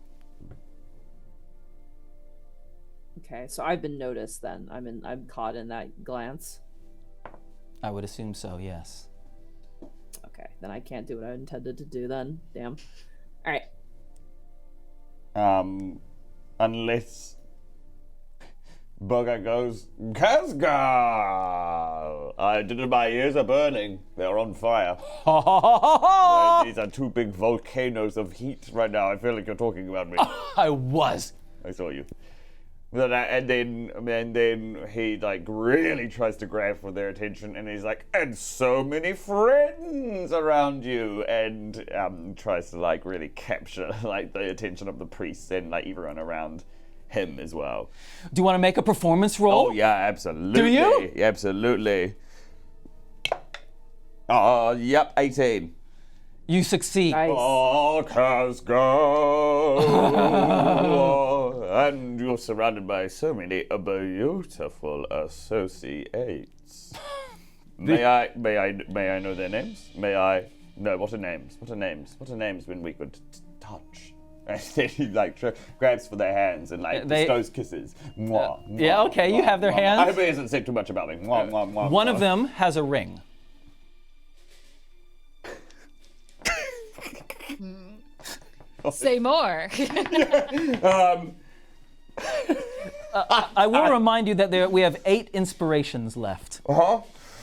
Okay, so I've been noticed then. I'm caught in that glance. I would assume so, yes. Okay, then I can't do what I intended to do then. Damn. All right. Unless Bogart goes, Kazgal! My ears are burning. They're on fire. These are two big volcanoes of heat right now. I feel like you're talking about me. I was. I saw you. And then he like really tries to grab for their attention, and he's like, and so many friends around you, and tries to like really capture like the attention of the priests and like everyone around him as well. Do you want to make a performance roll? Oh yeah, absolutely. Do you? Absolutely. Oh, yep, 18. You succeed. Nice. Oh, Kazgal. And you're surrounded by so many beautiful associates. May I know their names? What are names when we could touch? And then he like grabs for their hands and like bestows kisses. Mwah, mwah, Yeah, okay, you have their mwah. hands. I hope he hasn't said too much about me. Mwah, mwah, mwah, One mwah. of them has a ring. Say more. I will remind you that we have 8 inspirations left.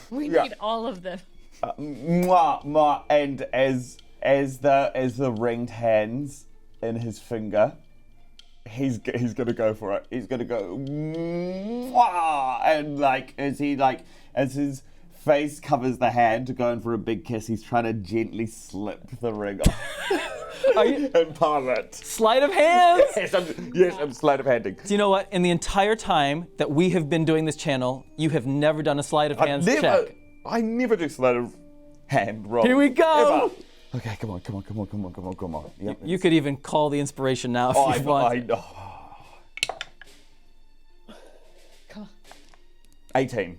We Yeah. need all of them. Mwah, mwah. And as the ringed hands in his finger, he's gonna go for it. He's gonna go mwah, and like as his face covers the hand to go in for a big kiss, he's trying to gently slip the ring off. Are you And palm it. sleight of hands? Yes, I'm sleight of handing. Do you know what? In the entire time that we have been doing this channel, you have never done a sleight of hands check. I never do sleight of hand roll. Here we go. Ever. Okay, come on. Yep, You could even call the inspiration now if you want. I know. Come on. 18.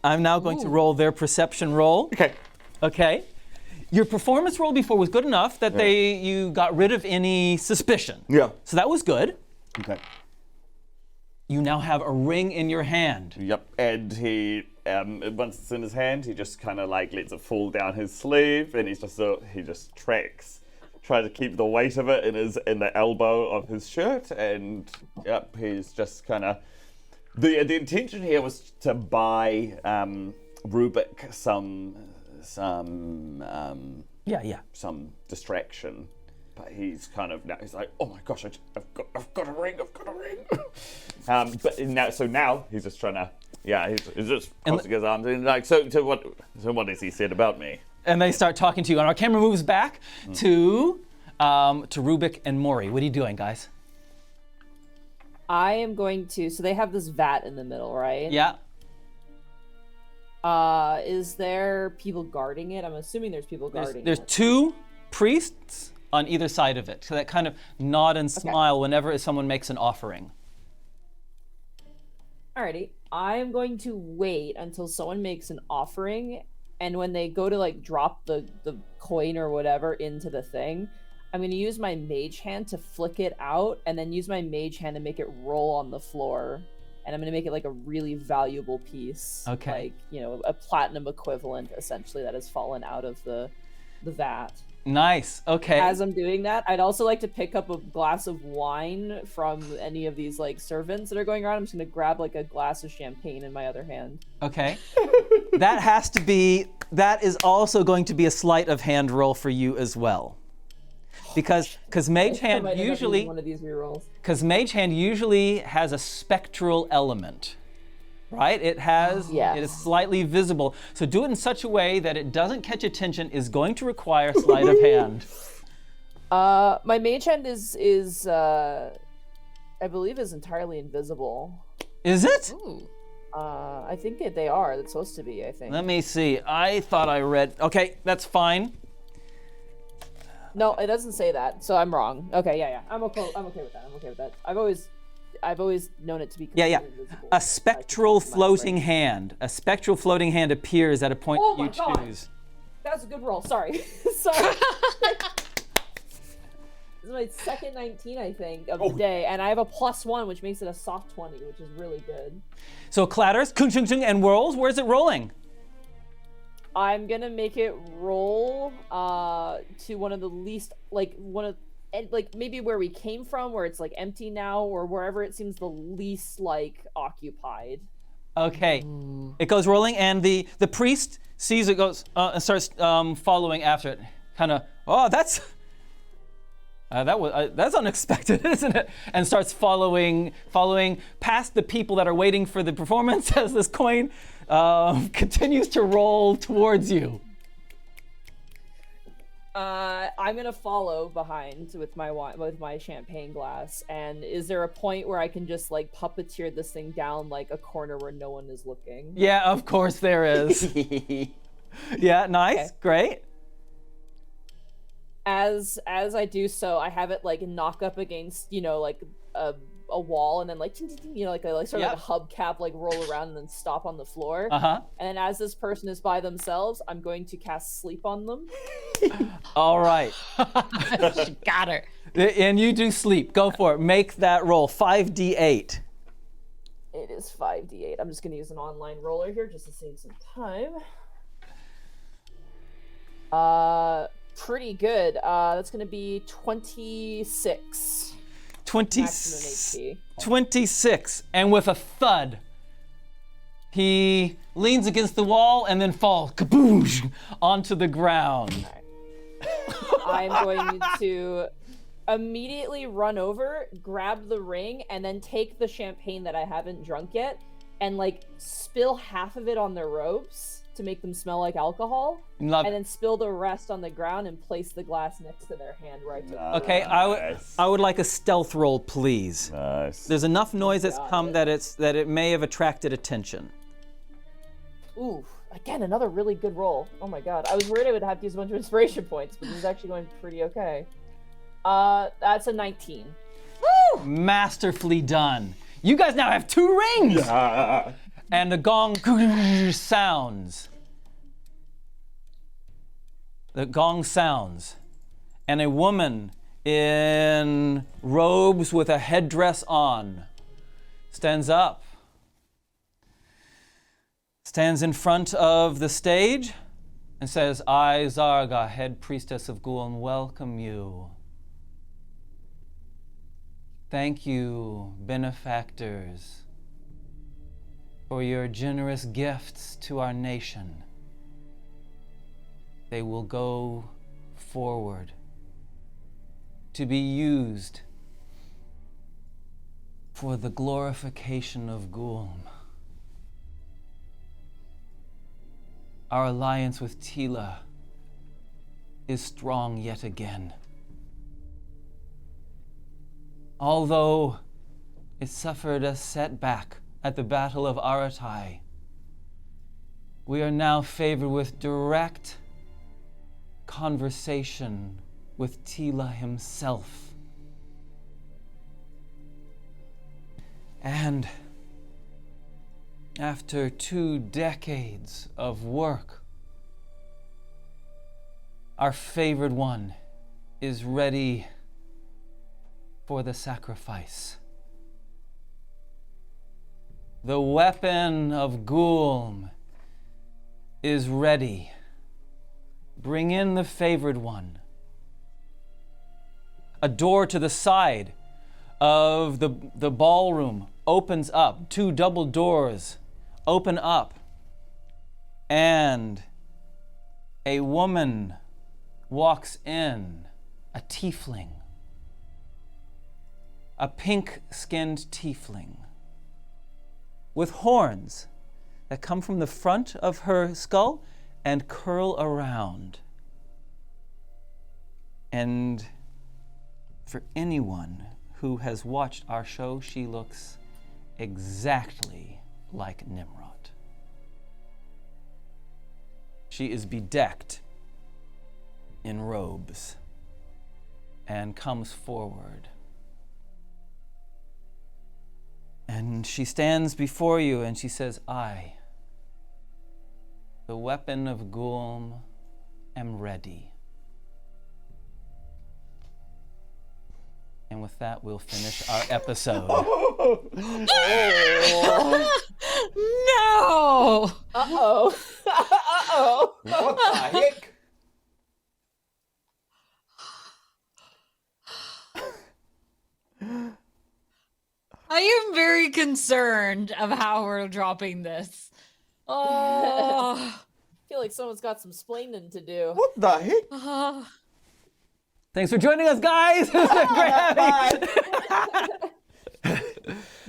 I'm now going to roll their perception roll. Okay. Okay. Your performance roll before was good enough that you got rid of any suspicion. Yeah. So that was good. Okay. You now have a ring in your hand. Yep. And he, once it's in his hand, he just kind of like lets it fall down his sleeve, and he just tries to keep the weight of it in the elbow of his shirt, and yep, he's just kind of. The intention here was to buy Rubik some distraction, but he's kind of now he's like, oh my gosh, I've got a ring. But now he's just trying to he's just crossing his arms and like so what has he said about me? And they start talking to you, and our camera moves back to Rubik and Mori. What are you doing, guys? I am going to. So they have this vat in the middle, right? Yeah. Is there people guarding it? I'm assuming there's people guarding There's it. 2 priests on either side of it, so that kind of nod and smile whenever someone makes an offering. Alrighty. I am going to wait until someone makes an offering, and when they go to like drop the coin or whatever into the thing, I'm going to use my mage hand to flick it out, and then use my mage hand to make it roll on the floor. And I'm going to make it like a really valuable piece. Okay. Like, a platinum equivalent, essentially, that has fallen out of the vat. Nice. Okay. As I'm doing that, I'd also like to pick up a glass of wine from any of these like servants that are going around. I'm just going to grab like a glass of champagne in my other hand. Okay. That is also going to be a sleight of hand roll for you as well. Because Mage Hand I might end up usually using one of these rerolls. Because Mage Hand usually has a spectral element, right? It is slightly visible. So do it in such a way that it doesn't catch attention is going to require sleight of hand. My mage hand is I believe is entirely invisible. Is it? Ooh. I think they are. It's supposed to be, I think. Let me see. I thought I read. Okay, that's fine. No, it doesn't say that, so I'm wrong. Okay, yeah. I'm okay with that. I've always known it to be Yeah. completely invisible. A spectral floating hand. A spectral floating hand appears at a point Oh that you my God. choose. That was a good roll. Sorry. Sorry. This is my second 19, I think, of the day, and I have a +1, which makes it a soft 20, which is really good. So it clatters, kung chung chung, and whirls. Where's it rolling? I'm gonna make it roll to one of the least, maybe where we came from, where it's like empty now, or wherever it seems the least occupied. Okay. It goes rolling, and the priest sees it, goes and starts following after it. Kind of, that's unexpected, isn't it? And starts following past the people that are waiting for the performance as this coin continues to roll towards you. I'm gonna follow behind with my champagne glass. And is there a point where I can just puppeteer this thing down a corner where no one is looking? Yeah, of course there is. Yeah, nice, okay. Great. As I do so, I have it knock up against a wall, and then like a hubcap roll around and then stop on the floor. And then as this person is by themselves, I'm going to cast sleep on them. All right. She got her. And you do sleep. Go for it. Make that roll. 5d8. It is 5d8. I'm just going to use an online roller here just to save some time. Pretty good. That's going to be 26. 26, and with a thud, he leans against the wall and then falls kaboosh onto the ground. I'm going to immediately run over, grab the ring, and then take the champagne that I haven't drunk yet and spill half of it on their robes to make them smell like alcohol, and then spill the rest on the ground and place the glass next to their hand where I took it. Okay, I would like a stealth roll, please. Nice. There's enough noise that's come that it may have attracted attention. Ooh, again, another really good roll. Oh my god, I was worried I would have to use a bunch of inspiration points, but this is actually going pretty okay. That's a 19. Woo! Masterfully done. You guys now have 2 rings! And the gong sounds. The gong sounds. And a woman in robes with a headdress on stands up. Stands in front of the stage and says, I, Zarga, head priestess of Gulm, welcome you. Thank you, benefactors, for your generous gifts to our nation. They will go forward to be used for the glorification of Gulm. Our alliance with Tila is strong yet again. Although it suffered a setback at the Battle of Aratai, we are now favored with direct conversation with Tila himself. And after 2 decades of work, our favored one is ready for the sacrifice. The weapon of Gulm is ready. Bring in the favored one. A door to the side of the ballroom opens up. 2 double doors open up. And a woman walks in, a tiefling. A pink-skinned tiefling with horns that come from the front of her skull and curl around. And for anyone who has watched our show, she looks exactly like Nimrod. She is bedecked in robes and comes forward. And she stands before you and she says, I, the weapon of Golem, am ready. And with that, we'll finish our episode. No! Uh-oh. Uh-oh. What the heck? I am very concerned of how we're dropping this. Oh. I feel like someone's got some splaining to do. What the heck? Oh. Thanks for joining us, guys. It's been great having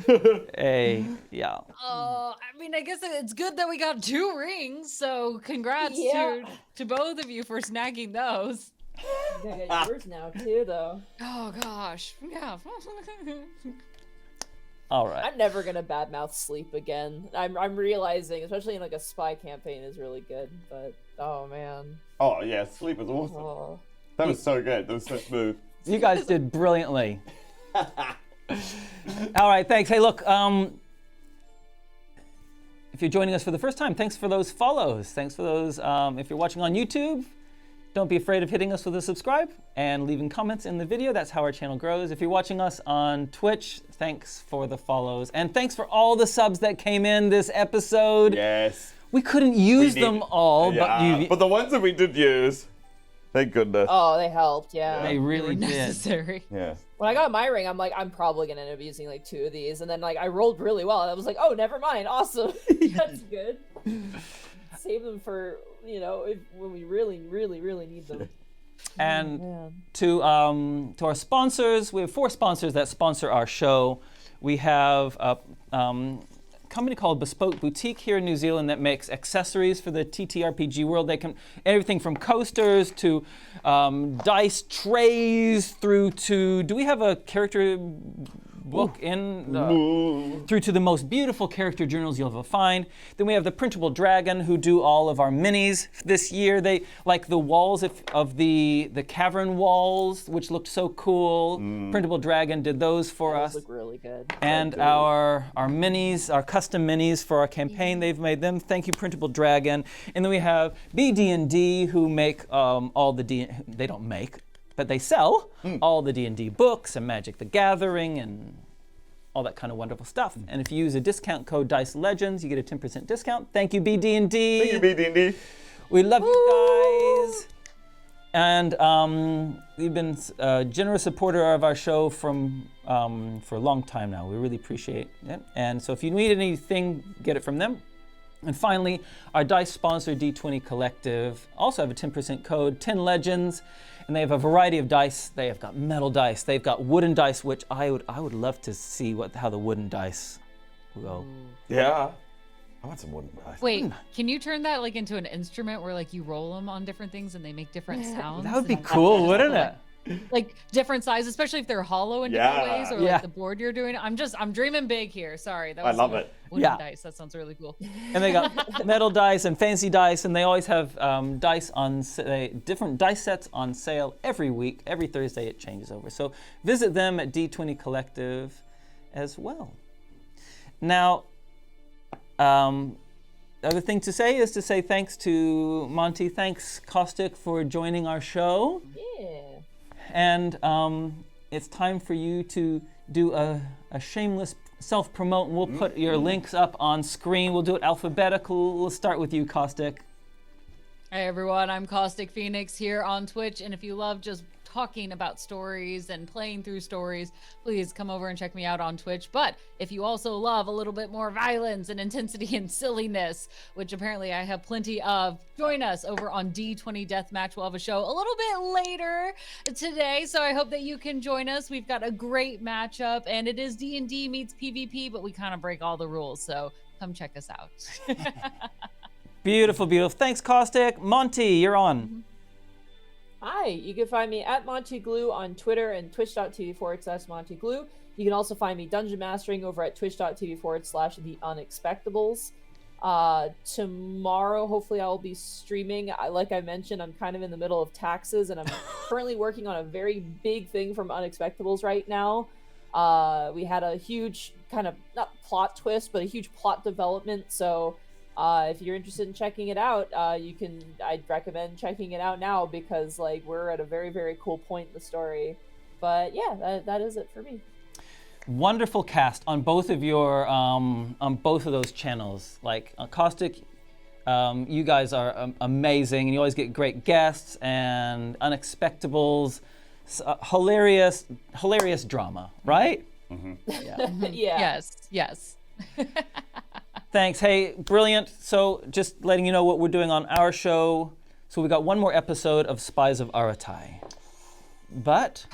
you. Hey, yeah. I mean, I guess it's good that we got 2 rings, so congrats to both of you for snagging those. You gotta get yours now, too, though. Oh, gosh. Yeah. All right. I'm never gonna badmouth sleep again. I'm realizing, especially in like a spy campaign, is really good. But oh man. Oh yeah, sleep was awesome. Oh. That was so good. That was so smooth. You guys did brilliantly. All right, thanks. Hey, look, if you're joining us for the first time, thanks for those follows. Thanks for those. If you're watching on YouTube, don't be afraid of hitting us with a subscribe and leaving comments in the video. That's how our channel grows. If you're watching us on Twitch, thanks for the follows. And thanks for all the subs that came in this episode. Yes. We couldn't use them all, but the ones that we did use, thank goodness. Oh, they helped. Yeah. they really did. Necessary. Yeah. When I got my ring, I'm like, I'm probably gonna end up using like 2 of these, and then like I rolled really well, and I was like, oh, never mind. Awesome. That's good. Save them for when we really, really, really need them. And to our sponsors, we have 4 sponsors that sponsor our show. We have a company called Bespoke Boutique here in New Zealand that makes accessories for the TTRPG world. They can everything from coasters to dice trays through to. Do we have a character book through to the most beautiful character journals you'll ever find. Then we have the Printable Dragon, who do all of our minis this year. They like the walls of the cavern walls, which looked so cool. Printable Dragon did those for us. Those look really good. And our minis, our custom minis for our campaign, they've made them. Thank you, Printable Dragon. And then we have BD&D, who make all the they don't make, but they sell all the D&D books and Magic the Gathering and all that kind of wonderful stuff. And if you use a discount code Dice Legenz, you get a 10% discount. Thank you, BD&D. Thank you, BD&D. We love you guys. And you've been a generous supporter of our show for a long time now. We really appreciate it. And so if you need anything, get it from them. And finally, our dice sponsor, D20 Collective, also have a 10% code, 10 Legends. And they have a variety of dice. They have got metal dice. They've got wooden dice, which I would love to see how the wooden dice will go. Yeah. I want some wooden dice. Wait, can you turn that like into an instrument where like you roll them on different things and they make different sounds? That would be cool, wouldn't it? Like different sizes, especially if they're hollow in different ways, or like the board you're doing. I'm dreaming big here. Sorry, that was I love it. Wooden dice. That sounds really cool. And they got metal dice and fancy dice, and they always have dice on different dice sets on sale every week. Every Thursday it changes over. So visit them at D20 Collective as well. Now, the other thing to say is to say thanks to Monty. Thanks, Caustic, for joining our show. Yeah. And it's time for you to do a shameless self-promote, and we'll put your links up on screen. We'll do it alphabetical. We'll start with you, Caustic. Hey everyone, I'm Caustic Phoenix here on Twitch, and if you love just talking about stories and playing through stories, please come over and check me out on Twitch. But if you also love a little bit more violence and intensity and silliness, which apparently I have plenty of, join us over on D20 Deathmatch. We'll have a show a little bit later today, so I hope that you can join us. We've got a great matchup, and it is D&D meets PvP, but we kind of break all the rules, so come check us out. Beautiful, beautiful. Thanks, Caustic. Monty, you're on. Hi, you can find me at MontyGlu on Twitter and twitch.tv/MontyGlu. You can also find me dungeon mastering over at twitch.tv/TheUnexpectables. Tomorrow, hopefully I will be streaming. Like I mentioned, I'm kind of in the middle of taxes and I'm currently working on a very big thing from Unexpectables right now. We had a huge kind of, not plot twist, but a huge plot development. So if you're interested in checking it out, I'd recommend checking it out now because like we're at a very, very cool point in the story. But yeah, that is it for me. Wonderful cast on both of your on both of those channels. Like Caustic, you guys are amazing, and you always get great guests and Unexpectables, hilarious drama, right? Mm-hmm. Yeah. Yeah. Yes. Thanks. Hey, brilliant. So just letting you know what we're doing on our show. So we got one more episode of Spies of Aratai, but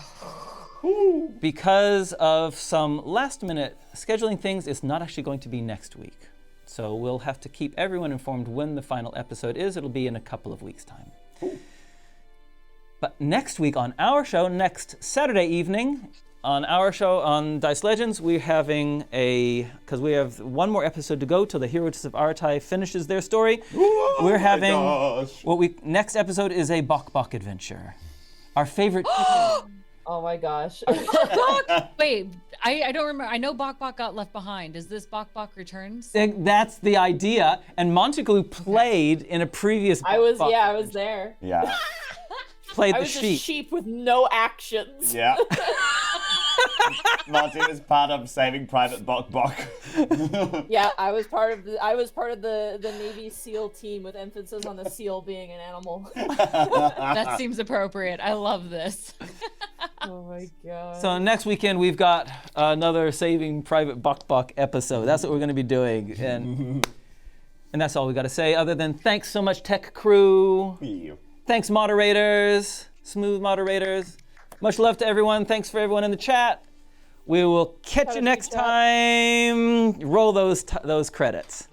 because of some last-minute scheduling things, it's not actually going to be next week. So we'll have to keep everyone informed when the final episode is. It'll be in a couple of weeks' time. But next week on our show, next Saturday evening, on our show on Dice Legenz, we're having because we have one more episode to go till the Heroes of Aratai finishes their story. We're having next episode is a Bok Bok adventure. Our favorite. Oh my gosh. Wait, I don't remember. I know Bok Bok got left behind. Is this Bok Bok Returns? That's the idea. And MontyGlu played in a previous. I was there. Yeah. Played I the was sheep. a sheep with no actions. Yeah. Monty was part of Saving Private Bok Bok. Yeah, I was part of the Navy SEAL team with emphasis on the seal being an animal. That seems appropriate. I love this. Oh my god. So next weekend we've got another Saving Private Bok Bok episode. That's what we're going to be doing, and that's all we got to say. Other than thanks so much, tech crew. Yeah. Thanks, moderators, smooth moderators. Much love to everyone. Thanks for everyone in the chat. We will catch you next time. Roll those credits.